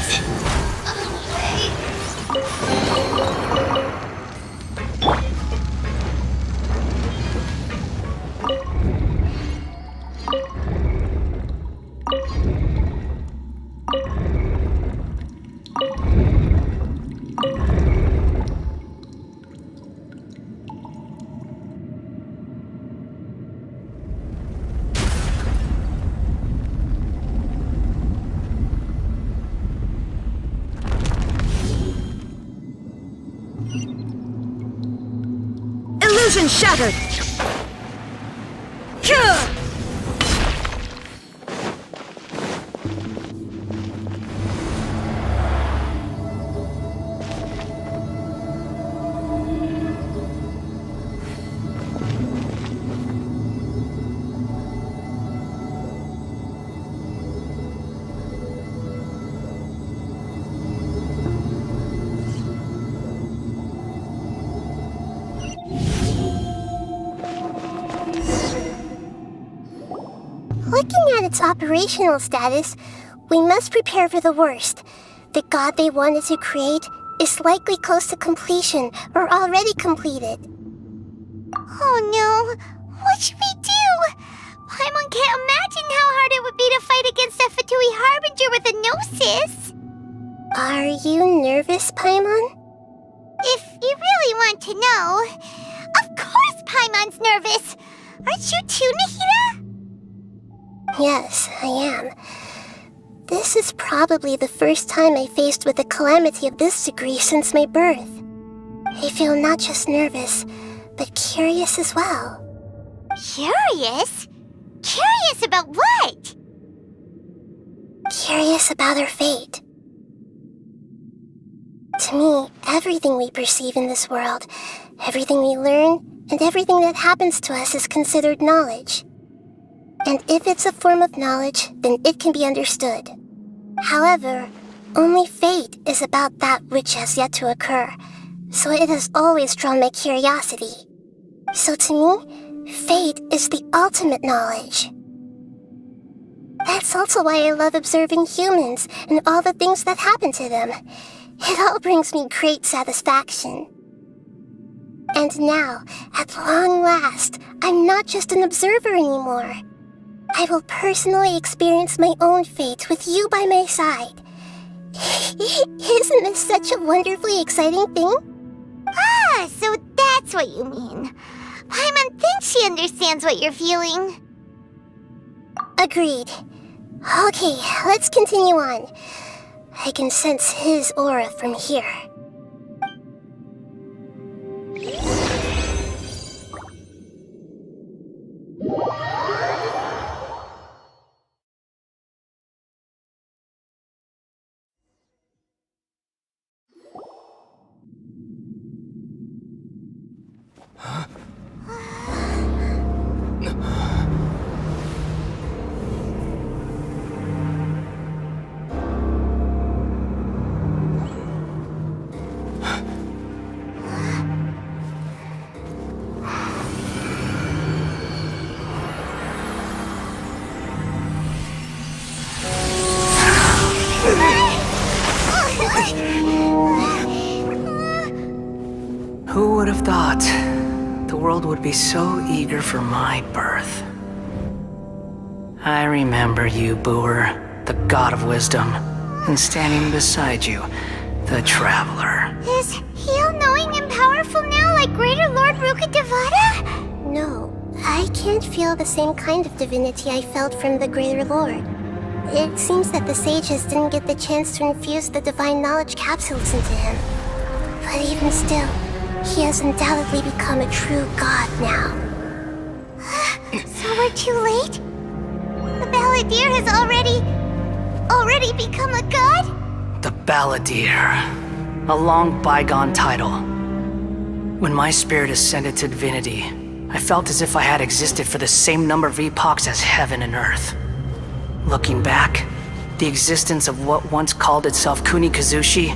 Illusion shattered! Looking at its operational status, we must prepare for the worst. The god they wanted to create is likely close to completion or already completed. Oh no! What should we do? Paimon can't imagine how hard it would be to fight against a Fatui Harbinger with a Gnosis! Are you nervous, Paimon? If you really want to know, of course Paimon's nervous! Aren't you too, Nahida? Yes, I am. This is probably the first time I faced with a calamity of this degree since my birth. I feel not just nervous, but curious as well. Curious? Curious about what? Curious about our fate. To me, everything we perceive in this world, everything we learn, and everything that happens to us is considered knowledge. And if it's a form of knowledge, then it can be understood. However, only fate is about that which has yet to occur, so it has always drawn my curiosity. So to me, fate is the ultimate knowledge. That's also why I love observing humans and all the things that happen to them. It all brings me great satisfaction. And now, at long last, I'm not just an observer anymore. I will personally experience my own fate with you by my side. Isn't this such a wonderfully exciting thing? Ah, so that's what you mean. Paimon thinks she understands what you're feeling. Agreed. Okay, let's continue on. I can sense his aura from here. Who would have thought the world would be so eager for my birth? I remember you, Booer, the god of wisdom, and standing beside you, the traveler. Is he all-knowing and powerful now like Greater Lord Rukkhadevata? No, I can't feel the same kind of divinity I felt from the Greater Lord. It seems that the sages didn't get the chance to infuse the divine knowledge capsules into him. But even still, he has undoubtedly become a true god now. So we're too late? The Balladeer has already become a god? The Balladeer, a long bygone title. When my spirit ascended to divinity, I felt as if I had existed for the same number of epochs as heaven and earth. Looking back, the existence of what once called itself Kunikazushi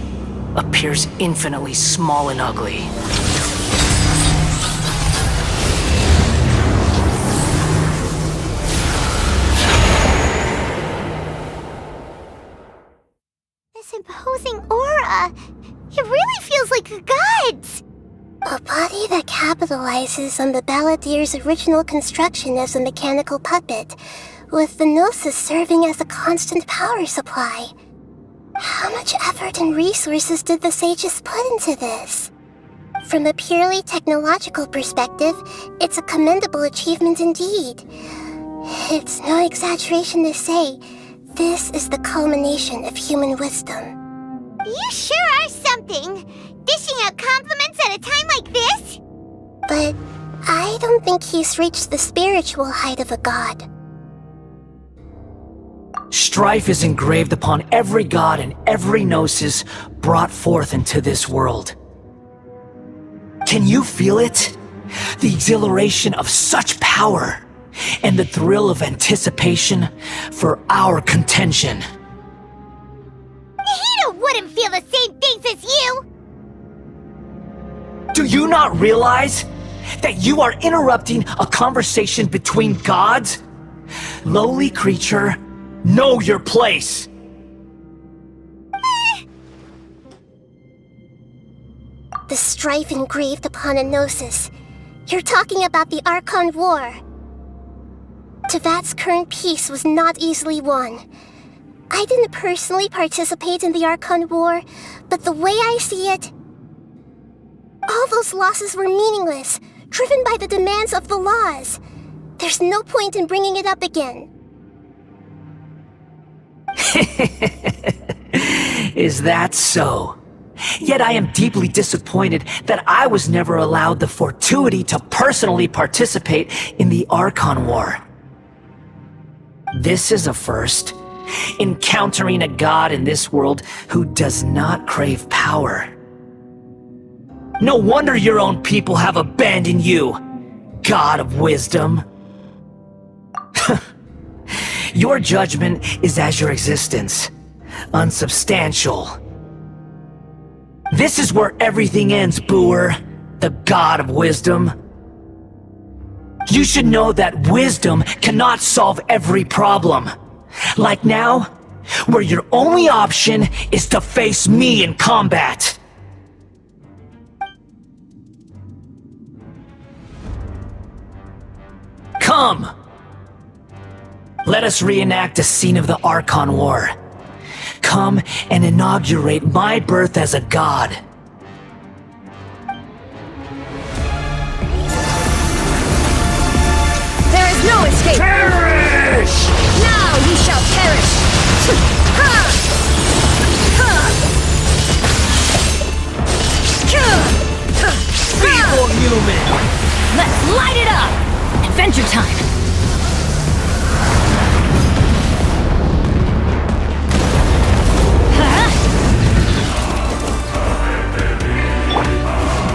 appears infinitely small and ugly. This imposing aura, it really feels like the gods! A body that capitalizes on the Balladeer's original construction as a mechanical puppet, with the Gnosis serving as a constant power supply. How much effort and resources did the sages put into this? From a purely technological perspective, it's a commendable achievement indeed. It's no exaggeration to say, this is the culmination of human wisdom. You sure are something! Dishing out compliments at a time like this? But I don't think he's reached the spiritual height of a god. Strife is engraved upon every god and every gnosis brought forth into this world. Can you feel it? The exhilaration of such power, and the thrill of anticipation for our contention. Nahida wouldn't feel the same things as you! Do you not realize that you are interrupting a conversation between gods? Lowly creature, know your place! The strife engraved upon a gnosis. You're talking about the Archon War. Tevat's current peace was not easily won. I didn't personally participate in the Archon War, but the way I see it, all those losses were meaningless, driven by the demands of the laws. There's no point in bringing it up again. Is that so? Yet I am deeply disappointed that I was never allowed the fortuity to personally participate in the Archon War. This is a first. Encountering a god in this world who does not crave power. No wonder your own people have abandoned you, God of Wisdom. Your judgment is as your existence, unsubstantial. This is where everything ends, Booer, the God of Wisdom. You should know that wisdom cannot solve every problem. Like now, where your only option is to face me in combat. Come! Let us reenact a scene of the Archon War. Come and inaugurate my birth as a god. There is no escape! Perish! Now you shall perish! Feeble human! Let's light it up! Adventure time!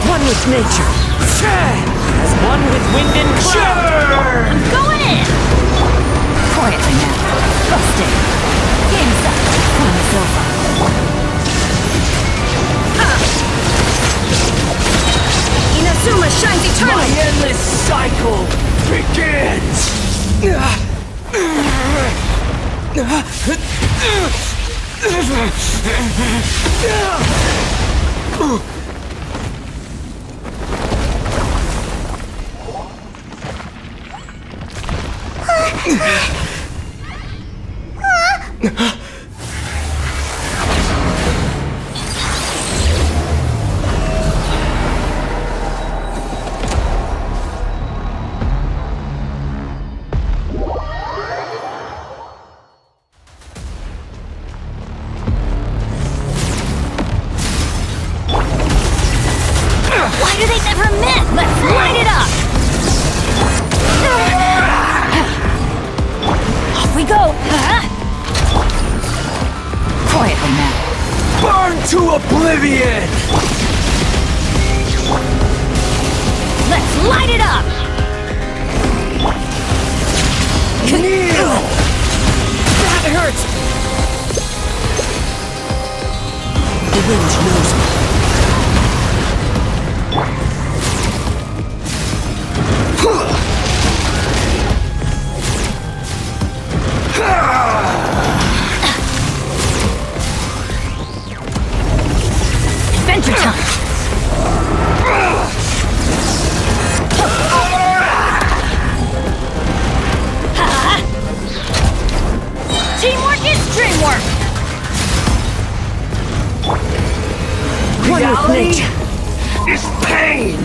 One with nature! As one with wind and cloud! I'm going in! Quietly now. Busted. Game's up. Game's over. Inazuma shines eternal! My endless cycle begins! Why do they never miss? Let's light it up! Off we go! Quietly now. Burn to oblivion! Let's light it up! Kneel! That hurts! The wind knows me. Adventure time! Teamwork is dreamwork! One with nature! Is pain!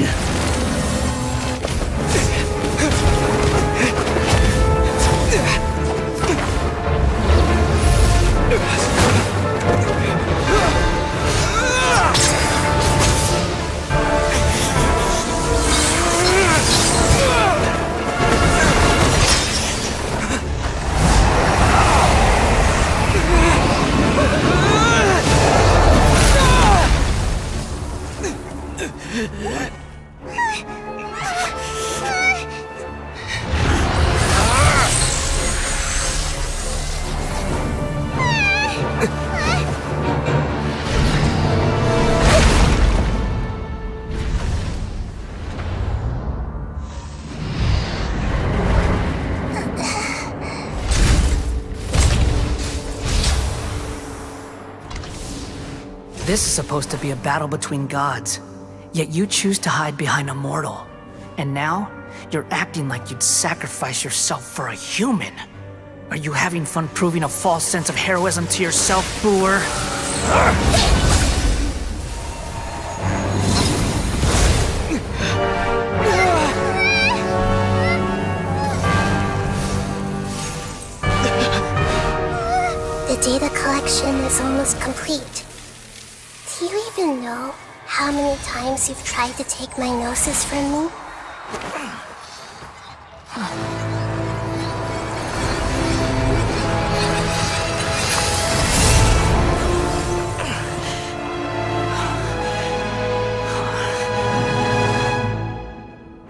This is supposed to be a battle between gods, yet you choose to hide behind a mortal. And now, you're acting like you'd sacrifice yourself for a human. Are you having fun proving a false sense of heroism to yourself, Booer? The day that protection is almost complete. Do you even know how many times you've tried to take my gnosis from me?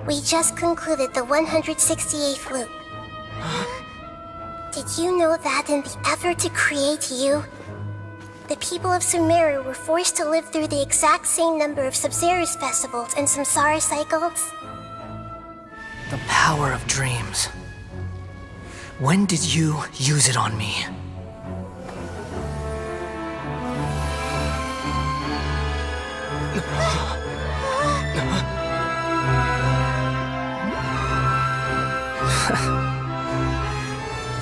We just concluded the 168th loop. Did you know that in the effort to create you, the people of Sumeru were forced to live through the exact same number of Sub-Zerus festivals and samsara cycles? The power of dreams. When did you use it on me?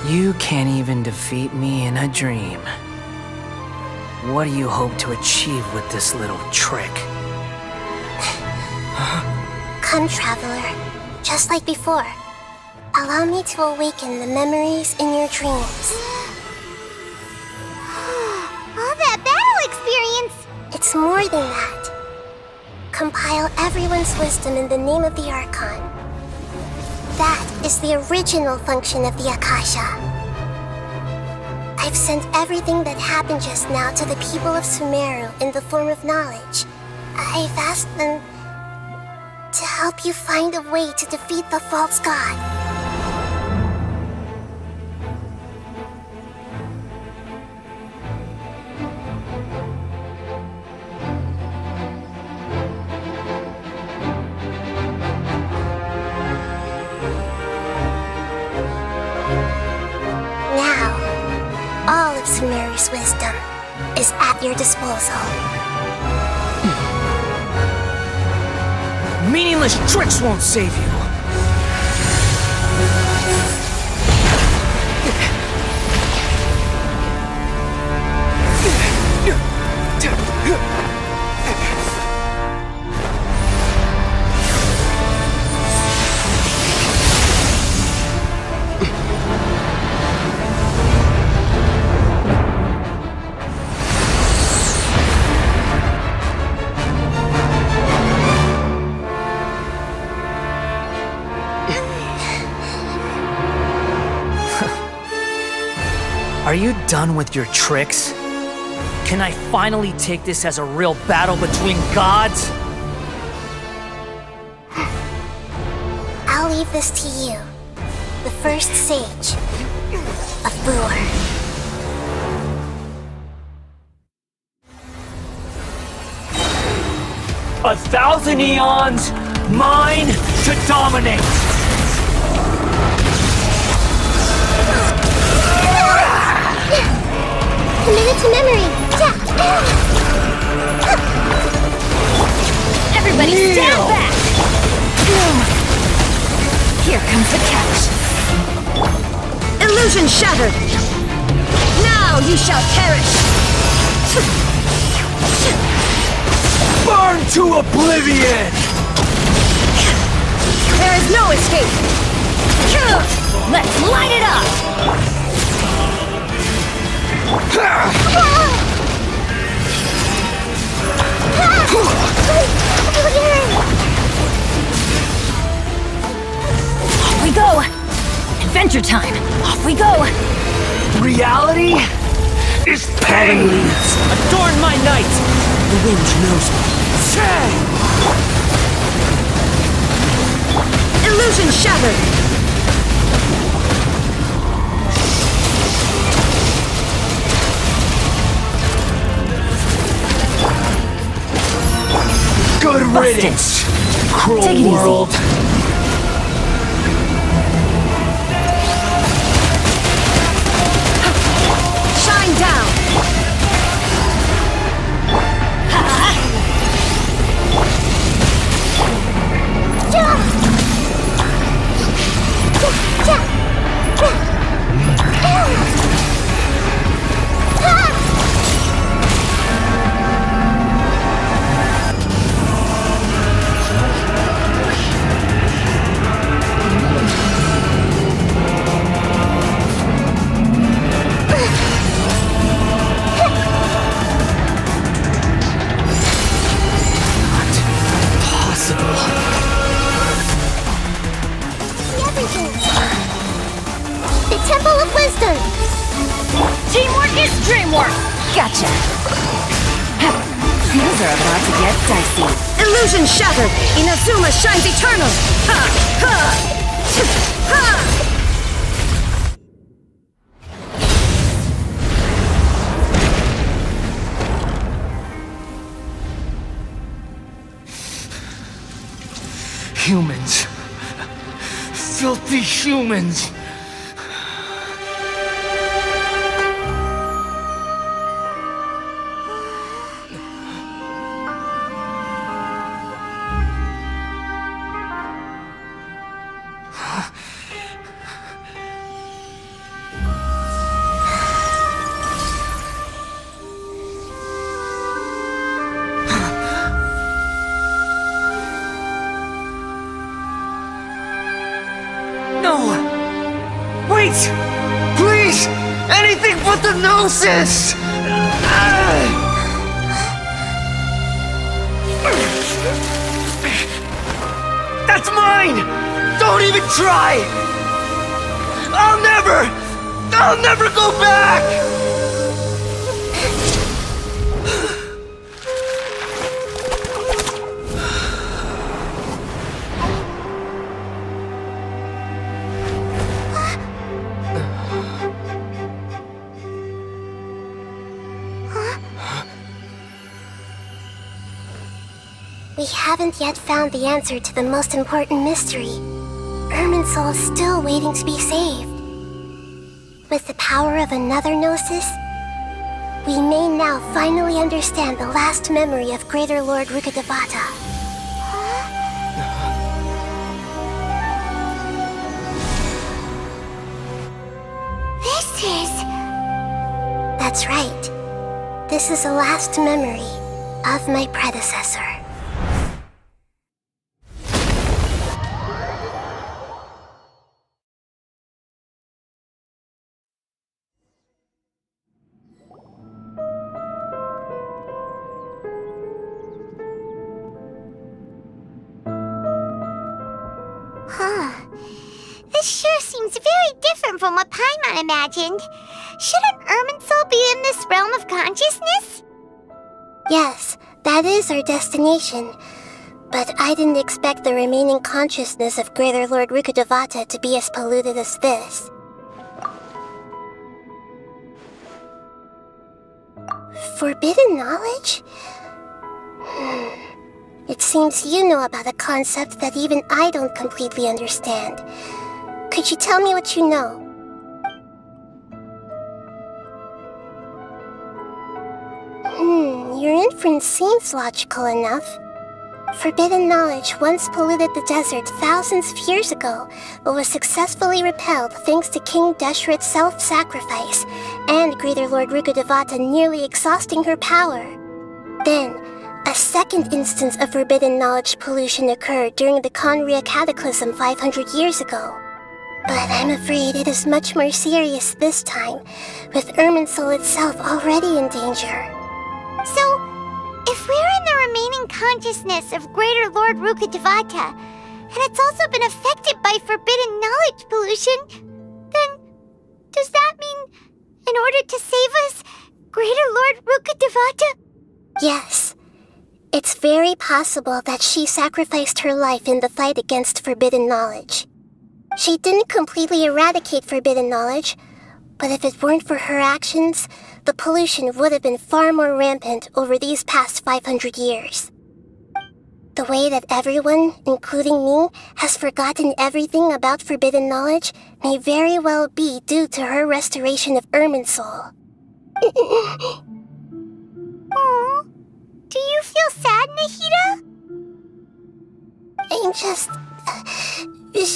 You can't even defeat me in a dream. What do you hope to achieve with this little trick? Come, Traveler. Just like before. Allow me to awaken the memories in your dreams. All that battle experience! It's more than that. Compile everyone's wisdom in the name of the Archon. That is the original function of the Akasha. I've sent everything that happened just now to the people of Sumeru in the form of knowledge. I've asked them to help you find a way to defeat the false god. All of Sumeru's wisdom is at your disposal. Meaningless tricks won't save you! Are you done with your tricks? Can I finally take this as a real battle between gods? I'll leave this to you, the first sage of Bur. 1,000 eons, mine to dominate! Committed to memory! Everybody stand back! Here comes the catch. Illusion shattered! Now you shall perish! Burn to oblivion! There is no escape! Let's light it up! Off we go! Adventure time! Off we go! Reality is pain! Adorn my night! The wind knows me. Illusion shattered! Good riddance, cruel world. Shine down! Instant! Teamwork is dreamwork! Gotcha! Things are about to get dicey. Illusion shattered! Inazuma shines eternal! Ha! Ha! Ha! Humans. Filthy humans. Wait! Please! Anything but the gnosis! That's mine! Don't even try! I'll never go back! We haven't yet found the answer to the most important mystery. Irminsul is still waiting to be saved. With the power of another Gnosis, we may now finally understand the last memory of Greater Lord Rukkhadevata. That's right. This is the last memory of my predecessor. This sure seems very different from what Paimon imagined. Shouldn't Irminsul be in this realm of consciousness? Yes, that is our destination. But I didn't expect the remaining consciousness of Greater Lord Rukkhadevata to be as polluted as this. Forbidden knowledge? It seems you know about a concept that even I don't completely understand. Could you tell me what you know? Your inference seems logical enough. Forbidden knowledge once polluted the desert thousands of years ago, but was successfully repelled thanks to King Deshret's self-sacrifice, and Greater Lord Rukkhadevata nearly exhausting her power. Then, a second instance of forbidden knowledge pollution occurred during the Conria Cataclysm 500 years ago. But I'm afraid it is much more serious this time, with Irminsul itself already in danger. So, if we're in the remaining consciousness of Greater Lord Rukkhadevata, and it's also been affected by forbidden knowledge pollution, then does that mean, in order to save us, Greater Lord Rukkhadevata? Yes. It's very possible that she sacrificed her life in the fight against forbidden knowledge. She didn't completely eradicate forbidden knowledge, but if it weren't for her actions, the pollution would have been far more rampant over these past 500 years. The way that everyone, including me, has forgotten everything about forbidden knowledge may very well be due to her restoration of Irminsul. Aww. Do you feel sad, Nahida? I'm just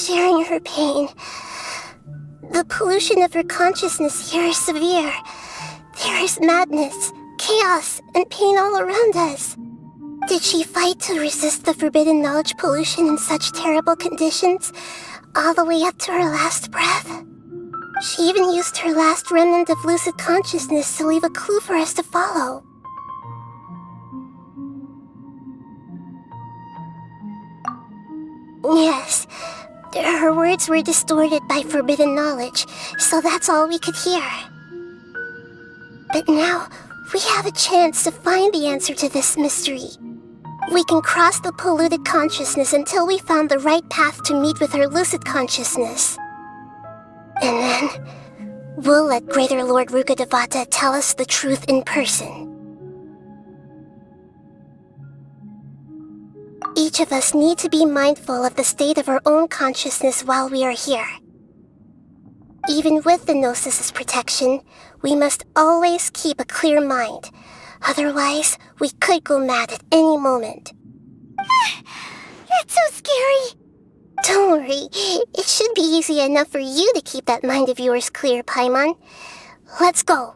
sharing her pain. The pollution of her consciousness here is severe. There is madness, chaos, and pain all around us. Did she fight to resist the forbidden knowledge pollution in such terrible conditions, all the way up to her last breath? She even used her last remnant of lucid consciousness to leave a clue for us to follow. Yes, Her words were distorted by forbidden knowledge, so that's all we could hear. But now, we have a chance to find the answer to this mystery. We can cross the polluted consciousness until we found the right path to meet with our lucid consciousness. And then, we'll let Greater Lord Rukkhadevata tell us the truth in person. Each of us need to be mindful of the state of our own consciousness while we are here. Even with the Gnosis' protection, we must always keep a clear mind. Otherwise, we could go mad at any moment. That's so scary. Don't worry, it should be easy enough for you to keep that mind of yours clear, Paimon. Let's go.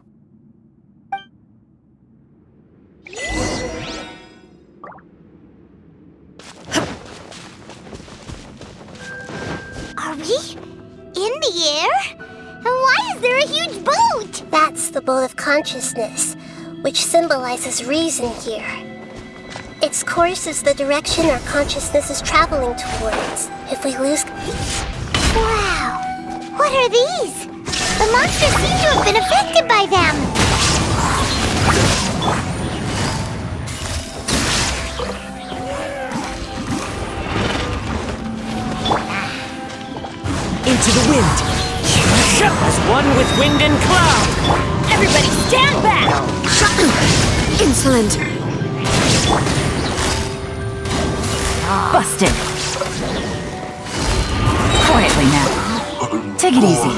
Are we in the air? And why is there a huge boat? That's the boat of consciousness, which symbolizes reason here. Its course is the direction our consciousness is traveling towards. If we lose... Wow! What are these? The monsters seem to have been affected by them. Into the wind! As one with wind and cloud! Everybody stand back! Insolent! Busted. Quietly now. Take it easy.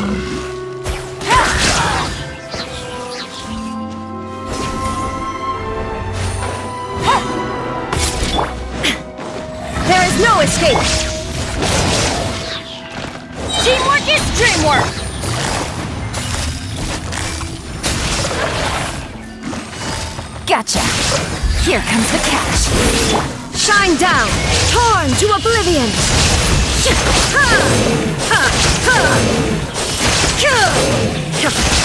There is no escape! Teamwork is dreamwork! Gotcha. Here comes the catch. Shine down! Torn to oblivion!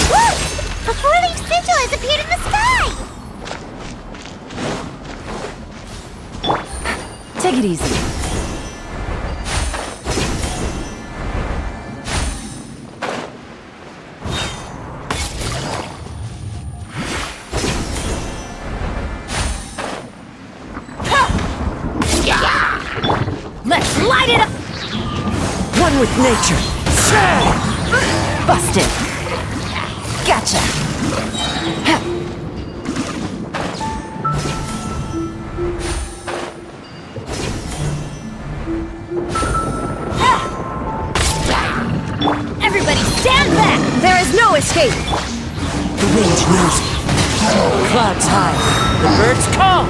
Look! A four-leaf sigil has appeared in the sky! Take it easy. Let's light it up! One with nature! Busted. Gotcha. Everybody stand back! There is no escape! The wind knows me. Clouds high. The birds call.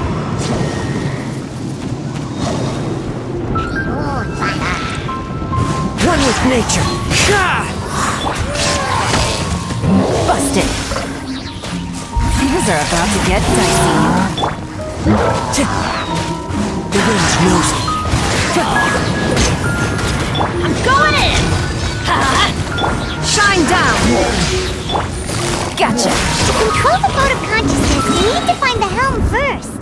One with nature. Busted. Things are about to get dicey. The wind knows me. I'm going in! Shine down! Gotcha. To control the boat of consciousness, we need to find the helm first.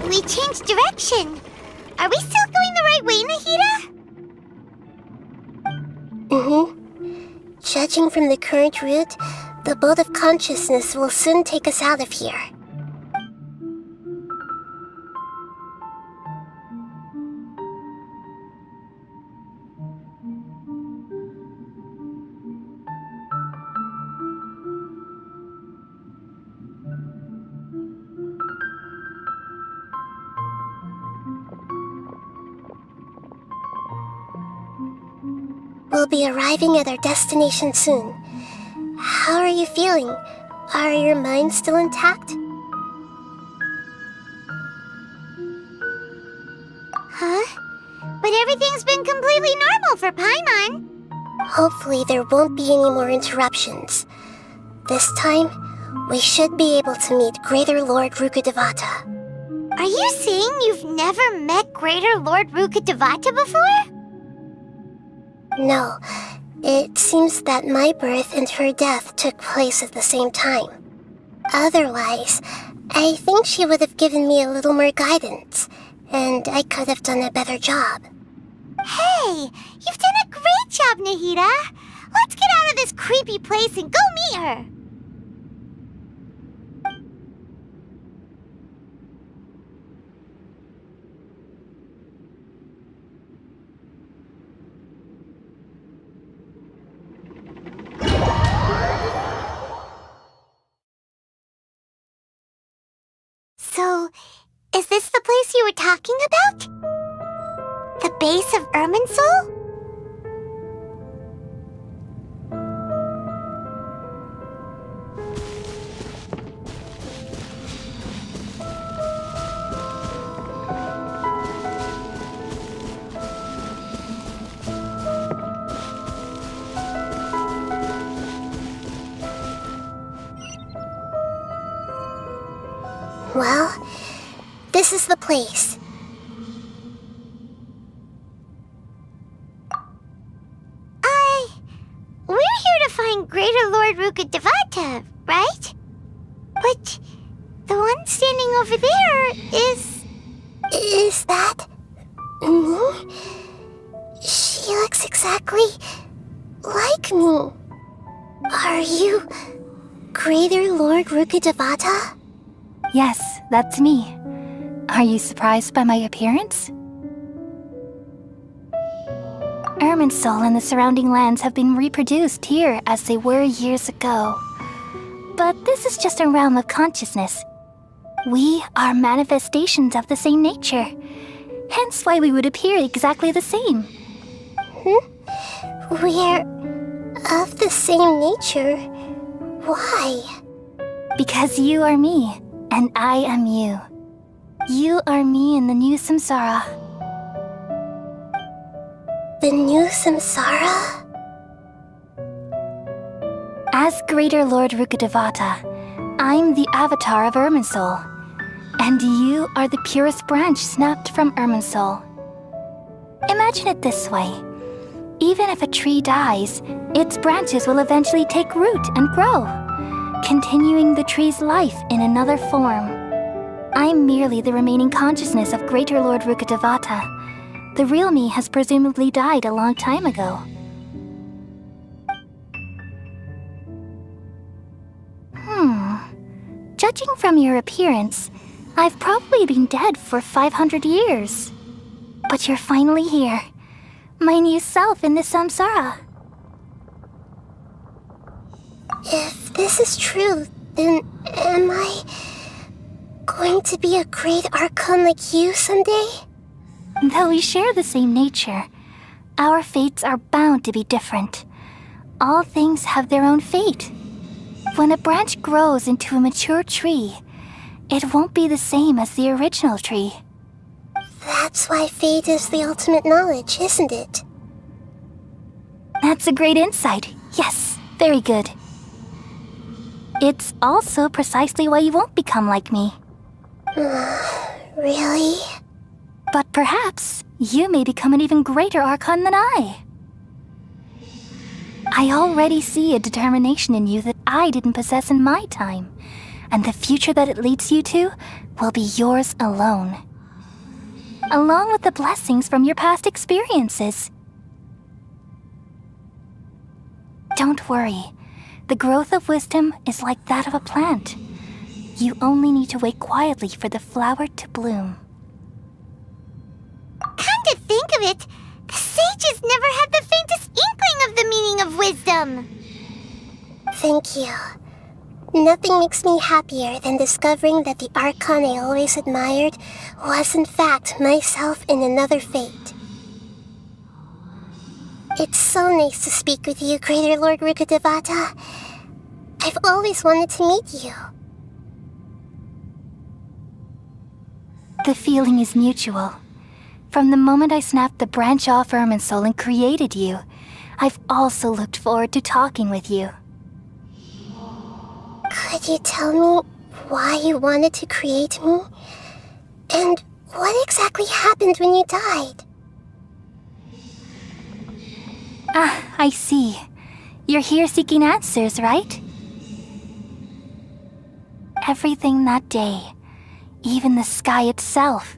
We changed direction. Are we still going the right way, Nahida? Judging from the current route, the boat of consciousness will soon take us out of here. We'll be arriving at our destination soon. How are you feeling? Are your minds still intact? Huh? But everything's been completely normal for Paimon. Hopefully there won't be any more interruptions. This time, we should be able to meet Greater Lord Rukkhadevata. Are you saying you've never met Greater Lord Rukkhadevata before? No. It seems that my birth and her death took place at the same time. Otherwise, I think she would have given me a little more guidance, and I could have done a better job. Hey, you've done a great job, Nahida. Let's get out of this creepy place and go meet her. So, is this the place you were talking about? The base of Irminsul? Well, this is the place. We're here to find Greater Lord Rukkhadevata, right? But the one standing over there is... Is that me? She looks exactly like me. Are you Greater Lord Rukkhadevata? Yes, that's me. Are you surprised by my appearance? Irminsul and the surrounding lands have been reproduced here as they were years ago. But this is just a realm of consciousness. We are manifestations of the same nature. Hence why we would appear exactly the same. We're of the same nature. Why? Because you are me, and I am you. You are me in the new samsara. The new samsara? As Greater Lord Rukkhadevata, I'm the avatar of Irminsul, and you are the purest branch snapped from Irminsul. Imagine it this way. Even if a tree dies, its branches will eventually take root and grow, continuing the tree's life in another form. I'm merely the remaining consciousness of Greater Lord Rukkhadevata. The real me has presumably died a long time ago. Judging from your appearance, I've probably been dead for 500 years. But you're finally here. My new self in the samsara. If this is true, then am I going to be a great Archon like you someday? Though we share the same nature, our fates are bound to be different. All things have their own fate. When a branch grows into a mature tree, it won't be the same as the original tree. That's why fate is the ultimate knowledge, isn't it? That's a great insight. Yes, very good. It's also precisely why you won't become like me. Really? But perhaps you may become an even greater Archon than I. I already see a determination in you that I didn't possess in my time, and the future that it leads you to will be yours alone. Along with the blessings from your past experiences. Don't worry. The growth of wisdom is like that of a plant. You only need to wait quietly for the flower to bloom. Come to think of it, the sages never had the faintest inkling of the meaning of wisdom. Thank you. Nothing makes me happier than discovering that the Archon I always admired was in fact myself in another fate. It's so nice to speak with you, Greater Lord Rukkhadevata. I've always wanted to meet you. The feeling is mutual. From the moment I snapped the branch off Irminsul and created you, I've also looked forward to talking with you. Could you tell me why you wanted to create me? And what exactly happened when you died? Ah, I see. You're here seeking answers, right? Everything that day, even the sky itself,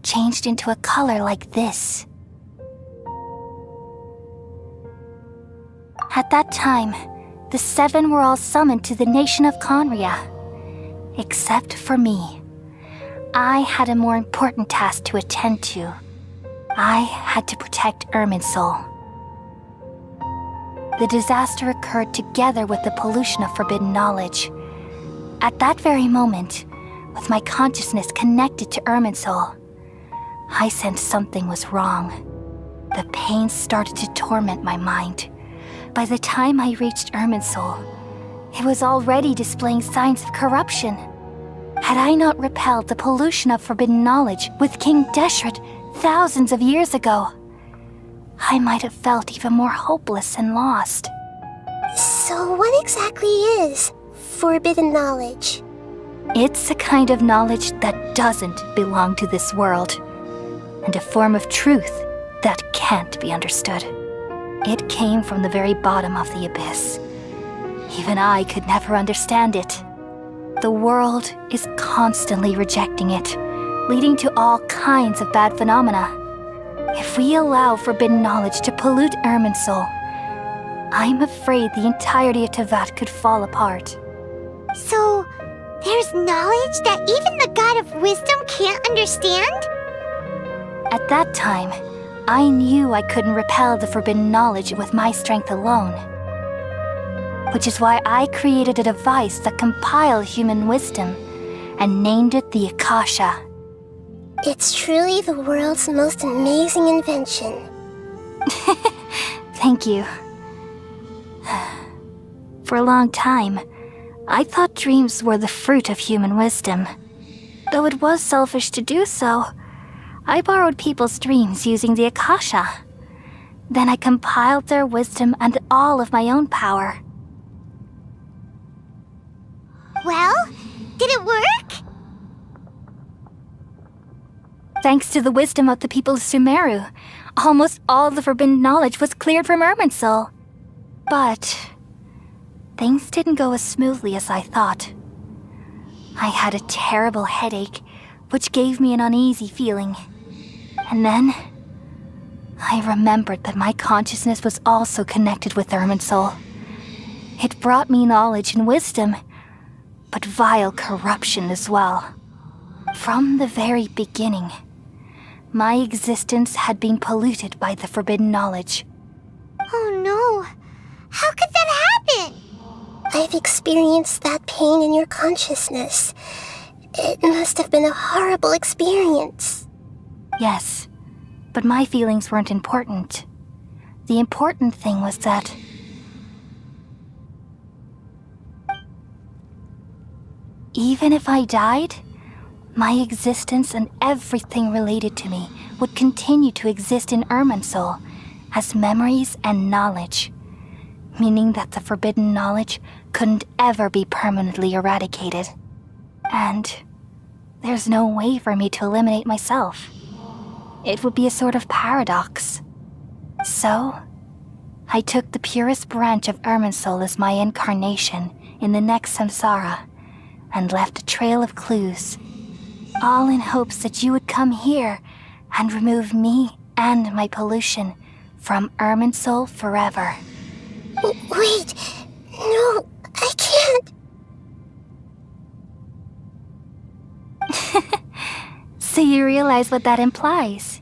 changed into a color like this. At that time, the seven were all summoned to the nation of Conria. Except for me. I had a more important task to attend to. I had to protect Irminsul. The disaster occurred together with the pollution of forbidden knowledge. At that very moment, with my consciousness connected to Irminsul, I sensed something was wrong. The pain started to torment my mind. By the time I reached Irminsul, it was already displaying signs of corruption. Had I not repelled the pollution of forbidden knowledge with King Deshret thousands of years ago, I might have felt even more hopeless and lost. So what exactly is forbidden knowledge? It's a kind of knowledge that doesn't belong to this world, and a form of truth that can't be understood. It came from the very bottom of the abyss. Even I could never understand it. The world is constantly rejecting it, leading to all kinds of bad phenomena. If we allow forbidden knowledge to pollute Irminsul, I'm afraid the entirety of Teyvat could fall apart. So, there's knowledge that even the God of Wisdom can't understand? At that time, I knew I couldn't repel the forbidden knowledge with my strength alone. Which is why I created a device that compiled human wisdom and named it the Akasha. It's truly the world's most amazing invention. Thank you. For a long time, I thought dreams were the fruit of human wisdom. Though it was selfish to do so, I borrowed people's dreams using the Akasha. Then I compiled their wisdom and all of my own power. Well, did it work? Thanks to the wisdom of the people of Sumeru, almost all the forbidden knowledge was cleared from Irminsul. But things didn't go as smoothly as I thought. I had a terrible headache, which gave me an uneasy feeling. And then I remembered that my consciousness was also connected with Irminsul. It brought me knowledge and wisdom, but vile corruption as well. From the very beginning, my existence had been polluted by the forbidden knowledge. Oh no! How could that happen? I've experienced that pain in your consciousness. It must have been a horrible experience. Yes, but my feelings weren't important. The important thing was that even if I died, my existence and everything related to me would continue to exist in Irminsul as memories and knowledge, meaning that the forbidden knowledge couldn't ever be permanently eradicated. And there's no way for me to eliminate myself. It would be a sort of paradox. So, I took the purest branch of Irminsul as my incarnation in the next samsara, and left a trail of clues, all in hopes that you would come here and remove me and my pollution from Irminsul forever. Wait, no, I can't. So you realize what that implies.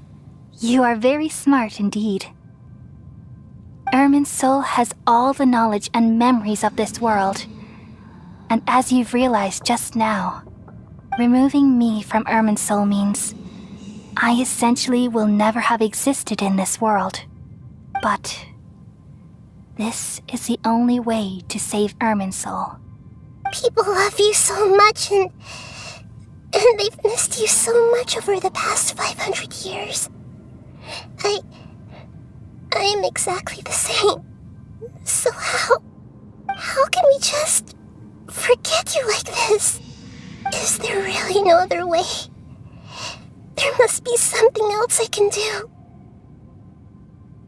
You are very smart indeed. Irminsul has all the knowledge and memories of this world. And as you've realized just now, removing me from Irminsul means I essentially will never have existed in this world. But this is the only way to save Irminsul. People love you so much and they've missed you so much over the past 500 years. I am exactly the same. So how can we just forget you like this? Is there really no other way? There must be something else I can do.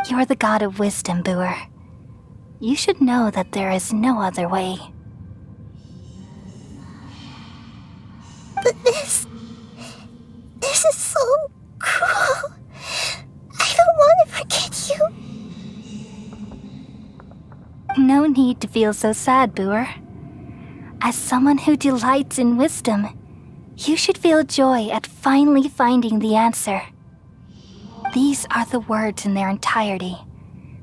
You're the god of wisdom, Booer. You should know that there is no other way. But this is so cruel. I don't want to forget you. No need to feel so sad, Booer. As someone who delights in wisdom, you should feel joy at finally finding the answer. These are the words in their entirety.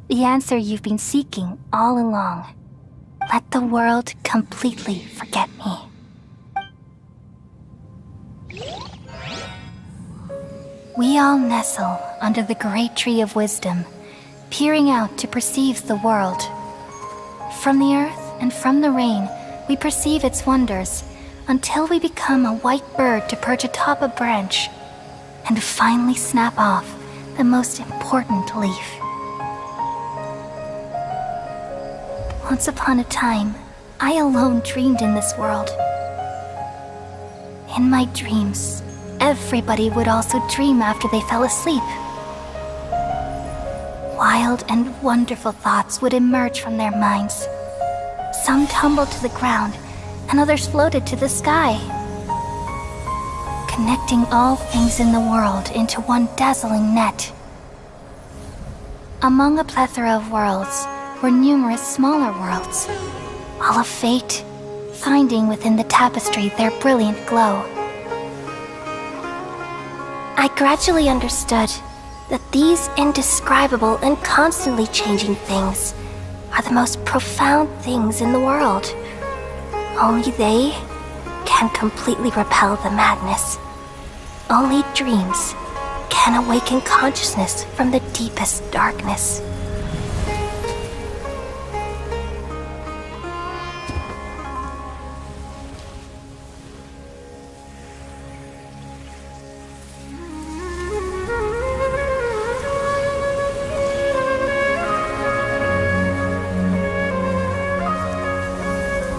The answer you've been seeking all along. Let the world completely forget me. We all nestle under the great tree of wisdom, peering out to perceive the world. From the earth and from the rain, we perceive its wonders, until we become a white bird to perch atop a branch, and finally snap off the most important leaf. Once upon a time, I alone dreamed in this world. In my dreams, everybody would also dream after they fell asleep. Wild and wonderful thoughts would emerge from their minds. Some tumbled to the ground, and others floated to the sky, connecting all things in the world into one dazzling net. Among a plethora of worlds were numerous smaller worlds, all of fate, finding within the tapestry their brilliant glow. I gradually understood that these indescribable and constantly changing things are the most profound things in the world. Only they can completely repel the madness. Only dreams can awaken consciousness from the deepest darkness.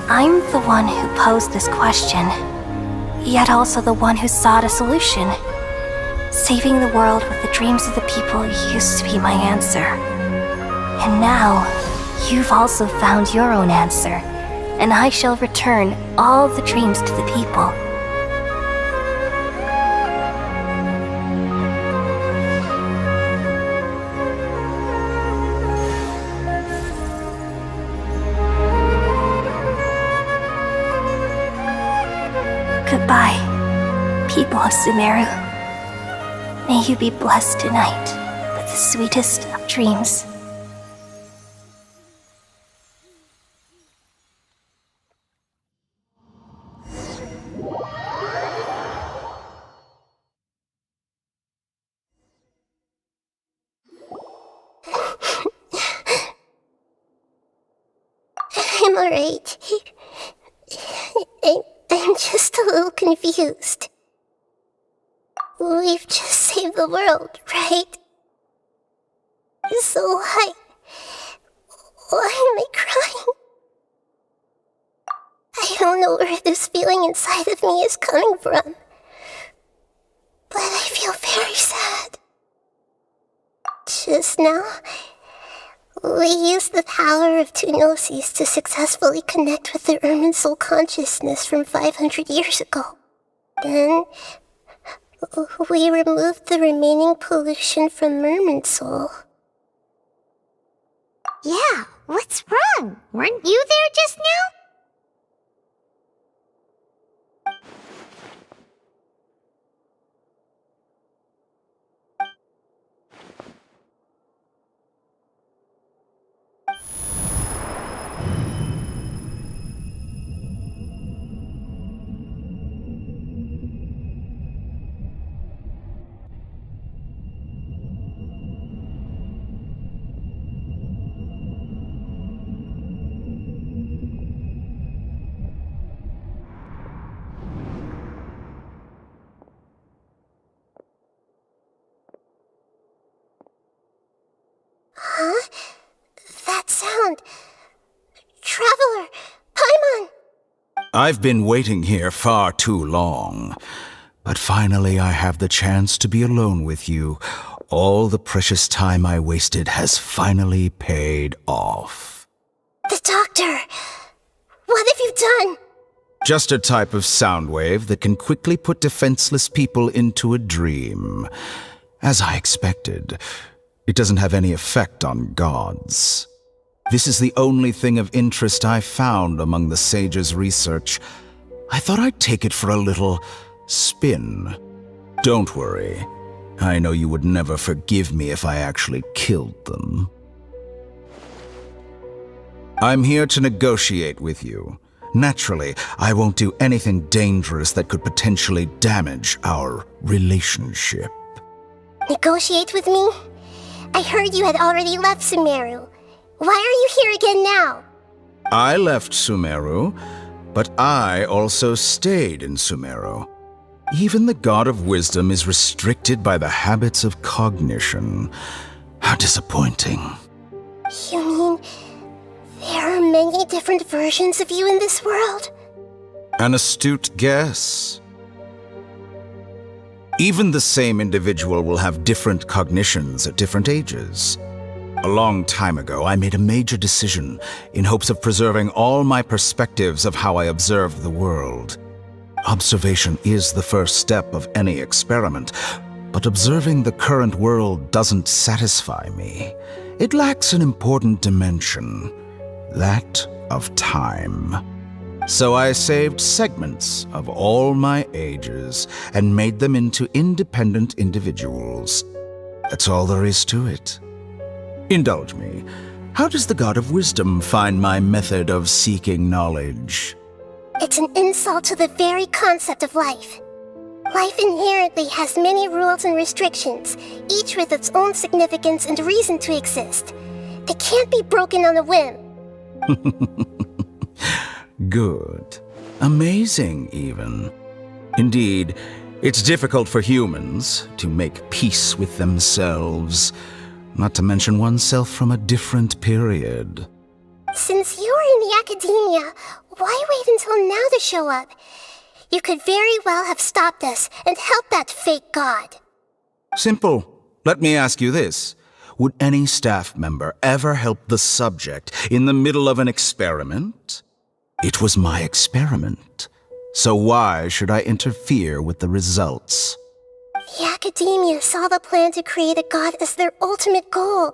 I'm the one who posed this question, yet also the one who sought a solution. Saving the world with the dreams of the people used to be my answer. And now, you've also found your own answer, and I shall return all the dreams to the people. Goodbye, people of Sumeru. May you be blessed tonight with the sweetest of dreams. I'm alright. I'm just a little confused. We've just saved the world, right? So why am I crying? I don't know where this feeling inside of me is coming from, but I feel very sad. Just now, we used the power of two gnosis to successfully connect with the Irminsul consciousness from 500 years ago. Then, we removed the remaining pollution from Irminsul. Yeah, what's wrong? Weren't you there just now? Huh? That sound. Traveler! Paimon! I've been waiting here far too long. But finally I have the chance to be alone with you. All the precious time I wasted has finally paid off. The doctor! What have you done? Just a type of sound wave that can quickly put defenseless people into a dream. As I expected, it doesn't have any effect on gods. This is the only thing of interest I found among the sage's research. I thought I'd take it for a little spin. Don't worry. I know you would never forgive me if I actually killed them. I'm here to negotiate with you. Naturally, I won't do anything dangerous that could potentially damage our relationship. Negotiate with me? I heard you had already left Sumeru. Why are you here again now? I left Sumeru, but I also stayed in Sumeru. Even the God of Wisdom is restricted by the habits of cognition. How disappointing. You mean there are many different versions of you in this world? An astute guess. Even the same individual will have different cognitions at different ages. A long time ago, I made a major decision in hopes of preserving all my perspectives of how I observed the world. Observation is the first step of any experiment, but observing the current world doesn't satisfy me. It lacks an important dimension, that of time. So I saved segments of all my ages and made them into independent individuals. That's all there is to it. Indulge me. How does the God of Wisdom find my method of seeking knowledge? It's an insult to the very concept of life. Life inherently has many rules and restrictions, each with its own significance and reason to exist. They can't be broken on a whim. Good. Amazing, even. Indeed, it's difficult for humans to make peace with themselves, not to mention oneself from a different period. Since you are in the academia, why wait until now to show up? You could very well have stopped us and helped that fake god. Simple. Let me ask you this. Would any staff member ever help the subject in the middle of an experiment? It was my experiment. So why should I interfere with the results? The academia saw the plan to create a god as their ultimate goal,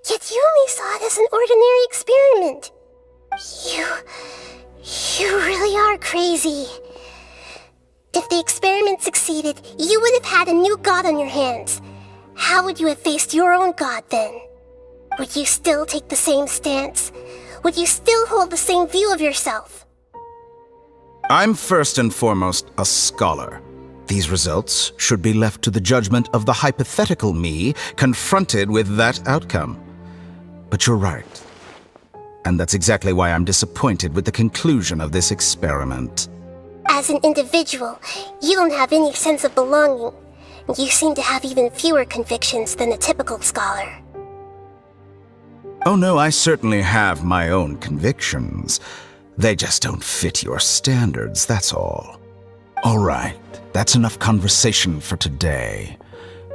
yet you only saw it as an ordinary experiment. You really are crazy. If the experiment succeeded, you would have had a new god on your hands. How would you have faced your own god then? Would you still take the same stance? Would you still hold the same view of yourself? I'm first and foremost a scholar. These results should be left to the judgment of the hypothetical me confronted with that outcome. But you're right. And that's exactly why I'm disappointed with the conclusion of this experiment. As an individual, you don't have any sense of belonging. You seem to have even fewer convictions than a typical scholar. Oh no, I certainly have my own convictions. They just don't fit your standards, that's all. All right, that's enough conversation for today.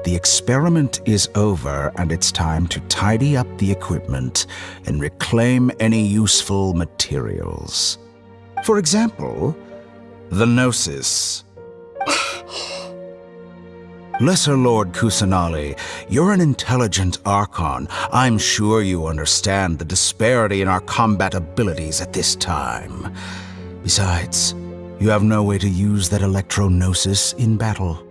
The experiment is over, and it's time to tidy up the equipment and reclaim any useful materials. For example, the Gnosis. Lesser Lord Kusanali, you're an intelligent Archon. I'm sure you understand the disparity in our combat abilities at this time. Besides, you have no way to use that electro-gnosis in battle.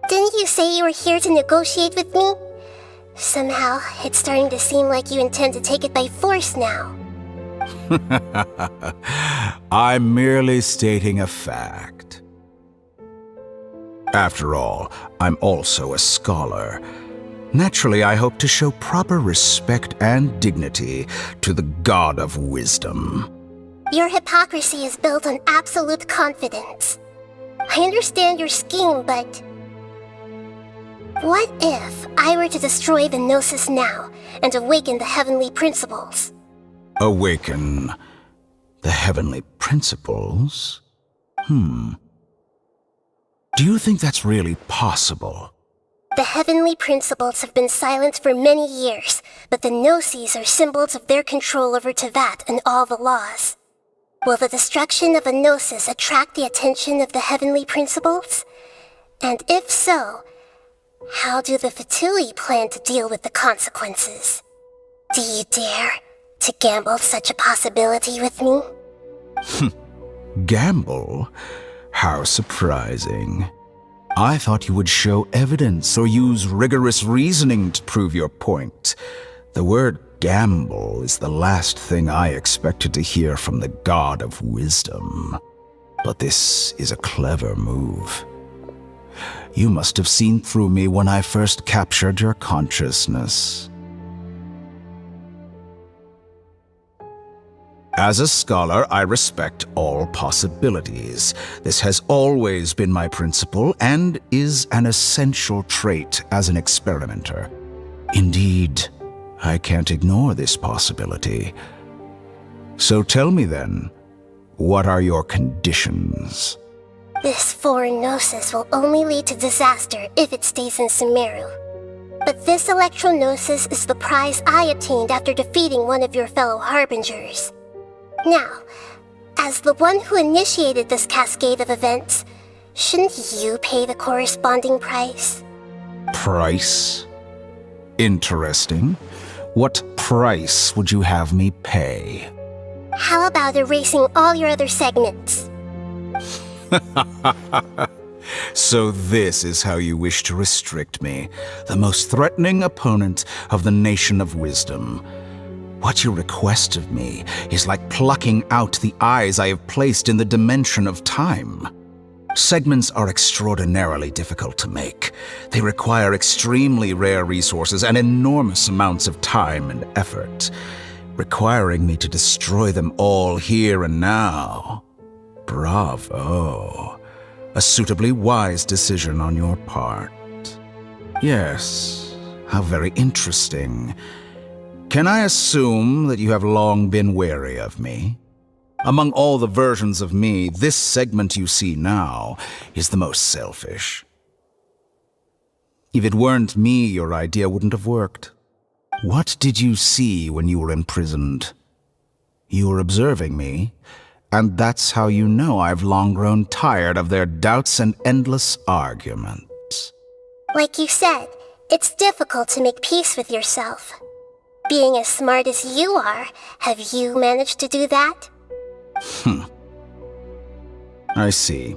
Didn't you say you were here to negotiate with me? Somehow, it's starting to seem like you intend to take it by force now. I'm merely stating a fact. After all, I'm also a scholar. Naturally, I hope to show proper respect and dignity to the God of Wisdom. Your hypocrisy is built on absolute confidence. I understand your scheme, but... what if I were to destroy the Gnosis now and awaken the heavenly principles? Awaken the heavenly principles? Do you think that's really possible? The heavenly principles have been silent for many years, but the Gnosis are symbols of their control over Tevat and all the laws. Will the destruction of a Gnosis attract the attention of the heavenly principles? And if so, how do the Fatui plan to deal with the consequences? Do you dare to gamble such a possibility with me? Gamble? How surprising. I thought you would show evidence or use rigorous reasoning to prove your point. The word gamble is the last thing I expected to hear from the god of wisdom. But this is a clever move. You must have seen through me when I first captured your consciousness. As a scholar, I respect all possibilities. This has always been my principle and is an essential trait as an experimenter. Indeed, I can't ignore this possibility. So tell me then, what are your conditions? This foreign Gnosis will only lead to disaster if it stays in Sumeru. But this Electro-Gnosis is the prize I obtained after defeating one of your fellow Harbingers. Now, as the one who initiated this cascade of events, shouldn't you pay the corresponding price? Price? Interesting. What price would you have me pay? How about erasing all your other segments? So this is how you wish to restrict me, the most threatening opponent of the Nation of Wisdom. What you request of me is like plucking out the eyes I have placed in the dimension of time. Segments are extraordinarily difficult to make. They require extremely rare resources and enormous amounts of time and effort, requiring me to destroy them all here and now. Bravo. A suitably wise decision on your part. Yes, how very interesting. Can I assume that you have long been wary of me? Among all the versions of me, this segment you see now is the most selfish. If it weren't me, your idea wouldn't have worked. What did you see when you were imprisoned? You were observing me, and that's how you know I've long grown tired of their doubts and endless arguments. Like you said, it's difficult to make peace with yourself. Being as smart as you are, have you managed to do that? I see.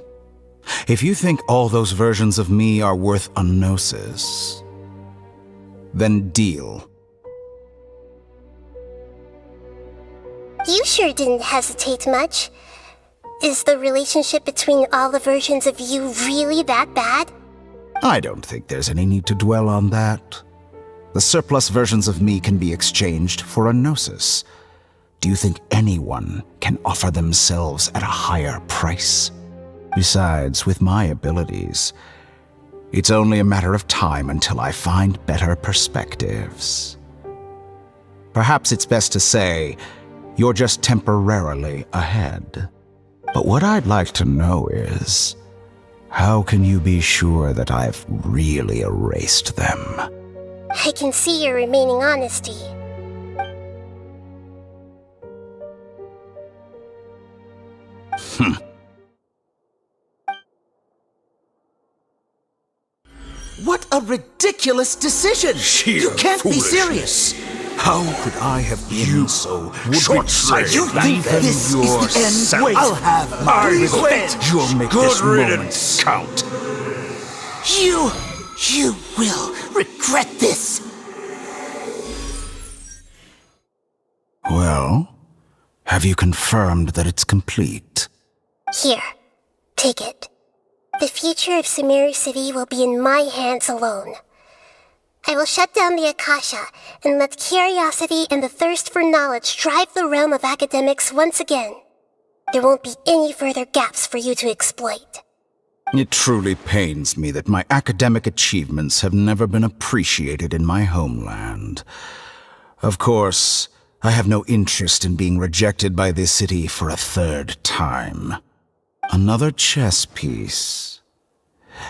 If you think all those versions of me are worth a gnosis, then deal. You sure didn't hesitate much. Is the relationship between all the versions of you really that bad? I don't think there's any need to dwell on that. The surplus versions of me can be exchanged for a gnosis. Do you think anyone can offer themselves at a higher price? Besides, with my abilities, it's only a matter of time until I find better perspectives. Perhaps it's best to say, you're just temporarily ahead. But what I'd like to know is, how can you be sure that I've really erased them? I can see your remaining honesty. What a ridiculous decision! You can't be serious! How could I have been so short-sighted? You think this is the end? Wait, I'll have my revenge! You'll make this moment count. You will regret this! Well, have you confirmed that it's complete? Here, take it. The future of Sumeru City will be in my hands alone. I will shut down the Akasha and let curiosity and the thirst for knowledge drive the realm of academics once again. There won't be any further gaps for you to exploit. It truly pains me that my academic achievements have never been appreciated in my homeland. Of course, I have no interest in being rejected by this city for a third time. Another chess piece.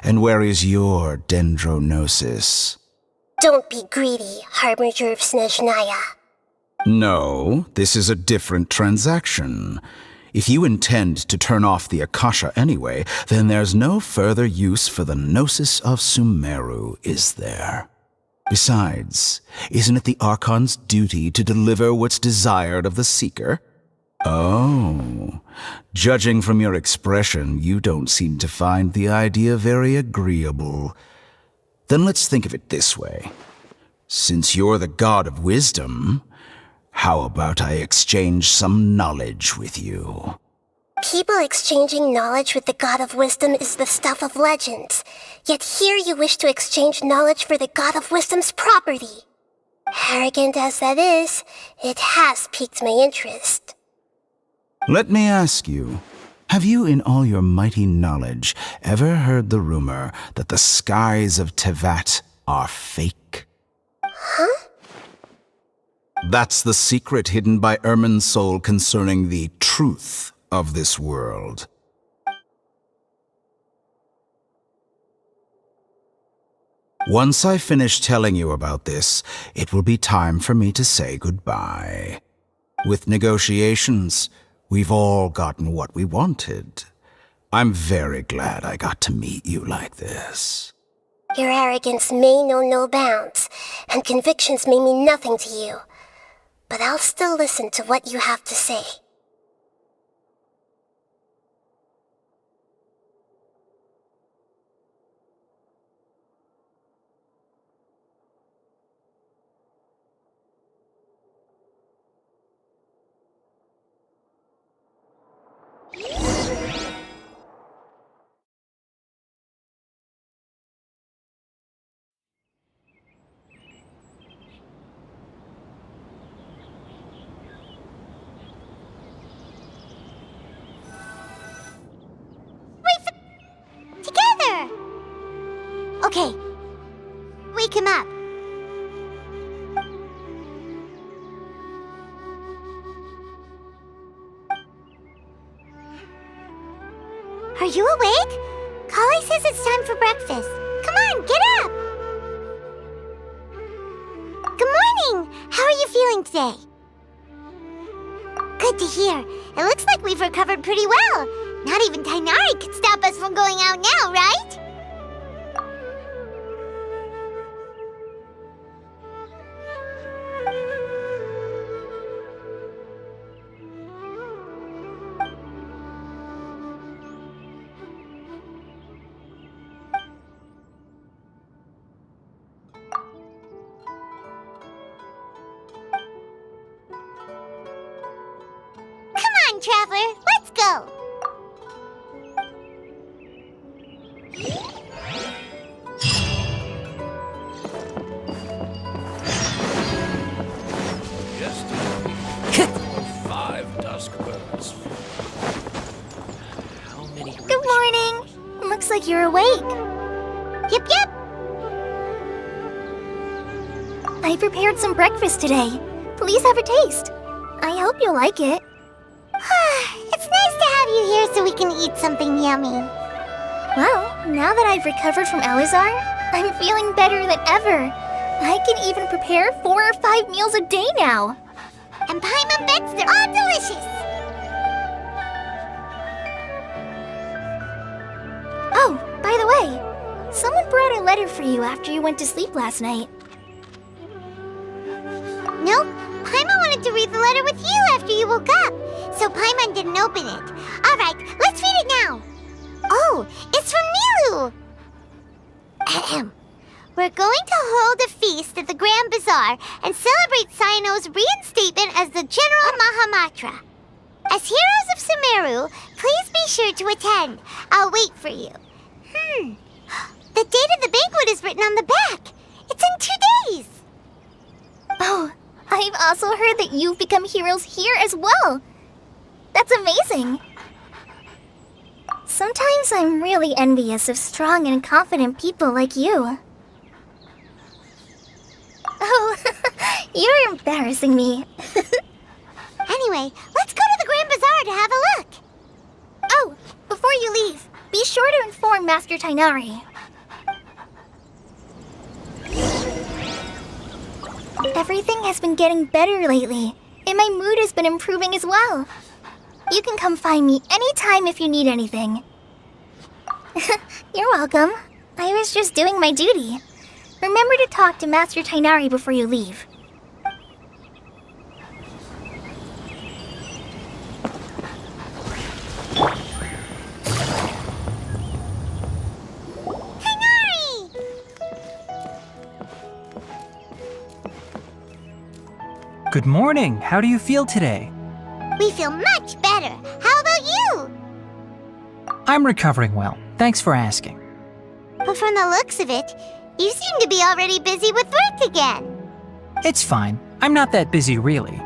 And where is your dendronosis? Don't be greedy, Harbinger of Snezhnaya. No, this is a different transaction. If you intend to turn off the Akasha anyway, then there's no further use for the Gnosis of Sumeru, is there? Besides, isn't it the Archon's duty to deliver what's desired of the Seeker? Oh, judging from your expression, you don't seem to find the idea very agreeable. Then let's think of it this way. Since you're the god of wisdom, how about I exchange some knowledge with you? People exchanging knowledge with the God of Wisdom is the stuff of legends. Yet here you wish to exchange knowledge for the God of Wisdom's property. Arrogant as that is, it has piqued my interest. Let me ask you, have you in all your mighty knowledge ever heard the rumor that the skies of Tevat are fake? Huh? That's the secret hidden by Irminsul concerning the truth of this world. Once I finish telling you about this, it will be time for me to say goodbye. With negotiations, we've all gotten what we wanted. I'm very glad I got to meet you like this. Your arrogance may know no bounds, and convictions may mean nothing to you. But I'll still listen to what you have to say. Okay. Wake him up. Are you awake? Kali says it's time for breakfast. Come on, get up! Good morning! How are you feeling today? Good to hear. It looks like we've recovered pretty well. Not even Tainari could stop us from going out now, right? Traveler, let's go! Yesterday, 5 dusk birds. How many? Good morning! Looks like you're awake. Yep, yep! I prepared some breakfast today. Please have a taste. I hope you'll like it. It's nice to have you here so we can eat something yummy. Well, now that I've recovered from Alizar, I'm feeling better than ever. I can even prepare 4 or 5 meals a day now. And Paimon bets they're all delicious. Oh, by the way, someone brought a letter for you after you went to sleep last night. Nope, Paimon wanted to read the letter with you after you woke up. So Paimon didn't open it. Alright, let's read it now. Oh, it's from Nilu. Ahem. We're going to hold a feast at the Grand Bazaar and celebrate Cyno's reinstatement as the General Mahamatra. As heroes of Sumeru, please be sure to attend. I'll wait for you. The date of the banquet is written on the back. It's in 2 days. Oh, I've also heard that you've become heroes here as well. That's amazing! Sometimes I'm really envious of strong and confident people like you. Oh, you're embarrassing me. Anyway, let's go to the Grand Bazaar to have a look. Oh, before you leave, be sure to inform find Master Tighnari. Everything has been getting better lately, and my mood has been improving as well. You can come find me anytime if you need anything. You're welcome. I was just doing my duty. Remember to talk to Master Tighnari before you leave. Good morning. How do you feel today? We feel much better. How about you? I'm recovering well. Thanks for asking. But from the looks of it, you seem to be already busy with work again. It's fine. I'm not that busy, really.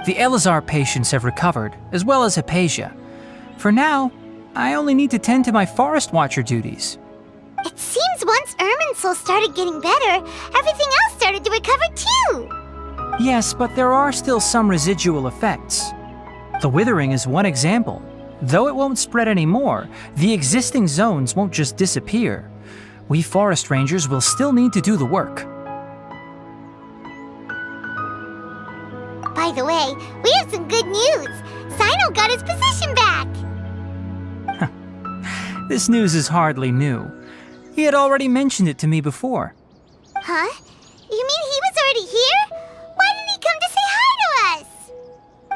The Elazar patients have recovered, as well as Hypatia. For now, I only need to tend to my Forest Watcher duties. It seems once Irminsul started getting better, everything else started to recover too. Yes, but there are still some residual effects. The withering is one example. Though it won't spread anymore, the existing zones won't just disappear. We forest rangers will still need to do the work. By the way, we have some good news. Sino got his position back. This news is hardly new. He had already mentioned it to me before. Huh? You mean he was already here? Why didn't he come to say hi to us?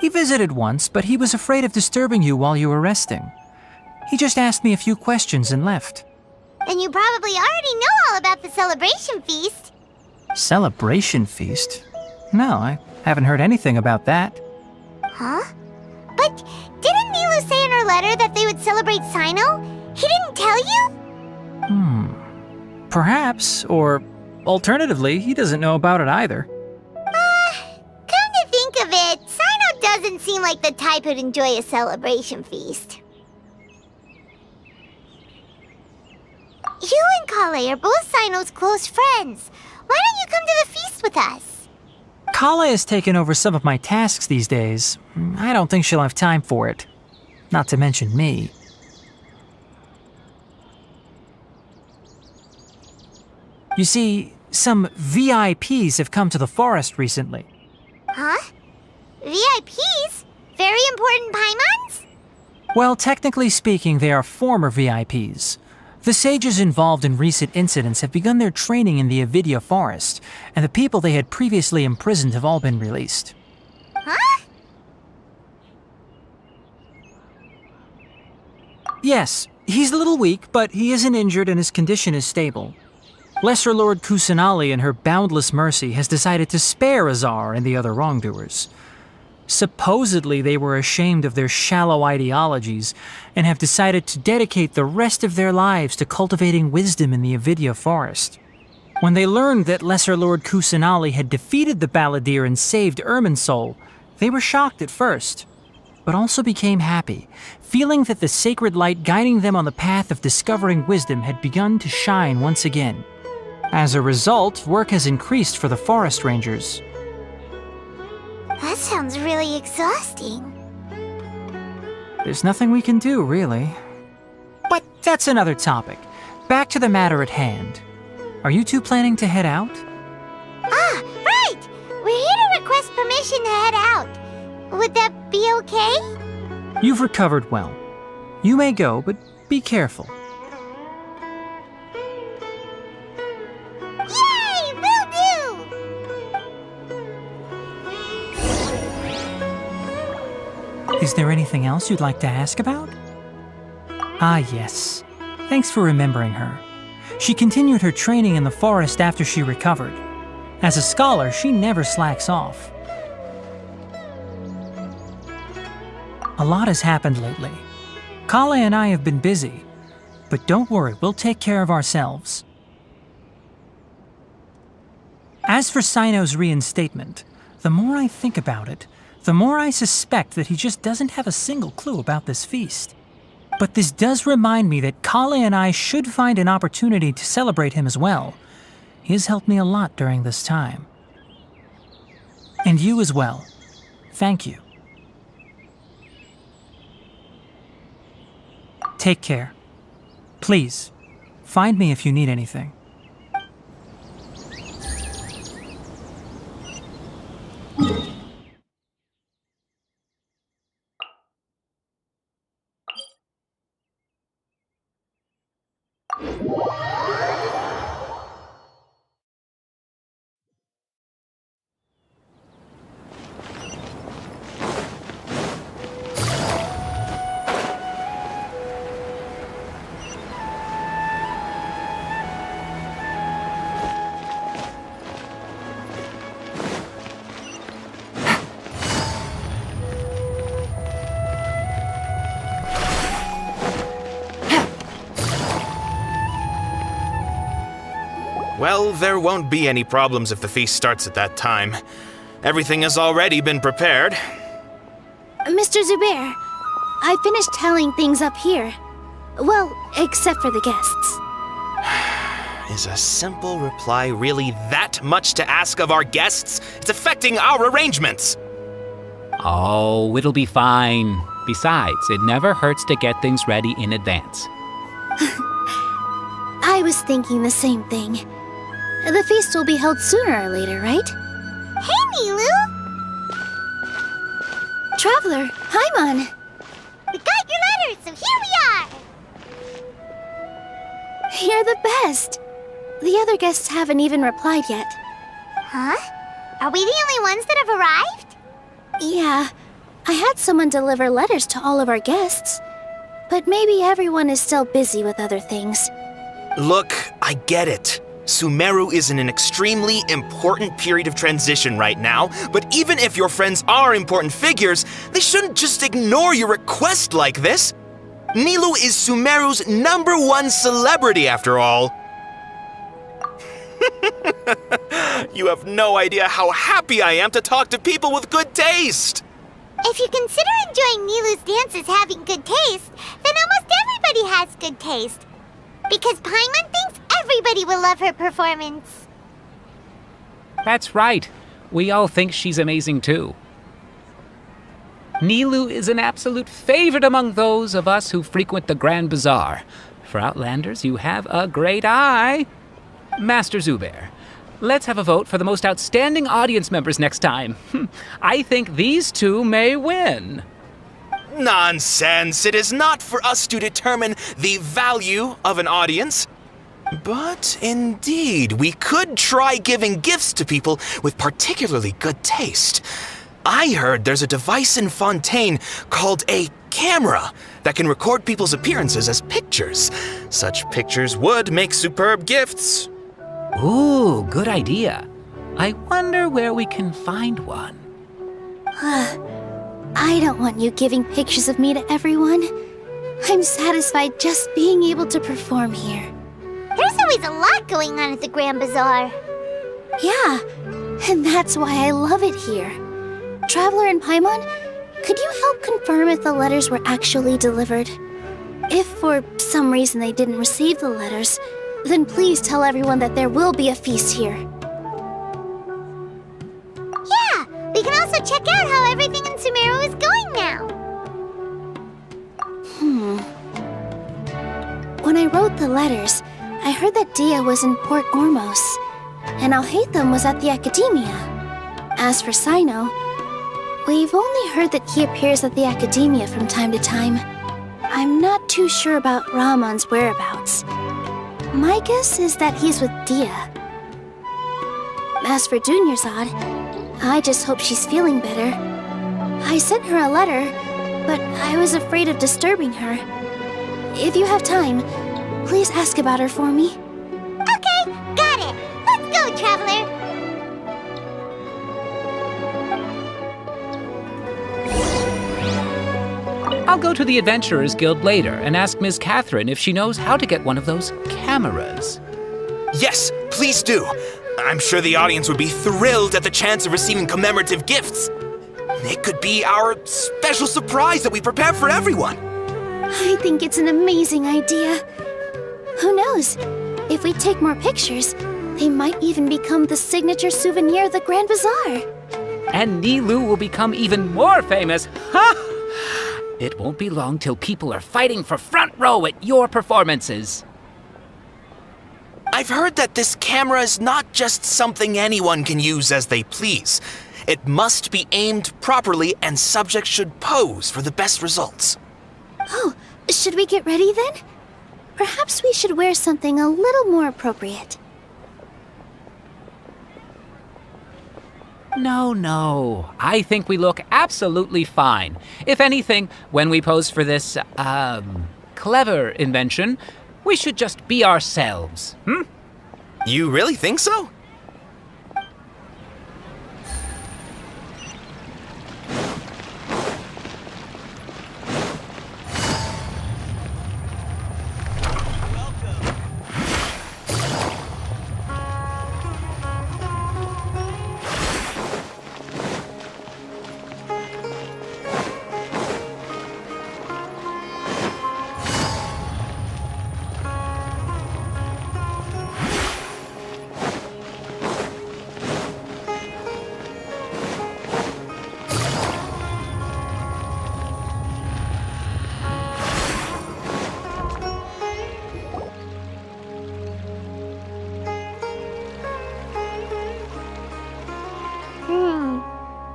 He visited once, but he was afraid of disturbing you while you were resting. He just asked me a few questions and left. And you probably already know all about the celebration feast. Celebration feast? No, I haven't heard anything about that. Huh? But didn't Nilu say in her letter that they would celebrate Sino? He didn't tell you? Perhaps, or alternatively, he doesn't know about it either. Come to think of it, Sino doesn't seem like the type who'd enjoy a celebration feast. You and Kale are both Sino's close friends. Why don't you come to the feast with us? Kale has taken over some of my tasks these days. I don't think she'll have time for it. Not to mention me. You see, some VIPs have come to the forest recently. Huh? VIPs? Very important Paimons? Well, technically speaking, they are former VIPs. The sages involved in recent incidents have begun their training in the Avidya forest, and the people they had previously imprisoned have all been released. Huh? Yes, he's a little weak, but he isn't injured and his condition is stable. Lesser Lord Kusanali, in her boundless mercy, has decided to spare Azar and the other wrongdoers. Supposedly, they were ashamed of their shallow ideologies and have decided to dedicate the rest of their lives to cultivating wisdom in the Avidya forest. When they learned that Lesser Lord Kusanali had defeated the Balladeer and saved Irminsul, they were shocked at first, but also became happy, feeling that the sacred light guiding them on the path of discovering wisdom had begun to shine once again. As a result, work has increased for the forest rangers. That sounds really exhausting. There's nothing we can do, really. But that's another topic. Back to the matter at hand. Are you two planning to head out? Ah, right! We're here to request permission to head out. Would that be okay? You've recovered well. You may go, but be careful. Yay! Will do! Is there anything else you'd like to ask about? Ah, yes. Thanks for remembering her. She continued her training in the forest after she recovered. As a scholar, she never slacks off. A lot has happened lately. Kale and I have been busy. But don't worry, we'll take care of ourselves. As for Sino's reinstatement, the more I think about it, the more I suspect that he just doesn't have a single clue about this feast. But this does remind me that Kale and I should find an opportunity to celebrate him as well. He has helped me a lot during this time. And you as well. Thank you. Take care. Please, find me if you need anything. Well, there won't be any problems if the feast starts at that time. Everything has already been prepared. Mr. Zubair, I finished tallying things up here. Well, except for the guests. Is a simple reply really that much to ask of our guests? It's affecting our arrangements. Oh, it'll be fine. Besides, it never hurts to get things ready in advance. I was thinking the same thing. The feast will be held sooner or later, right? Hey, Nilu! Traveler, Paimon! We got your letters, so here we are! You're the best! The other guests haven't even replied yet. Huh? Are we the only ones that have arrived? Yeah, I had someone deliver letters to all of our guests. But maybe everyone is still busy with other things. Look, I get it. Sumeru is in an extremely important period of transition right now, but even if your friends are important figures, they shouldn't just ignore your request like this. Nilu is Sumeru's #1 celebrity after all. You have no idea how happy I am to talk to people with good taste. If you consider enjoying Nilu's dances having good taste, then almost everybody has good taste. Because Paimon thinks everybody will love her performance. That's right. We all think she's amazing too. Nilu is an absolute favorite among those of us who frequent the Grand Bazaar. For Outlanders, you have a great eye. Master Zubair, let's have a vote for the most outstanding audience members next time. I think these two may win. Nonsense! It is not for us to determine the value of an audience. But indeed, we could try giving gifts to people with particularly good taste. I heard there's a device in Fontaine called a camera that can record people's appearances as pictures. Such pictures would make superb gifts. Ooh, good idea. I wonder where we can find one. I don't want you giving pictures of me to everyone. I'm satisfied just being able to perform here. There's always a lot going on at the Grand Bazaar. Yeah, and that's why I love it here. Traveler and Paimon, could you help confirm if the letters were actually delivered? If for some reason they didn't receive the letters, then please tell everyone that there will be a feast here. Yeah, we can also check out how everything in Sumeru is going now. When I wrote the letters, I heard that Dia was in Port Ormos, and Alhaitham was at the Academia. As for Sino, we've only heard that he appears at the Academia from time to time. I'm not too sure about Ramon's whereabouts. My guess is that he's with Dia. As for Dunyarzad, I just hope she's feeling better. I sent her a letter, but I was afraid of disturbing her. If you have time, please ask about her for me. Okay, got it. Let's go, Traveler. I'll go to the Adventurers Guild later and ask Ms. Catherine if she knows how to get one of those cameras. Yes, please do. I'm sure the audience would be thrilled at the chance of receiving commemorative gifts. It could be our special surprise that we prepare for everyone. I think it's an amazing idea. Who knows? If we take more pictures, they might even become the signature souvenir of the Grand Bazaar. And Nilu will become even more famous. Ha! It won't be long till people are fighting for front row at your performances. I've heard that this camera is not just something anyone can use as they please. It must be aimed properly, and subjects should pose for the best results. Oh, should we get ready then? Perhaps we should wear something a little more appropriate. No. I think we look absolutely fine. If anything, when we pose for this, clever invention, we should just be ourselves, You really think so?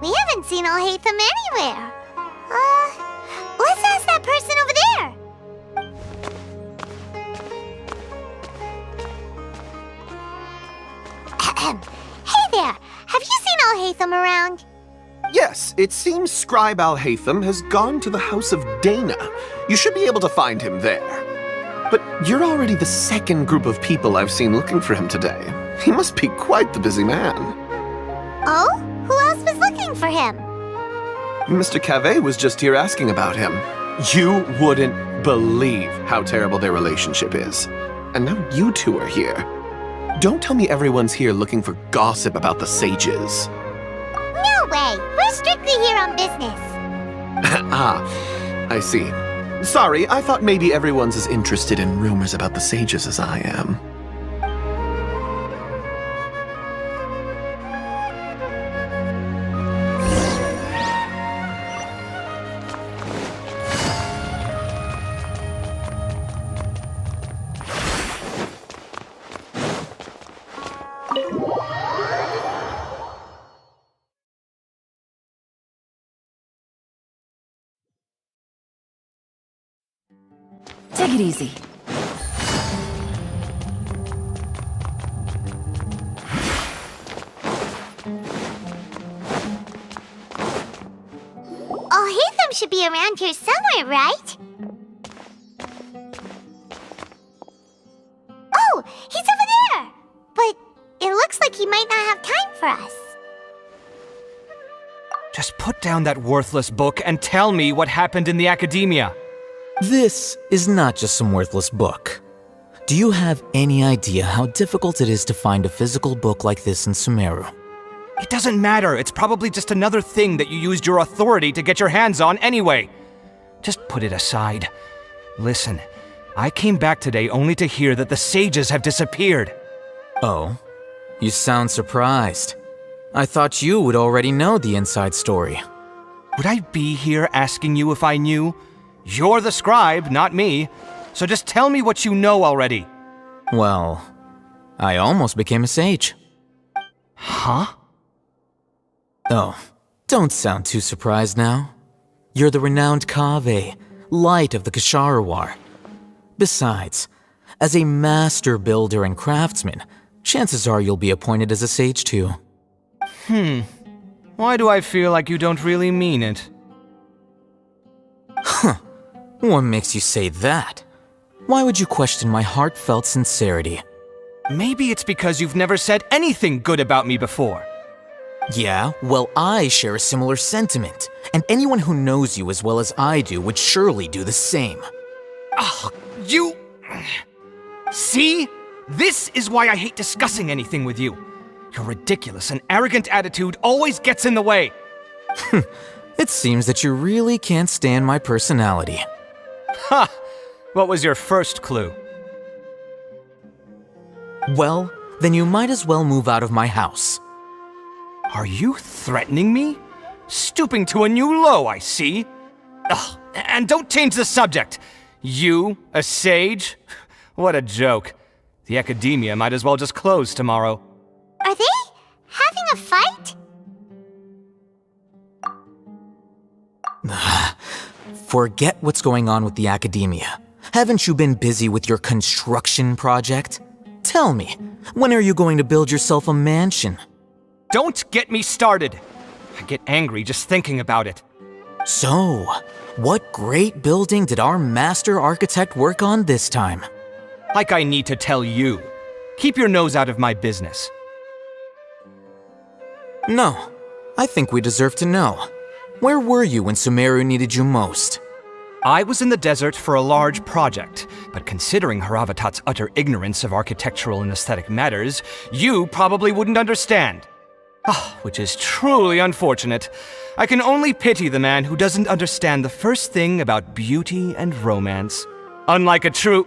We haven't seen Alhaitham anywhere. Let's ask that person over there. Hey there, have you seen Alhaitham around? Yes, it seems Scribe Alhaitham has gone to the House of Dana. You should be able to find him there. But you're already the second group of people I've seen looking for him today. He must be quite the busy man. Oh? Who else was looking for him? Mr. Cave was just here asking about him. You wouldn't believe how terrible their relationship is. And now you two are here. Don't tell me everyone's here looking for gossip about the sages. No way! We're strictly here on business. I see. Sorry, I thought maybe everyone's as interested in rumors about the sages as I am. Take it easy. Alhaitham should be around here somewhere, right? Oh, he's over there! But it looks like he might not have time for us. Just put down that worthless book and tell me what happened in the academia. This is not just some worthless book. Do you have any idea how difficult it is to find a physical book like this in Sumeru? It doesn't matter. It's probably just another thing that you used your authority to get your hands on anyway. Just put it aside. Listen, I came back today only to hear that the sages have disappeared. Oh, you sound surprised. I thought you would already know the inside story. Would I be here asking you if I knew? You're the scribe, not me. So just tell me what you know already. Well, I almost became a sage. Huh? Oh, don't sound too surprised now. You're the renowned Kaveh, light of the Ksharawar. Besides, as a master builder and craftsman, chances are you'll be appointed as a sage too. Why do I feel like you don't really mean it? Huh. What makes you say that? Why would you question my heartfelt sincerity? Maybe it's because you've never said anything good about me before. Yeah, well, I share a similar sentiment, and anyone who knows you as well as I do would surely do the same. You... See? This is why I hate discussing anything with you. Your ridiculous and arrogant attitude always gets in the way. It seems that you really can't stand my personality. Ha! What was your first clue? Well, then you might as well move out of my house. Are you threatening me? Stooping to a new low, I see. Ugh, And don't change the subject! You, a sage? What a joke. The academia might as well just close tomorrow. Are they having a fight? Forget what's going on with the academia. Haven't you been busy with your construction project? Tell me, when are you going to build yourself a mansion? Don't get me started. I get angry just thinking about it. So, what great building did our master architect work on this time? Like I need to tell you. Keep your nose out of my business. No, I think we deserve to know. Where were you when Sumeru needed you most? I was in the desert for a large project, but considering Haravatat's utter ignorance of architectural and aesthetic matters, you probably wouldn't understand. Which is truly unfortunate. I can only pity the man who doesn't understand the first thing about beauty and romance. Unlike a true...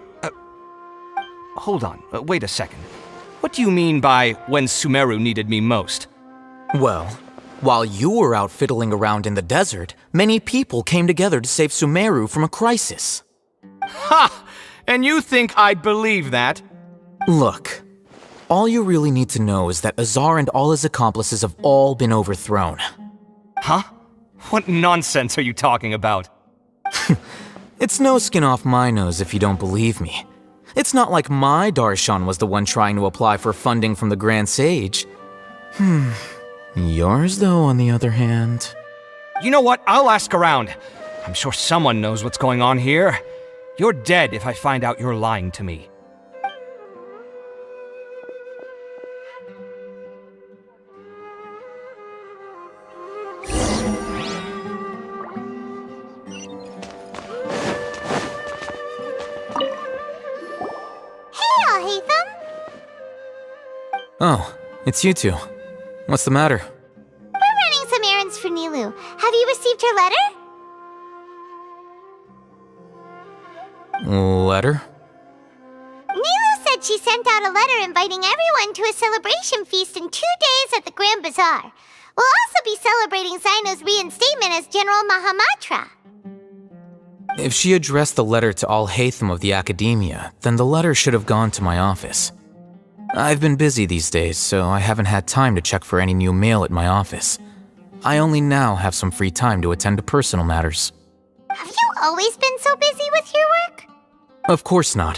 hold on, wait a second. What do you mean by when Sumeru needed me most? Well, while you were out fiddling around in the desert, many people came together to save Sumeru from a crisis. Ha! And you think I'd believe that? Look, all you really need to know is that Azar and all his accomplices have all been overthrown. Huh? What nonsense are you talking about? It's no skin off my nose if you don't believe me. It's not like my Darshan was the one trying to apply for funding from the Grand Sage. Yours, though, on the other hand... You know what? I'll ask around. I'm sure someone knows what's going on here. You're dead if I find out you're lying to me. Oh, it's you two. What's the matter? We're running some errands for Nilou. Have you received her letter? Letter? Nilou said she sent out a letter inviting everyone to a celebration feast in 2 days at the Grand Bazaar. We'll also be celebrating Zaino's reinstatement as General Mahamatra. If she addressed the letter to all Hatham of the Academia, then the letter should have gone to my office. I've been busy these days, so I haven't had time to check for any new mail at my office. I only now have some free time to attend to personal matters. Have you always been so busy with your work? Of course not.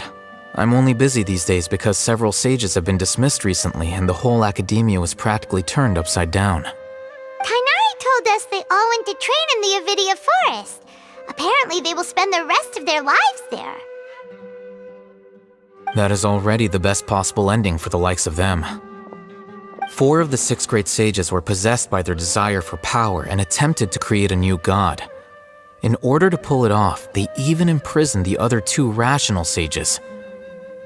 I'm only busy these days because several sages have been dismissed recently and the whole academia was practically turned upside down. Tighnari told us they all went to train in the Avidia Forest. Apparently they will spend the rest of their lives there. That is already the best possible ending for the likes of them. 4 of the 6 great sages were possessed by their desire for power and attempted to create a new god. In order to pull it off, they even imprisoned the other 2 rational sages.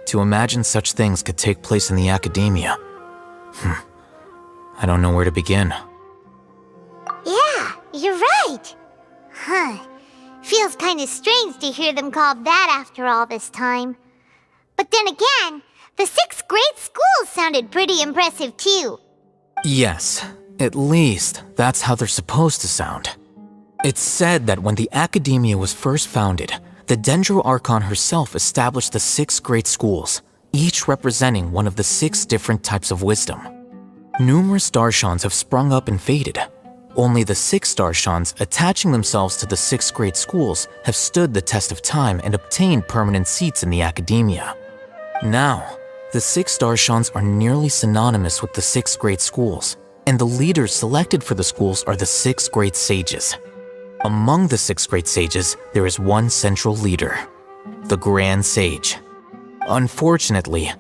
To imagine such things could take place in the academia. I don't know where to begin. Yeah, you're right. Feels kinda strange to hear them called that after all this time. But then again, the 6 great schools sounded pretty impressive too. Yes, at least that's how they're supposed to sound. It's said that when the Academia was first founded, the Dendro Archon herself established the 6 great schools, each representing one of the 6 different types of wisdom. Numerous Darshans have sprung up and faded. Only the 6 Darshans attaching themselves to the 6 great schools have stood the test of time and obtained permanent seats in the Academia. Now, the 6 Darshans are nearly synonymous with the 6 great schools, and the leaders selected for the schools are the 6 great sages. Among the 6 great sages, there is one central leader, the Grand Sage. Unfortunately,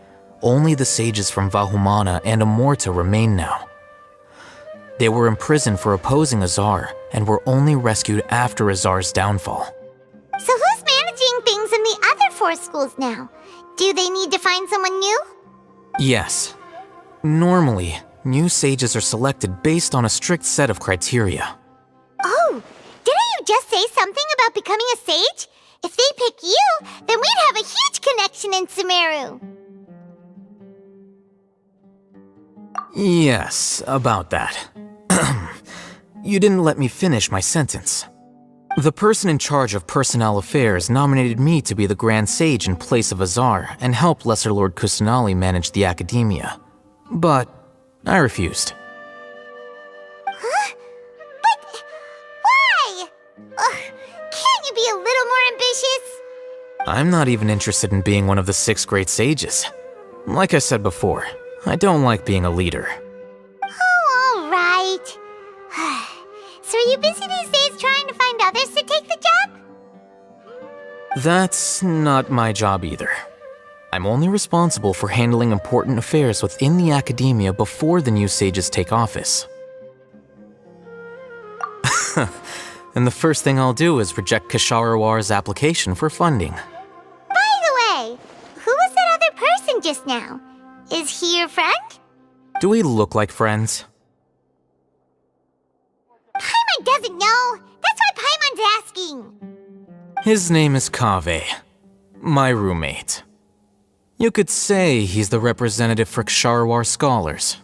only the sages from Vahumana and Amorta remain now. They were imprisoned for opposing Azar and were only rescued after Azar's downfall. So who's managing things in the other 4 schools now? Do they need to find someone new? Yes. Normally, new sages are selected based on a strict set of criteria. Oh, didn't you just say something about becoming a sage? If they pick you, then we'd have a huge connection in Sumeru. Yes, about that. You didn't let me finish my sentence. The person in charge of personnel affairs nominated me to be the Grand Sage in place of Azar and help Lesser Lord Kusanali manage the academia. But I refused. Huh? But why? Can't you be a little more ambitious? I'm not even interested in being one of the 6 great sages. Like I said before, I don't like being a leader. Oh, all right. So are you busy these days trying to find others to take the job? That's not my job either. I'm only responsible for handling important affairs within the academia before the new sages take office. And the first thing I'll do is reject Kasharawar's application for funding. By the way, who was that other person just now? Is he your friend? Do we look like friends? Paimon doesn't know. That's why Paimon's asking. His name is Kaveh, my roommate. You could say he's the representative for Ksharawar scholars.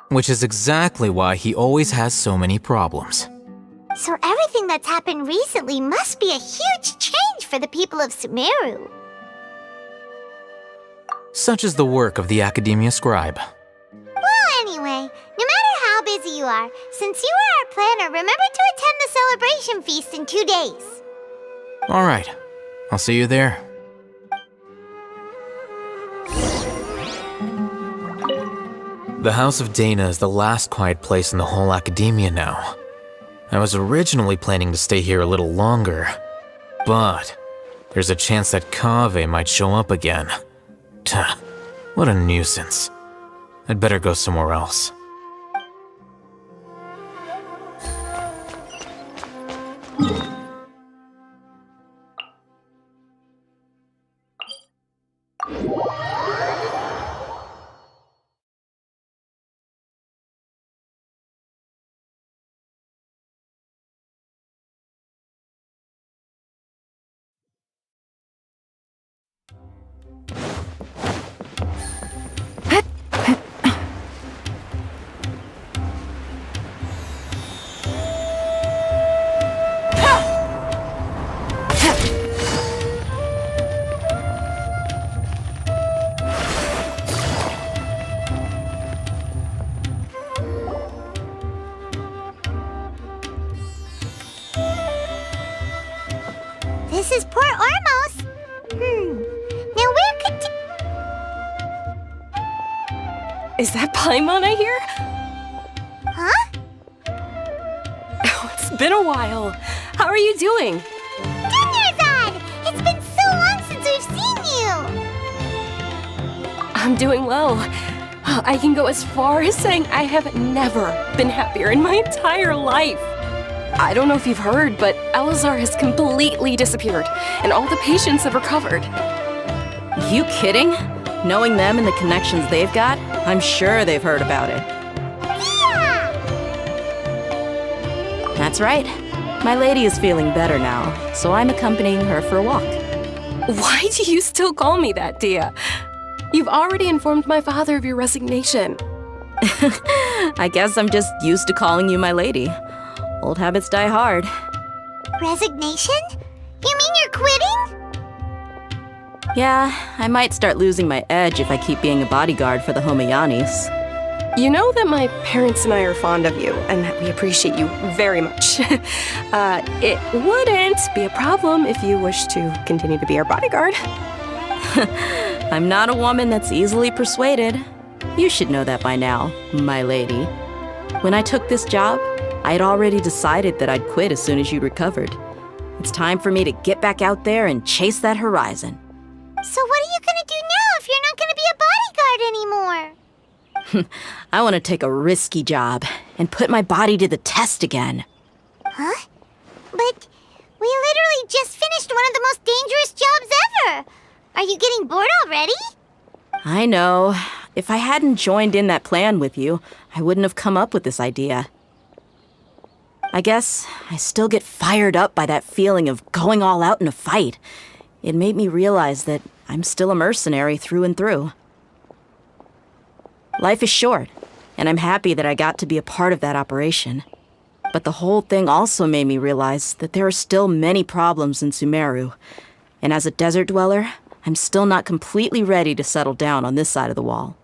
Which is exactly why he always has so many problems. So everything that's happened recently must be a huge change for the people of Sumeru. Such is the work of the Academia Scribe. Well, anyway, no matter how busy you are, since you are our planner, remember to attend the celebration feast in 2 days. Alright, I'll see you there. The House of Dana is the last quiet place in the whole academia now. I was originally planning to stay here a little longer, but there's a chance that Kaveh might show up again. Tuh, what a nuisance. I'd better go somewhere else. This is Port Ormos. Now where could... Is that Paimon I hear? Huh? Oh, it's been a while. How are you doing? Dinnerzad! It's been so long since we've seen you! I'm doing well. I can go as far as saying I have never been happier in my entire life. I don't know if you've heard, but Elazar has completely disappeared, and all the patients have recovered. You kidding? Knowing them and the connections they've got, I'm sure they've heard about it. Yeah! That's right. My lady is feeling better now, so I'm accompanying her for a walk. Why do you still call me that, Dia? You've already informed my father of your resignation. I guess I'm just used to calling you my lady. Old habits die hard. Resignation? You mean you're quitting? Yeah, I might start losing my edge if I keep being a bodyguard for the Homayanis. You know that my parents and I are fond of you, and that we appreciate you very much. It wouldn't be a problem if you wish to continue to be our bodyguard. I'm not a woman that's easily persuaded. You should know that by now, my lady. When I took this job, I'd already decided that I'd quit as soon as you recovered. It's time for me to get back out there and chase that horizon. So what are you gonna do now if you're not gonna be a bodyguard anymore? I want to take a risky job and put my body to the test again. Huh? But we literally just finished one of the most dangerous jobs ever! Are you getting bored already? I know. If I hadn't joined in that plan with you, I wouldn't have come up with this idea. I guess I still get fired up by that feeling of going all out in a fight. It made me realize that I'm still a mercenary through and through. Life is short, and I'm happy that I got to be a part of that operation. But the whole thing also made me realize that there are still many problems in Sumeru. And as a desert dweller, I'm still not completely ready to settle down on this side of the wall.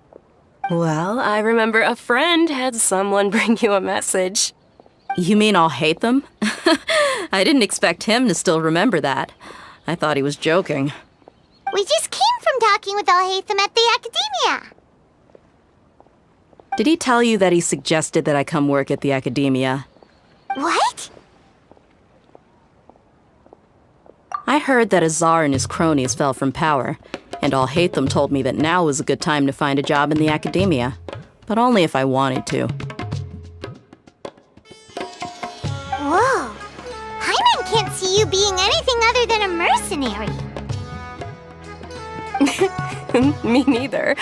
Well, I remember a friend had someone bring you a message. You mean I'll hate them? I didn't expect him to still remember that. I thought he was joking. We just came from talking with Alhaitham at the Academia. Did he tell you that he suggested that I come work at the Academia? What? I heard that Azar and his cronies fell from power, and Alhaitham told me that now was a good time to find a job in the Academia, but only if I wanted to. Whoa. Paimon can't see you being anything other than a mercenary. Me neither.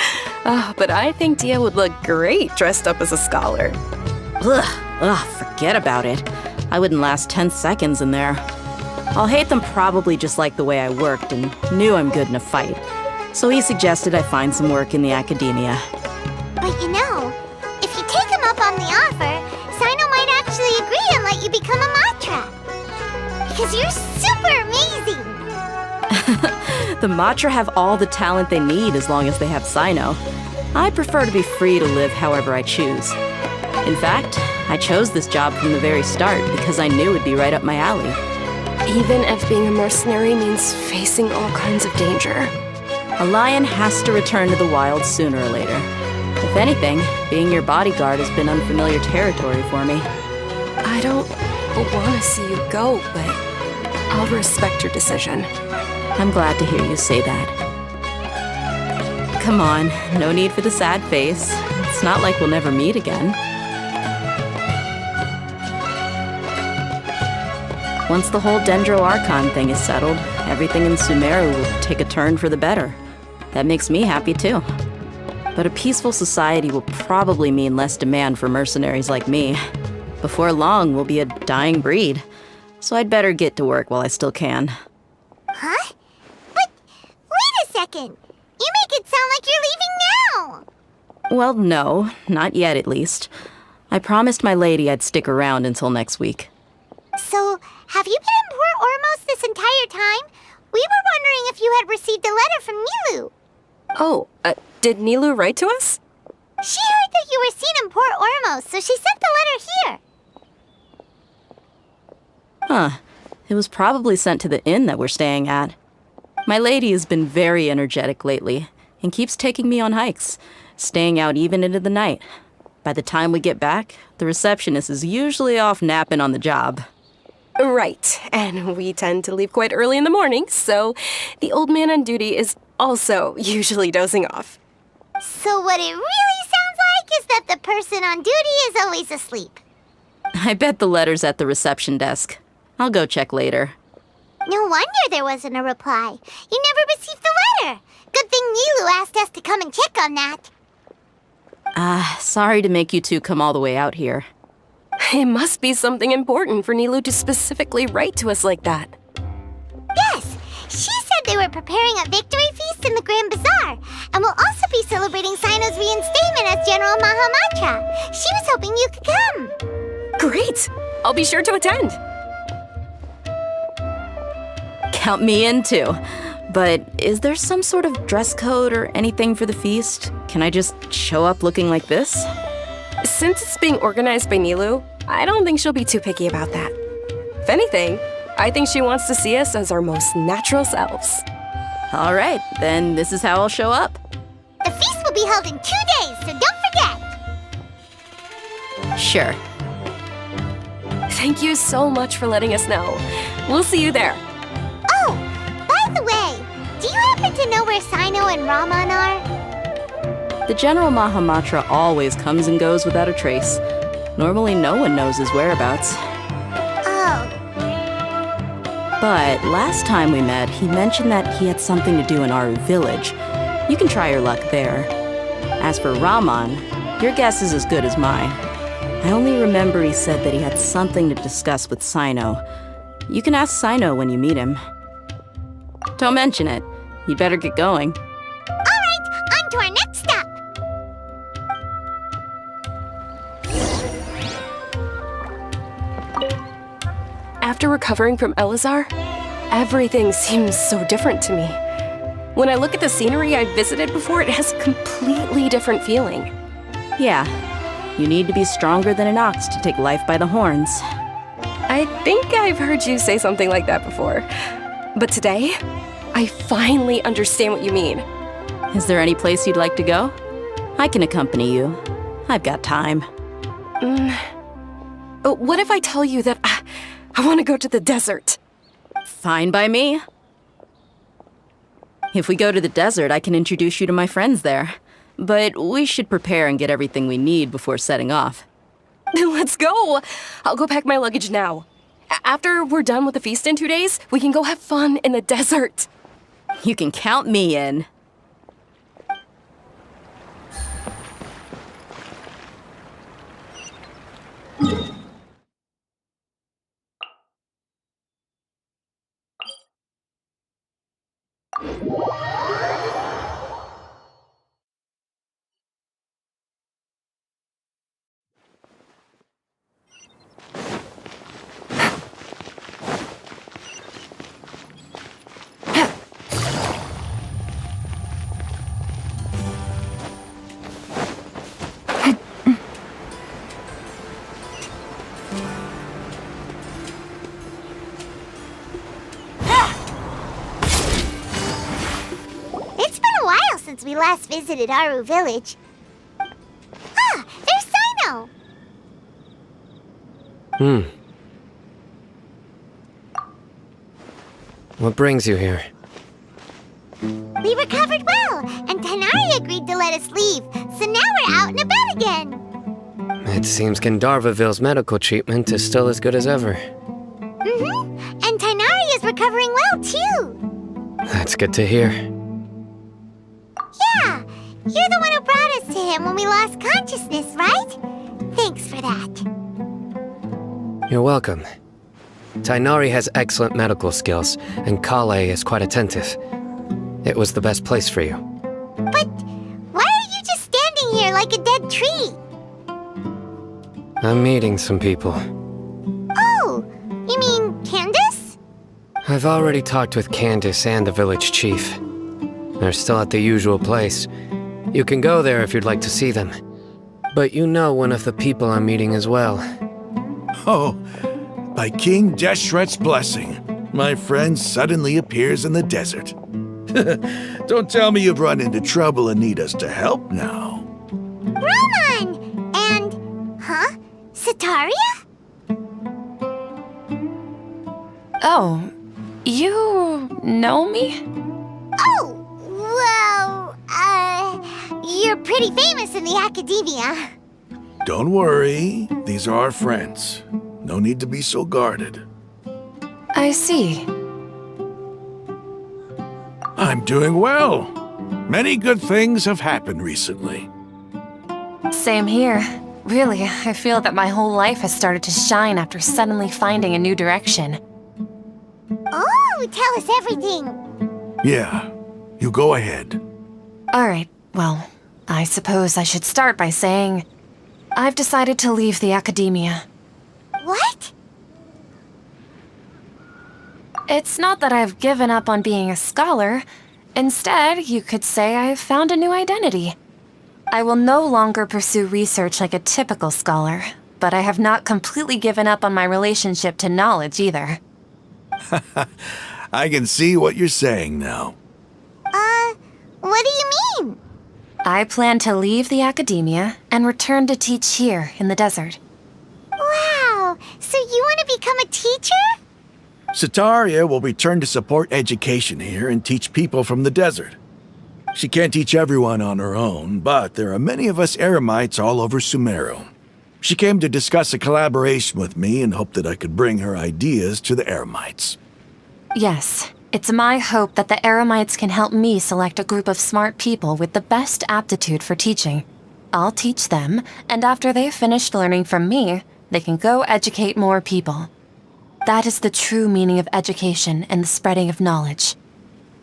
But I think Dia would look great dressed up as a scholar. Forget about it. I wouldn't last 10 seconds in there. Alhaitham probably just liked the way I worked and knew I'm good in a fight. So he suggested I find some work in the Academia. But you know, if you take him up on the offer, Sino might actually agree and let you become a Matra. Because you're super amazing! The Matra have all the talent they need as long as they have Sino. I prefer to be free to live however I choose. In fact, I chose this job from the very start because I knew it'd be right up my alley. Even if being a mercenary means facing all kinds of danger. A lion has to return to the wild sooner or later. If anything, being your bodyguard has been unfamiliar territory for me. I don't want to see you go, but I'll respect your decision. I'm glad to hear you say that. Come on, no need for the sad face. It's not like we'll never meet again. Once the whole Dendro Archon thing is settled, everything in Sumeru will take a turn for the better. That makes me happy too. But a peaceful society will probably mean less demand for mercenaries like me. Before long, we'll be a dying breed. So I'd better get to work while I still can. Huh? But wait a second! You make it sound like you're leaving now! Well, no, not yet at least. I promised my lady I'd stick around until next week. So, have you been in Port Ormos this entire time? We were wondering if you had received a letter from Nilu. Oh, did Nilu write to us? She heard that you were seen in Port Ormos, so she sent the letter here. Huh. It was probably sent to the inn that we're staying at. My lady has been very energetic lately and keeps taking me on hikes, staying out even into the night. By the time we get back, the receptionist is usually off napping on the job. Right, and we tend to leave quite early in the morning, so the old man on duty is also usually dozing off. So what it really sounds like is that the person on duty is always asleep. I bet the letter's at the reception desk. I'll go check later. No wonder there wasn't a reply. You never received the letter. Good thing Nilu asked us to come and check on that. Sorry to make you two come all the way out here. It must be something important for Nilu to specifically write to us like that. Yes, she said they were preparing a victory feast in the Grand Bazaar, and will also be celebrating Sino's reinstatement as General Mahamatra. She was hoping you could come. Great! I'll be sure to attend. Count me in too. But is there some sort of dress code or anything for the feast? Can I just show up looking like this? Since it's being organized by Nilu, I don't think she'll be too picky about that. If anything, I think she wants to see us as our most natural selves. All right, then this is how I'll show up. The feast will be held in 2 days, so don't forget! Sure. Thank you so much for letting us know. We'll see you there. Oh, by the way, do you happen to know where Sino and Raman are? The General Mahamatra always comes and goes without a trace. Normally no one knows his whereabouts. Oh. But last time we met, he mentioned that he had something to do in our village. You can try your luck there. As for Raman, your guess is as good as mine. I only remember he said that he had something to discuss with Sino. You can ask Sino when you meet him. Don't mention it. You'd better get going. All right, on to our next stop. After recovering from Elazar, everything seems so different to me. When I look at the scenery I visited before, it has a completely different feeling. Yeah, you need to be stronger than an ox to take life by the horns. I think I've heard you say something like that before. But today, I finally understand what you mean. Is there any place you'd like to go? I can accompany you. I've got time. What if I tell you that I want to go to the desert? Fine by me. If we go to the desert, I can introduce you to my friends there. But we should prepare and get everything we need before setting off. Let's go! I'll go pack my luggage now. After we're done with the feast in 2 days, we can go have fun in the desert. You can count me in. It's been a while since we last visited Aru Village. Ah, there's Sino! What brings you here? We recovered well, and Tanari agreed to let us leave, so now we're out and about again. It seems Gandharvaville's medical treatment is still as good as ever. And Tanari is recovering well, too. That's good to hear. Yeah, you're the one who brought us to him when we lost consciousness, right? Thanks for that. You're welcome. Tainari has excellent medical skills, and Kale is quite attentive. It was the best place for you. But why are you just standing here like a dead tree? I'm meeting some people. Oh, you mean Candace? I've already talked with Candace and the village chief. They're still at the usual place. You can go there if you'd like to see them. But you know one of the people I'm meeting as well. Oh, by King Deshret's blessing, my friend suddenly appears in the desert. Don't tell me you've run into trouble and need us to help now. Roman! And, Sataria? Oh, you know me? Oh, well, you're pretty famous in the academia. Don't worry, these are our friends. No need to be so guarded. I see. I'm doing well. Many good things have happened recently. Same here. Really, I feel that my whole life has started to shine after suddenly finding a new direction. Oh, tell us everything. Yeah, you go ahead. Alright, well, I suppose I should start by saying I've decided to leave the academia. What? It's not that I've given up on being a scholar. Instead, you could say I've found a new identity. I will no longer pursue research like a typical scholar, but I have not completely given up on my relationship to knowledge either. I can see what you're saying now. What do you mean? I plan to leave the academia and return to teach here in the desert. Wow, so you want to become a teacher? Sataria will return to support education here and teach people from the desert. She can't teach everyone on her own, but there are many of us Eremites all over Sumeru. She came to discuss a collaboration with me and hoped that I could bring her ideas to the Eremites. Yes, it's my hope that the Eremites can help me select a group of smart people with the best aptitude for teaching. I'll teach them, and after they've finished learning from me, they can go educate more people. That is the true meaning of education and the spreading of knowledge.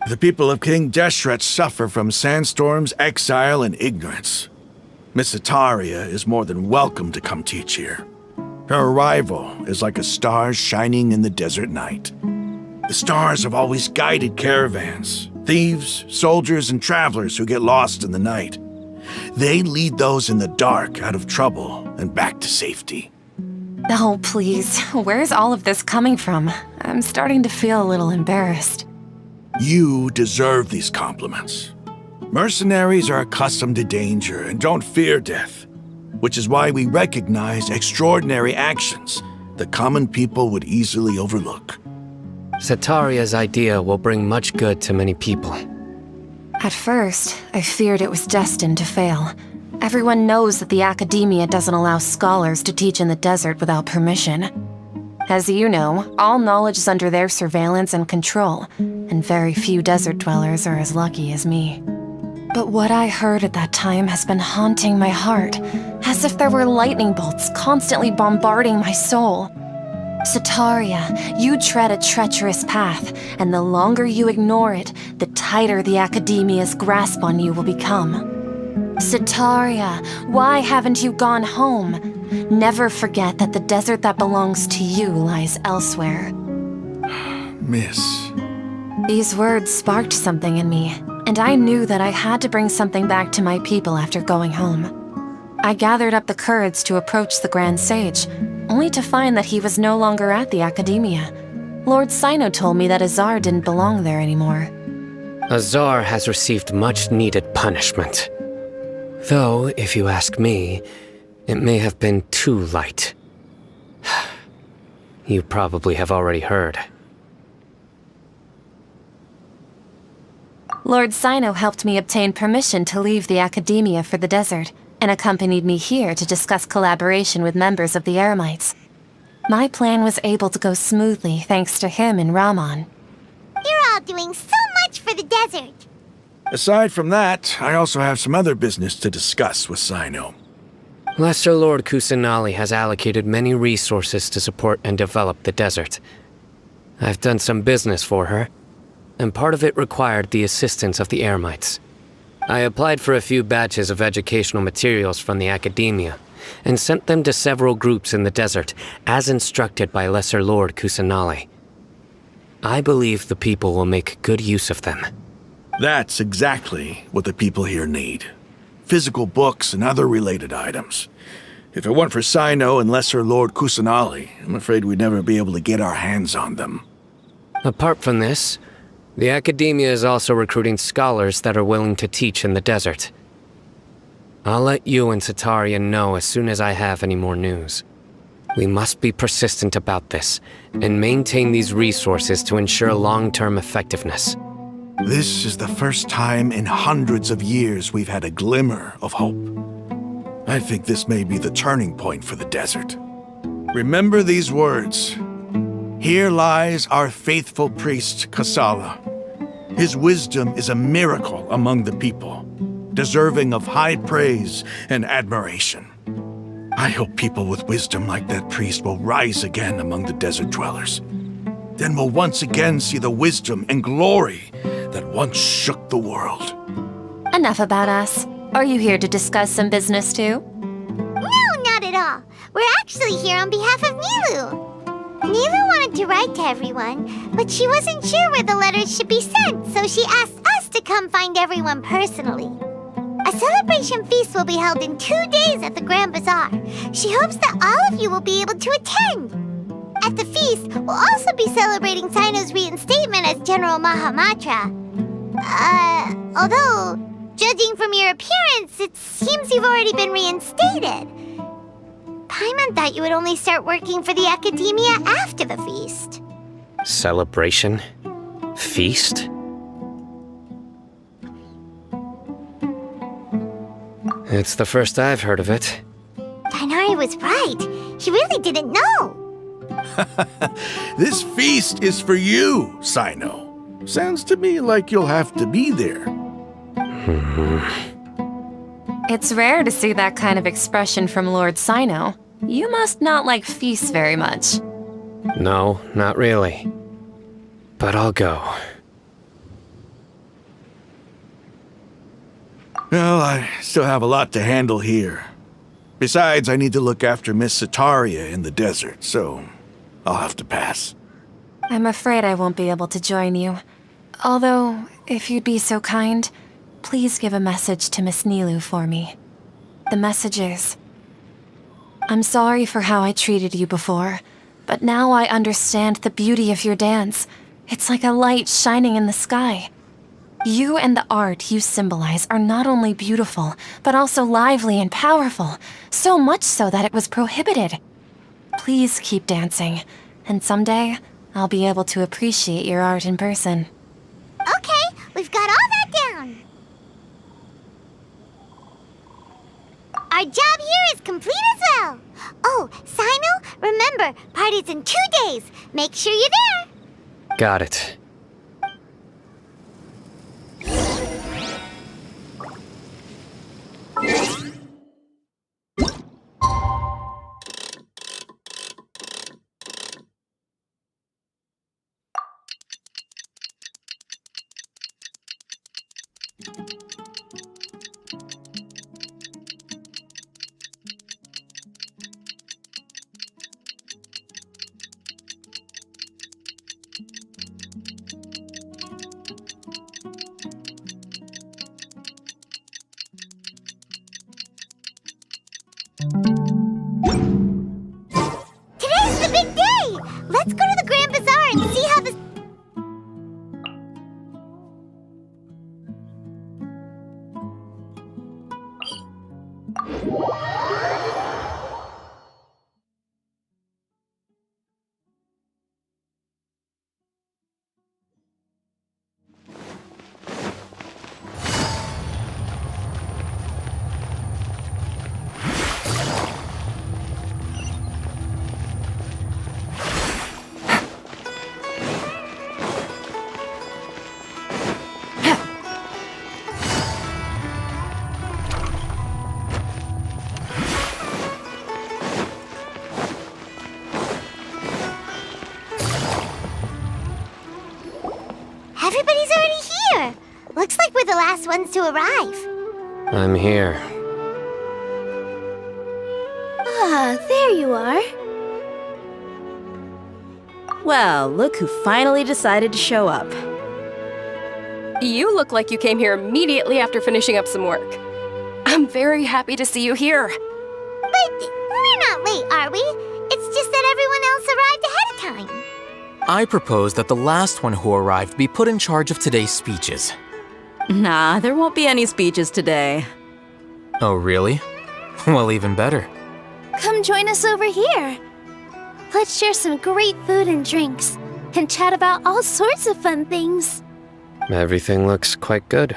The people of King Deshret suffer from sandstorms, exile, and ignorance. Miss Sataria is more than welcome to come teach here. Her arrival is like a star shining in the desert night. The stars have always guided caravans, thieves, soldiers, and travelers who get lost in the night. They lead those in the dark out of trouble and back to safety. Oh, please. Where's all of this coming from? I'm starting to feel a little embarrassed. You deserve these compliments. Mercenaries are accustomed to danger and don't fear death, which is why we recognize extraordinary actions that common people would easily overlook. Setaria's idea will bring much good to many people. At first, I feared it was destined to fail. Everyone knows that the Academia doesn't allow scholars to teach in the desert without permission. As you know, all knowledge is under their surveillance and control, and very few desert dwellers are as lucky as me. But what I heard at that time has been haunting my heart, as if there were lightning bolts constantly bombarding my soul. Setaria, you tread a treacherous path, and the longer you ignore it, the tighter the Academia's grasp on you will become. Setaria, why haven't you gone home? Never forget that the desert that belongs to you lies elsewhere. Miss. These words sparked something in me, and I knew that I had to bring something back to my people after going home. I gathered up the courage to approach the Grand Sage, only to find that he was no longer at the Academia. Lord Sino told me that Azar didn't belong there anymore. Azar has received much-needed punishment. Though, if you ask me, it may have been too light. You probably have already heard. Lord Sino helped me obtain permission to leave the Academia for the desert, and accompanied me here to discuss collaboration with members of the Eremites. My plan was able to go smoothly thanks to him and Rahman. You're all doing so much for the desert. Aside from that, I also have some other business to discuss with Sino. Lesser Lord Kusanali has allocated many resources to support and develop the desert. I've done some business for her, and part of it required the assistance of the Eremites. I applied for a few batches of educational materials from the Academia, and sent them to several groups in the desert, as instructed by Lesser Lord Kusanali. I believe the people will make good use of them. That's exactly what the people here need. Physical books and other related items. If it weren't for Sino and Lesser Lord Kusanali, I'm afraid we'd never be able to get our hands on them. Apart from this, the Academia is also recruiting scholars that are willing to teach in the desert. I'll let you and Setaria know as soon as I have any more news. We must be persistent about this, and maintain these resources to ensure long-term effectiveness. This is the first time in hundreds of years we've had a glimmer of hope. I think this may be the turning point for the desert. Remember these words. Here lies our faithful priest, Kasala. His wisdom is a miracle among the people, deserving of high praise and admiration. I hope people with wisdom like that priest will rise again among the desert dwellers. Then we'll once again see the wisdom and glory that once shook the world. Enough about us. Are you here to discuss some business too? No, not at all. We're actually here on behalf of Nilu. Nilu wanted to write to everyone, but she wasn't sure where the letters should be sent, so she asked us to come find everyone personally. A celebration feast will be held in 2 days at the Grand Bazaar. She hopes that all of you will be able to attend. At the feast, we'll also be celebrating Sino's reinstatement as General Mahamatra. Although, judging from your appearance, it seems you've already been reinstated. Paimon thought you would only start working for the Academia after the feast. Celebration? Feast? It's the first I've heard of it. Tighnari was right. He really didn't know. This feast is for you, Sino. Sounds to me like you'll have to be there. It's rare to see that kind of expression from Lord Sino. You must not like feasts very much. No, not really. But I'll go. Well, I still have a lot to handle here. Besides, I need to look after Miss Sataria in the desert, so I'll have to pass. I'm afraid I won't be able to join you. Although, if you'd be so kind, please give a message to Miss Nilu for me. The message is, I'm sorry for how I treated you before, but now I understand the beauty of your dance. It's like a light shining in the sky. You and the art you symbolize are not only beautiful, but also lively and powerful, so much so that it was prohibited. Please keep dancing, and someday I'll be able to appreciate your art in person. Okay, we've got all that down. Our job here is complete as well. Oh, Sino, remember, party's in 2 days. Make sure you're there. Got it. Today's the big day. Let's go to the Grand Bazaar and see how this... Everybody's already here. Looks like we're the last ones to arrive. I'm here. Ah, there you are. Well, look who finally decided to show up. You look like you came here immediately after finishing up some work. I'm very happy to see you here. But we're not late, are we? It's just that everyone else arrived ahead of time. I propose that the last one who arrived be put in charge of today's speeches. Nah, there won't be any speeches today. Oh, really? Well, even better. Come join us over here. Let's share some great food and drinks, and chat about all sorts of fun things. Everything looks quite good.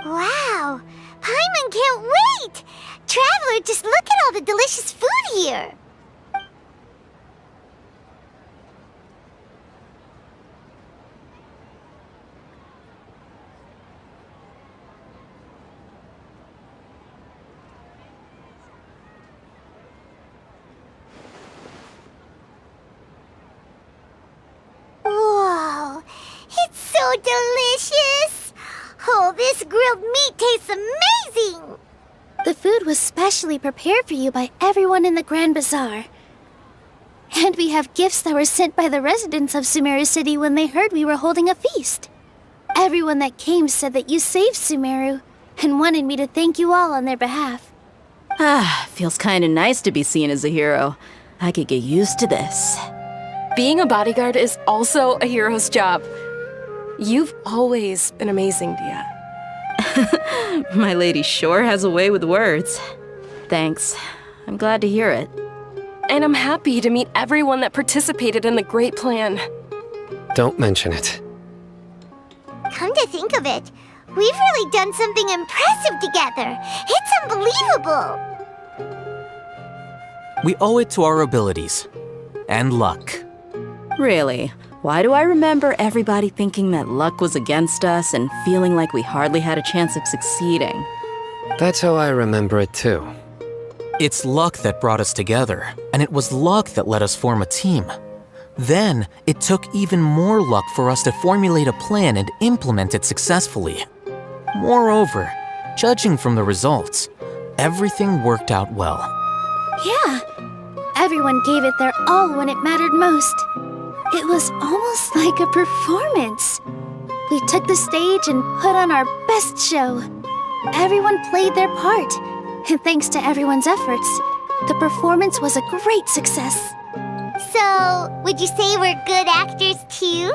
Wow! Paimon can't wait! Traveler, just look at all the delicious food here! Whoa! It's so delicious! Oh, this grilled meat tastes amazing! The food was specially prepared for you by everyone in the Grand Bazaar. And we have gifts that were sent by the residents of Sumeru City when they heard we were holding a feast. Everyone that came said that you saved Sumeru, and wanted me to thank you all on their behalf. Ah, feels kinda nice to be seen as a hero. I could get used to this. Being a bodyguard is also a hero's job. You've always been amazing, Dia. My lady sure has a way with words. Thanks. I'm glad to hear it. And I'm happy to meet everyone that participated in the great plan. Don't mention it. Come to think of it, we've really done something impressive together. It's unbelievable! We owe it to our abilities. And luck. Really? Why do I remember everybody thinking that luck was against us and feeling like we hardly had a chance of succeeding? That's how I remember it too. It's luck that brought us together, and it was luck that let us form a team. Then, it took even more luck for us to formulate a plan and implement it successfully. Moreover, judging from the results, everything worked out well. Yeah, everyone gave it their all when it mattered most. It was almost like a performance. We took the stage and put on our best show. Everyone played their part, and thanks to everyone's efforts, the performance was a great success. So, would you say we're good actors too?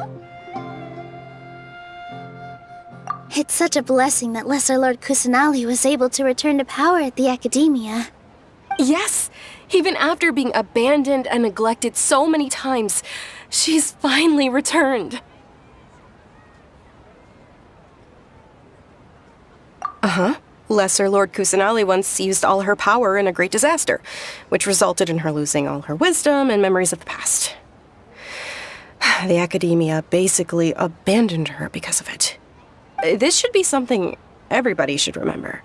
It's such a blessing that Lesser Lord Kusanali was able to return to power at the Academia. Yes! Even after being abandoned and neglected so many times, she's finally returned. Uh-huh. Lesser Lord Kusanali once used all her power in a great disaster, which resulted in her losing all her wisdom and memories of the past. The Academia basically abandoned her because of it. This should be something everybody should remember.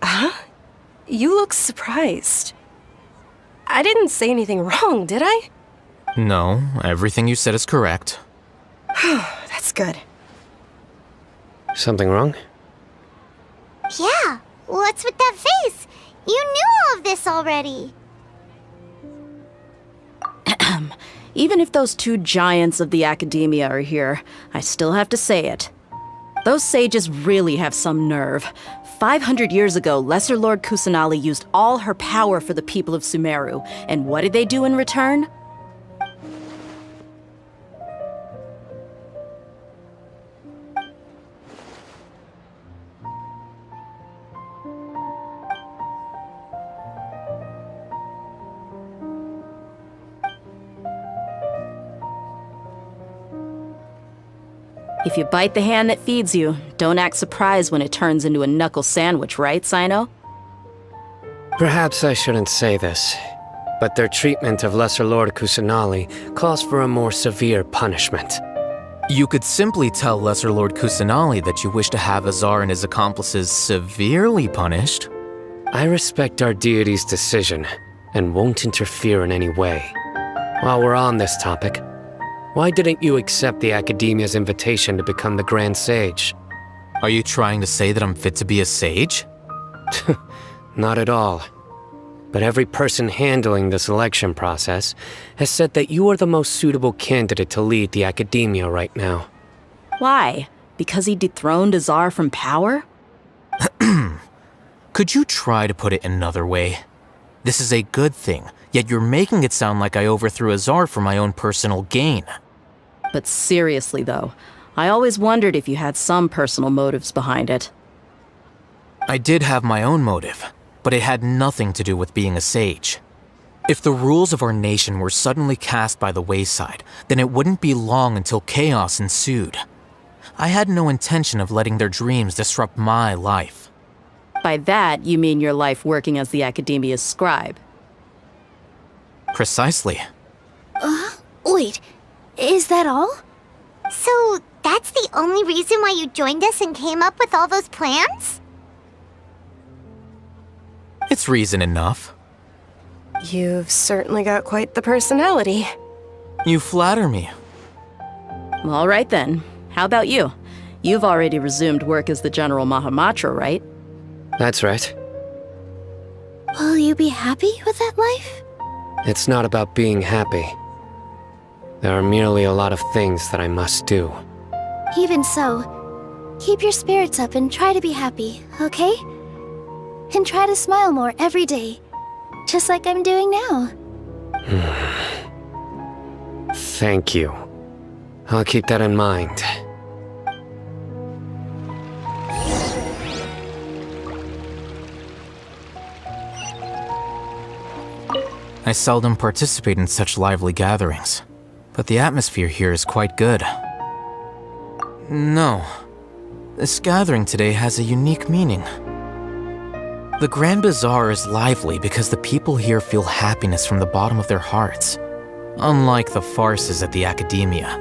Huh? You look surprised. I didn't say anything wrong, did I? No, everything you said is correct. That's good. Something wrong? Yeah, what's with that face? You knew all of this already. Even if those two giants of the Academia are here, I still have to say it. Those sages really have some nerve. 500 years ago, Lesser Lord Kusanali used all her power for the people of Sumeru, and what did they do in return? If you bite the hand that feeds you, don't act surprised when it turns into a knuckle sandwich, right, Sino? Perhaps I shouldn't say this, but their treatment of Lesser Lord Kusanali calls for a more severe punishment. You could simply tell Lesser Lord Kusanali that you wish to have Azar and his accomplices severely punished. I respect our deity's decision and won't interfere in any way. While we're on this topic, why didn't you accept the Academia's invitation to become the Grand Sage? Are you trying to say that I'm fit to be a sage? Not at all. But every person handling the selection process has said that you are the most suitable candidate to lead the Academia right now. Why? Because he dethroned Azar from power? Could you try to put it another way? This is a good thing, yet you're making it sound like I overthrew Azar for my own personal gain. But seriously, though, I always wondered if you had some personal motives behind it. I did have my own motive, but it had nothing to do with being a sage. If the rules of our nation were suddenly cast by the wayside, then it wouldn't be long until chaos ensued. I had no intention of letting their dreams disrupt my life. By that, you mean your life working as the Academia's scribe. Precisely. Wait, is that all? So, that's the only reason why you joined us and came up with all those plans? It's reason enough. You've certainly got quite the personality. You flatter me. All right then. How about you? You've already resumed work as the General Mahamatra, right? That's right. Will you be happy with that life? It's not about being happy. There are merely a lot of things that I must do. Even so, keep your spirits up and try to be happy, okay? And try to smile more every day, just like I'm doing now. Thank you. I'll keep that in mind. I seldom participate in such lively gatherings, but the atmosphere here is quite good. No, this gathering today has a unique meaning. The Grand Bazaar is lively because the people here feel happiness from the bottom of their hearts, unlike the farces at the Academia.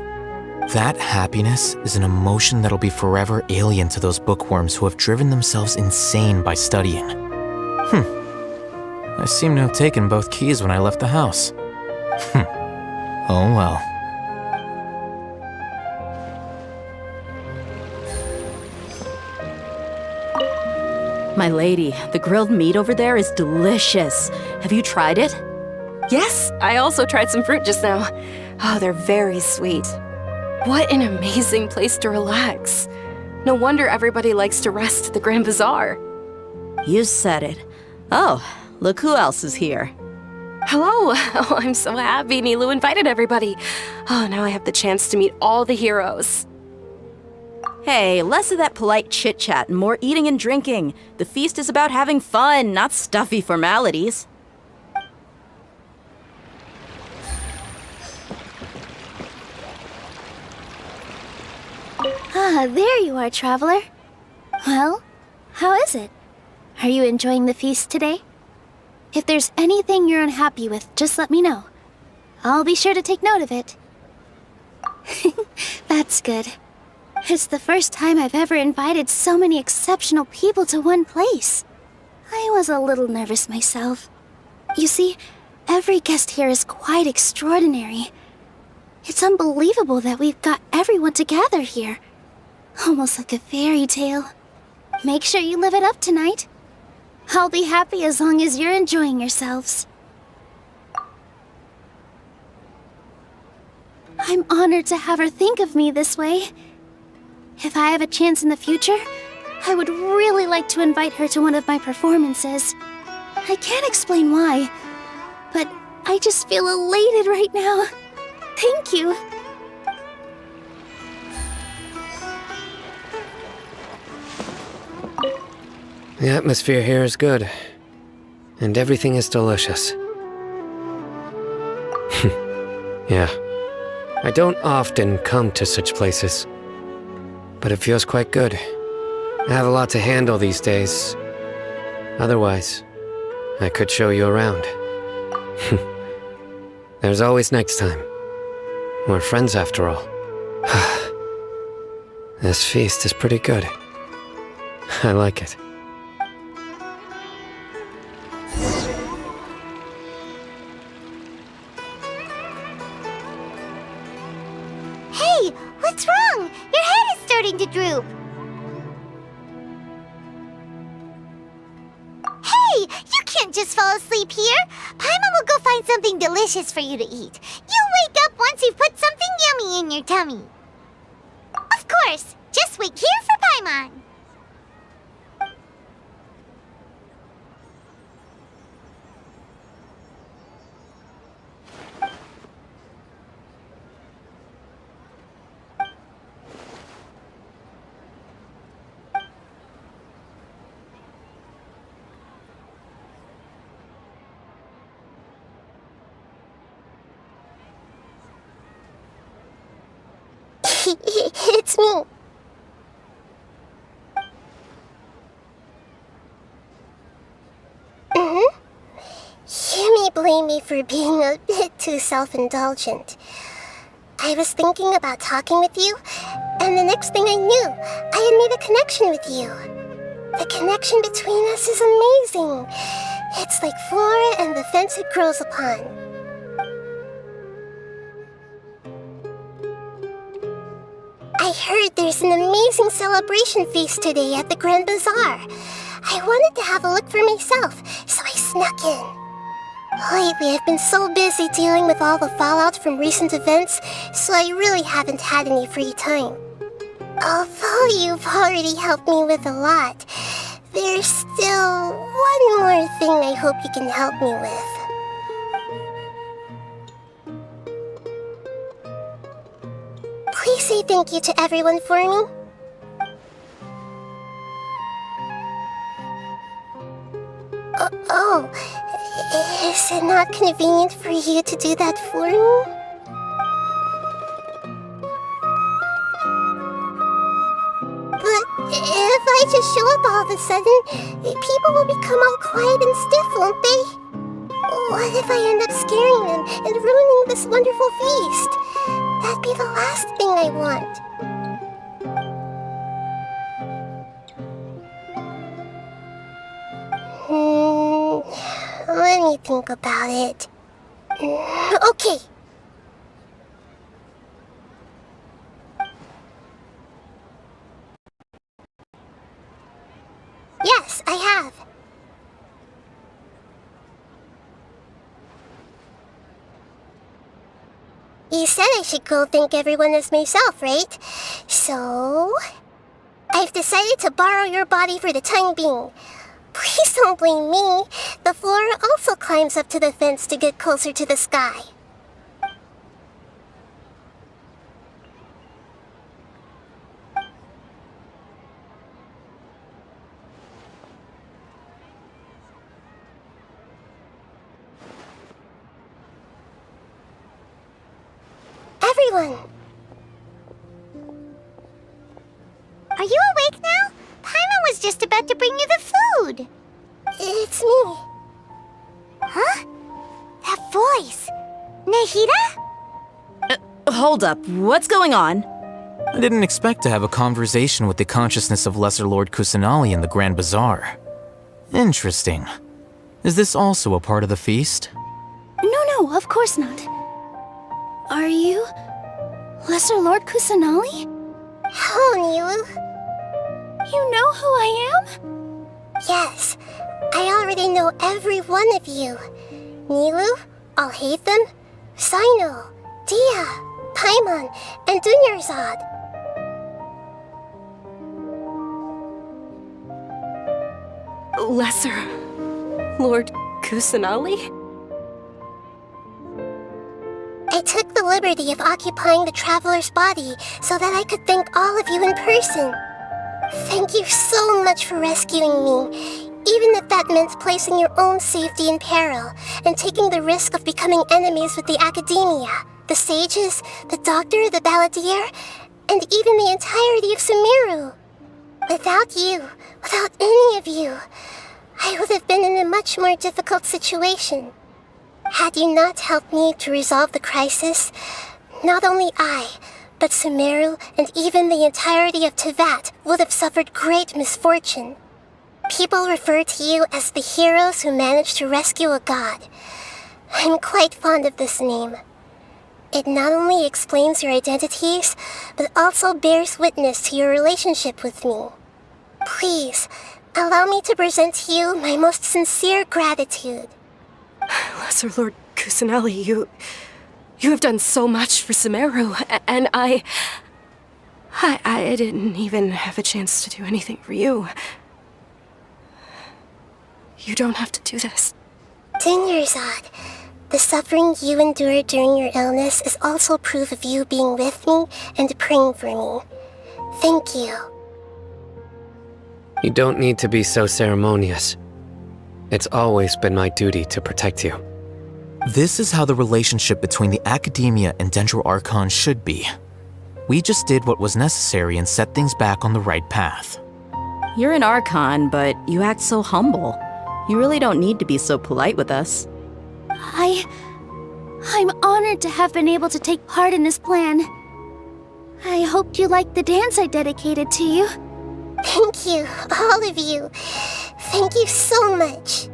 That happiness is an emotion that'll be forever alien to those bookworms who have driven themselves insane by studying. I seem to have taken both keys when I left the house. Oh well. My lady, the grilled meat over there is delicious. Have you tried it? Yes, I also tried some fruit just now. Oh, they're very sweet. What an amazing place to relax. No wonder everybody likes to rest at the Grand Bazaar. You said it. Oh, look who else is here. Hello! Oh, I'm so happy Nilu invited everybody. Oh, now I have the chance to meet all the heroes. Hey, less of that polite chit-chat and more eating and drinking. The feast is about having fun, not stuffy formalities. Ah, there you are, traveler. Well, how is it? Are you enjoying the feast today? If there's anything you're unhappy with, just let me know. I'll be sure to take note of it. That's good. It's the first time I've ever invited so many exceptional people to one place. I was a little nervous myself. You see, every guest here is quite extraordinary. It's unbelievable that we've got everyone together here. Almost like a fairy tale. Make sure you live it up tonight. I'll be happy as long as you're enjoying yourselves. I'm honored to have her think of me this way. If I have a chance in the future, I would really like to invite her to one of my performances. I can't explain why, but I just feel elated right now. Thank you. The atmosphere here is good, and everything is delicious. Yeah. I don't often come to such places, but it feels quite good. I have a lot to handle these days. Otherwise, I could show you around. There's always next time. We're friends after all. This feast is pretty good. I like it. Hey, what's wrong? Your head is starting to droop. Hey, you can't just fall asleep here. Paimon will go find something delicious for you to eat. You'll wake up once you've put something yummy in your tummy. Of course, just wait here for Paimon. It's me. You may blame me for being a bit too self-indulgent. I was thinking about talking with you, and the next thing I knew, I had made a connection with you. The connection between us is amazing. It's like flora and the fence it grows upon. I heard there's an amazing celebration feast today at the Grand Bazaar. I wanted to have a look for myself, so I snuck in. Lately, I've been so busy dealing with all the fallout from recent events, so I really haven't had any free time. Although you've already helped me with a lot, there's still one more thing I hope you can help me with. Please say thank you to everyone for me. Oh, is it not convenient for you to do that for me? But if I just show up all of a sudden, people will become all quiet and stiff, won't they? What if I end up scaring them and ruining this wonderful feast? That'd be the last thing I want. Let me think about it. Okay. Yes, I have. You said I should go thank everyone as myself, right? So... I've decided to borrow your body for the time being. Please don't blame me. The flora also climbs up to the fence to get closer to the sky. Everyone! Are you awake now? Paimon was just about to bring you the food. It's me. Huh? That voice. Nahida? Hold up, what's going on? I didn't expect to have a conversation with the consciousness of Lesser Lord Kusanali in the Grand Bazaar. Interesting. Is this also a part of the feast? No, of course not. Are you... Lesser Lord Kusanali? Hello, Nilu. You know who I am? Yes, I already know every one of you. Nilu, Alhaitham, Sino, Dia, Paimon, and Dunyarzad. Lesser Lord Kusanali? I took the liberty of occupying the traveler's body so that I could thank all of you in person. Thank you so much for rescuing me, even if that meant placing your own safety in peril and taking the risk of becoming enemies with the academia, the sages, the doctor, the balladeer, and even the entirety of Sumeru. Without you, without any of you, I would have been in a much more difficult situation. Had you not helped me to resolve the crisis, not only I, but Sumeru and even the entirety of Tevat would have suffered great misfortune. People refer to you as the heroes who managed to rescue a god. I'm quite fond of this name. It not only explains your identities, but also bears witness to your relationship with me. Please, allow me to present to you my most sincere gratitude. Lesser Lord Kusanali, you have done so much for Sumeru, and I didn't even have a chance to do anything for you. You don't have to do this. Dunyarzad, the suffering you endured during your illness is also proof of you being with me and praying for me. Thank you. You don't need to be so ceremonious. It's always been my duty to protect you. This is how the relationship between the Academia and Dendro Archon should be. We just did what was necessary and set things back on the right path. You're an Archon, but you act so humble. You really don't need to be so polite with us. I'm honored to have been able to take part in this plan. I hoped you liked the dance I dedicated to you. Thank you, all of you. Thank you so much.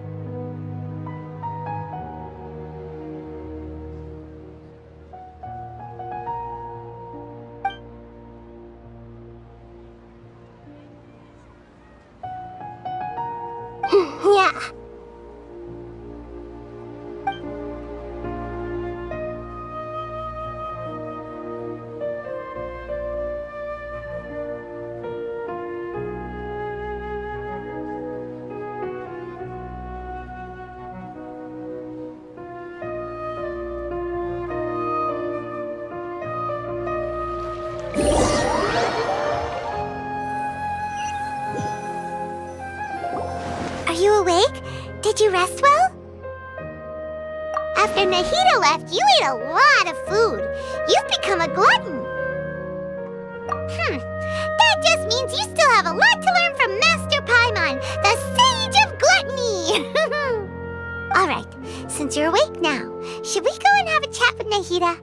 Yeah. Are you awake? Did you rest well? After Nahida left, you ate a lot of food. You've become a glutton. That just means you still have a lot to learn from Master Paimon, the Sage of Gluttony. Alright, since you're awake now, should we go and have a chat with Nahida?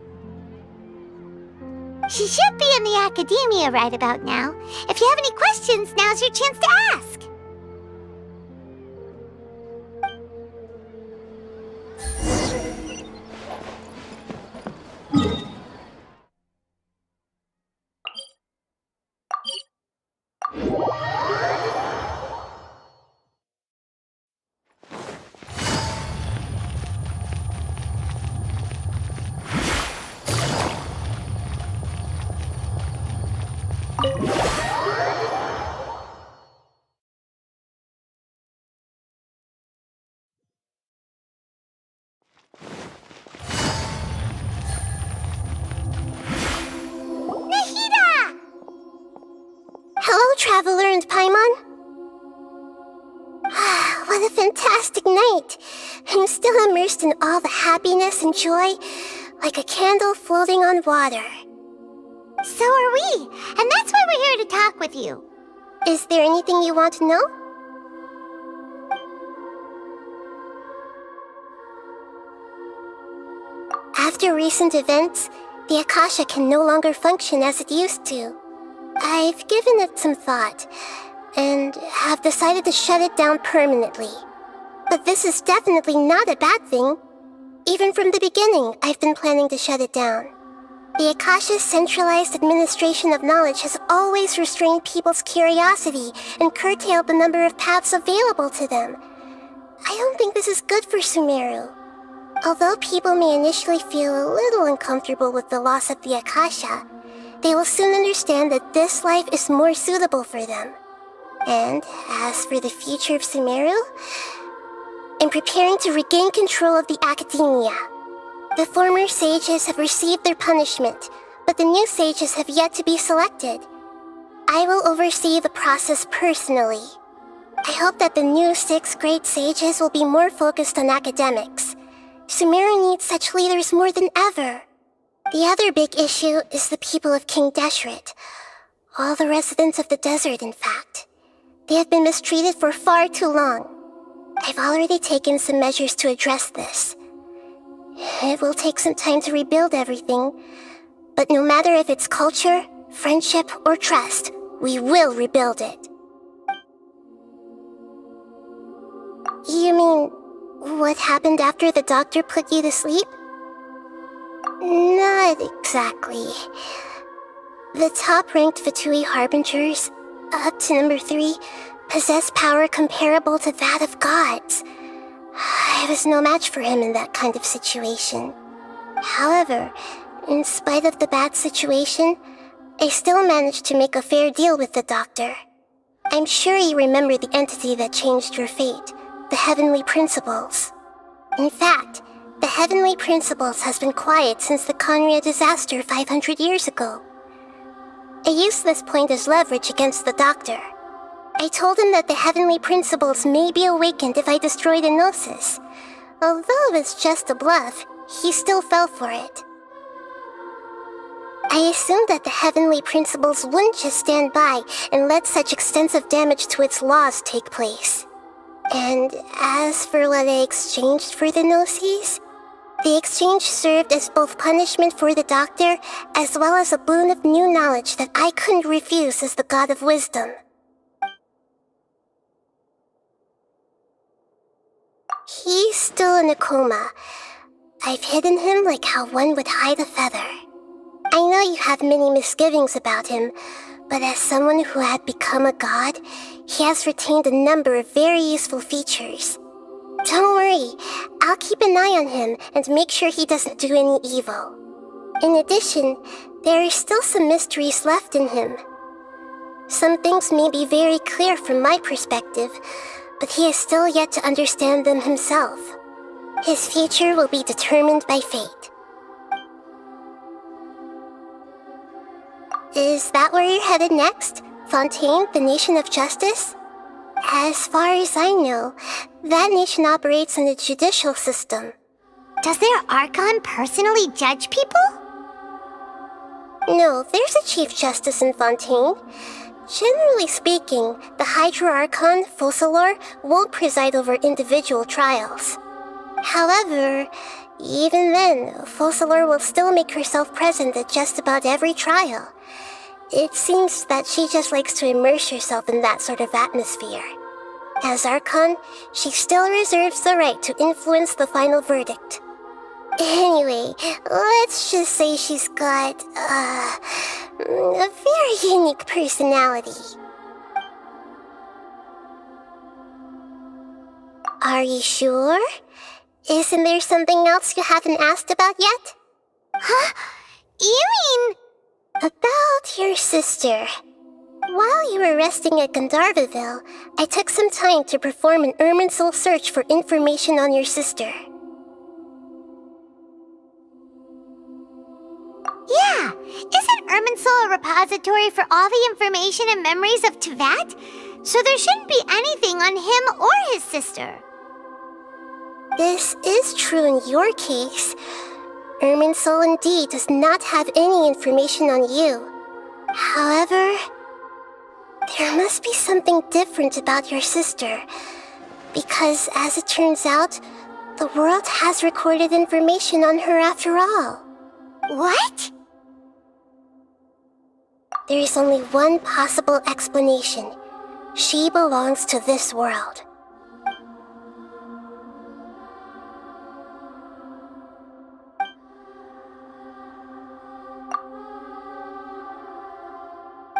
She should be in the academia right about now. If you have any questions, now's your chance to ask. travel earned, Paimon. What a fantastic night. I'm still immersed in all the happiness and joy, like a candle floating on water. So are we, and that's why we're here to talk with you. Is there anything you want to know? After recent events, the Akasha can no longer function as it used to. I've given it some thought, and have decided to shut it down permanently. But this is definitely not a bad thing. Even from the beginning, I've been planning to shut it down. The Akasha's centralized administration of knowledge has always restrained people's curiosity and curtailed the number of paths available to them. I don't think this is good for Sumeru. Although people may initially feel a little uncomfortable with the loss of the Akasha, they will soon understand that this life is more suitable for them. And as for the future of Sumeru, I'm preparing to regain control of the academia. The former sages have received their punishment, but the new sages have yet to be selected. I will oversee the process personally. I hope that the new 6 great sages will be more focused on academics. Sumeru needs such leaders more than ever. The other big issue is the people of King Deshret. All the residents of the desert, in fact. They have been mistreated for far too long. I've already taken some measures to address this. It will take some time to rebuild everything, but no matter if it's culture, friendship, or trust, we will rebuild it. You mean, what happened after the doctor put you to sleep? Not exactly. The top-ranked Fatui Harbingers, up to number 3, possess power comparable to that of gods. I was no match for him in that kind of situation. However, in spite of the bad situation, I still managed to make a fair deal with the doctor. I'm sure you remember the entity that changed your fate, the Heavenly Principles. In fact, the Heavenly Principles has been quiet since the Conria disaster 500 years ago. I used this point as leverage against the doctor. I told him that the Heavenly Principles may be awakened if I destroy the Gnosis. Although it was just a bluff, he still fell for it. I assumed that the Heavenly Principles wouldn't just stand by and let such extensive damage to its laws take place. And as for what I exchanged for the Gnosis, the exchange served as both punishment for the doctor as well as a boon of new knowledge that I couldn't refuse as the God of Wisdom. He's still in a coma. I've hidden him like how one would hide a feather. I know you have many misgivings about him, but as someone who had become a god, he has retained a number of very useful features. Don't worry, I'll keep an eye on him and make sure he doesn't do any evil. In addition, there are still some mysteries left in him. Some things may be very clear from my perspective, but he is still yet to understand them himself. His future will be determined by fate. Is that where you're headed next? Fontaine, the Nation of Justice? As far as I know, that nation operates on a judicial system. Does their Archon personally judge people? No, there's a Chief Justice in Fontaine. Generally speaking, the Hydra Archon, Focalor, won't preside over individual trials. However, even then, Focalor will still make herself present at just about every trial. It seems that she just likes to immerse herself in that sort of atmosphere. As Archon, she still reserves the right to influence the final verdict. Anyway, let's just say she's got, a very unique personality. Are you sure? Isn't there something else you haven't asked about yet? Huh? You mean... About your sister. While you were resting at Gandharvaville, I took some time to perform an Irminsul search for information on your sister. Yeah, Isn't Irminsul a repository for all the information and memories of Teyvat? So there shouldn't be anything on him or his sister. This is true in your case. Irminsul indeed does not have any information on you. However, there must be something different about your sister. Because, as it turns out, the world has recorded information on her after all. What? There is only one possible explanation. She belongs to this world.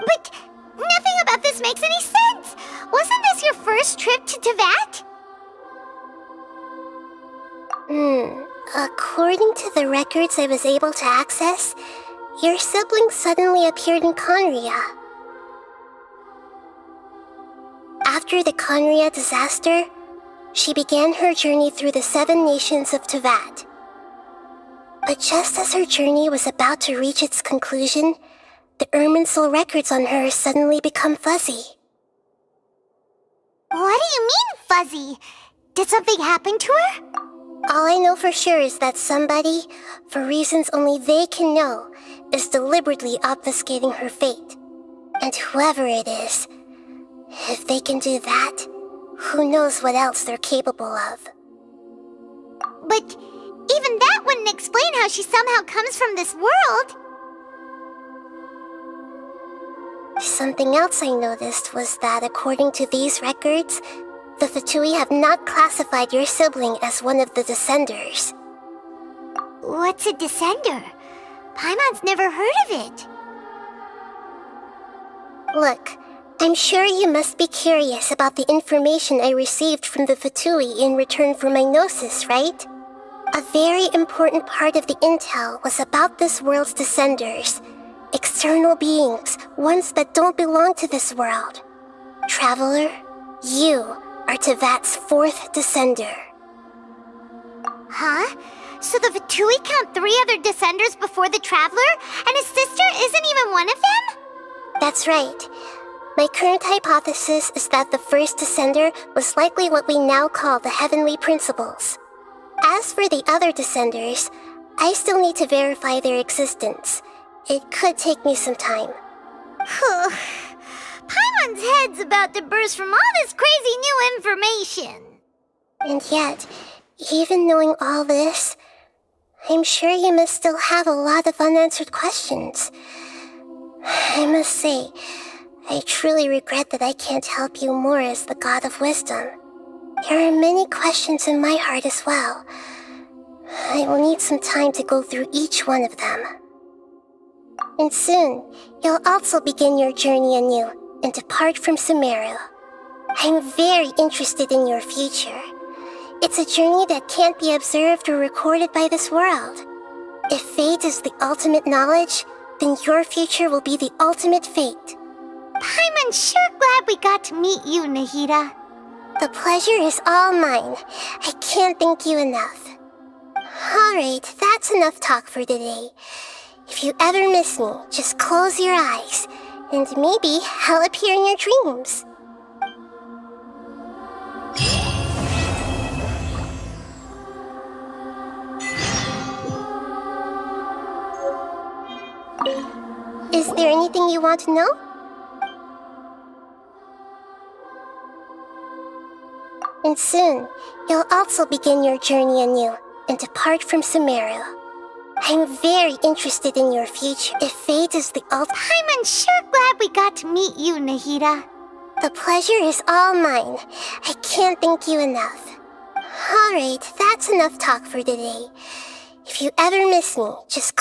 But nothing about this makes any sense! Wasn't this your first trip to Teyvat? According to the records I was able to access, your sibling suddenly appeared in Conria. After the Conria disaster, she began her journey through the 7 nations of Teyvat. But just as her journey was about to reach its conclusion, the Irminsul records on her suddenly become fuzzy. What do you mean, fuzzy? Did something happen to her? All I know for sure is that somebody, for reasons only they can know, is deliberately obfuscating her fate. And whoever it is, if they can do that, who knows what else they're capable of. But even that wouldn't explain how she somehow comes from this world. Something else I noticed was that according to these records, the Fatui have not classified your sibling as one of the Descenders. What's a Descender? Paimon's never heard of it. Look, I'm sure you must be curious about the information I received from the Fatui in return for my gnosis, right? A very important part of the intel was about this world's Descenders. External beings, ones that don't belong to this world. Traveler, you are Teyvat's 4th Descender. Huh? So the Fatui count 3 other Descenders before the Traveler, and his sister isn't even one of them? That's right. My current hypothesis is that the first Descender was likely what we now call the Heavenly Principles. As for the other Descenders, I still need to verify their existence. It could take me some time. Paimon's head's about to burst from all this crazy new information. And yet, even knowing all this, I'm sure you must still have a lot of unanswered questions. I must say, I truly regret that I can't help you more as the God of Wisdom. There are many questions in my heart as well. I will need some time to go through each one of them. And soon, you'll also begin your journey anew and depart from Sumeru. I'm very interested in your future. It's a journey that can't be observed or recorded by this world. If fate is the ultimate knowledge, then your future will be the ultimate fate. Paimon's sure glad we got to meet you, Nahida. The pleasure is all mine. I can't thank you enough. Alright, that's enough talk for today. If you ever miss me, just close your eyes, and maybe I'll appear in your dreams. Is there anything you want to know? And soon, you'll also begin your journey anew and depart from Sumeru. I'm very interested in your future. If fate is the ultimate... Paimon's sure glad we got to meet you, Nahida. The pleasure is all mine. I can't thank you enough. Alright, that's enough talk for today. If you ever miss me, just...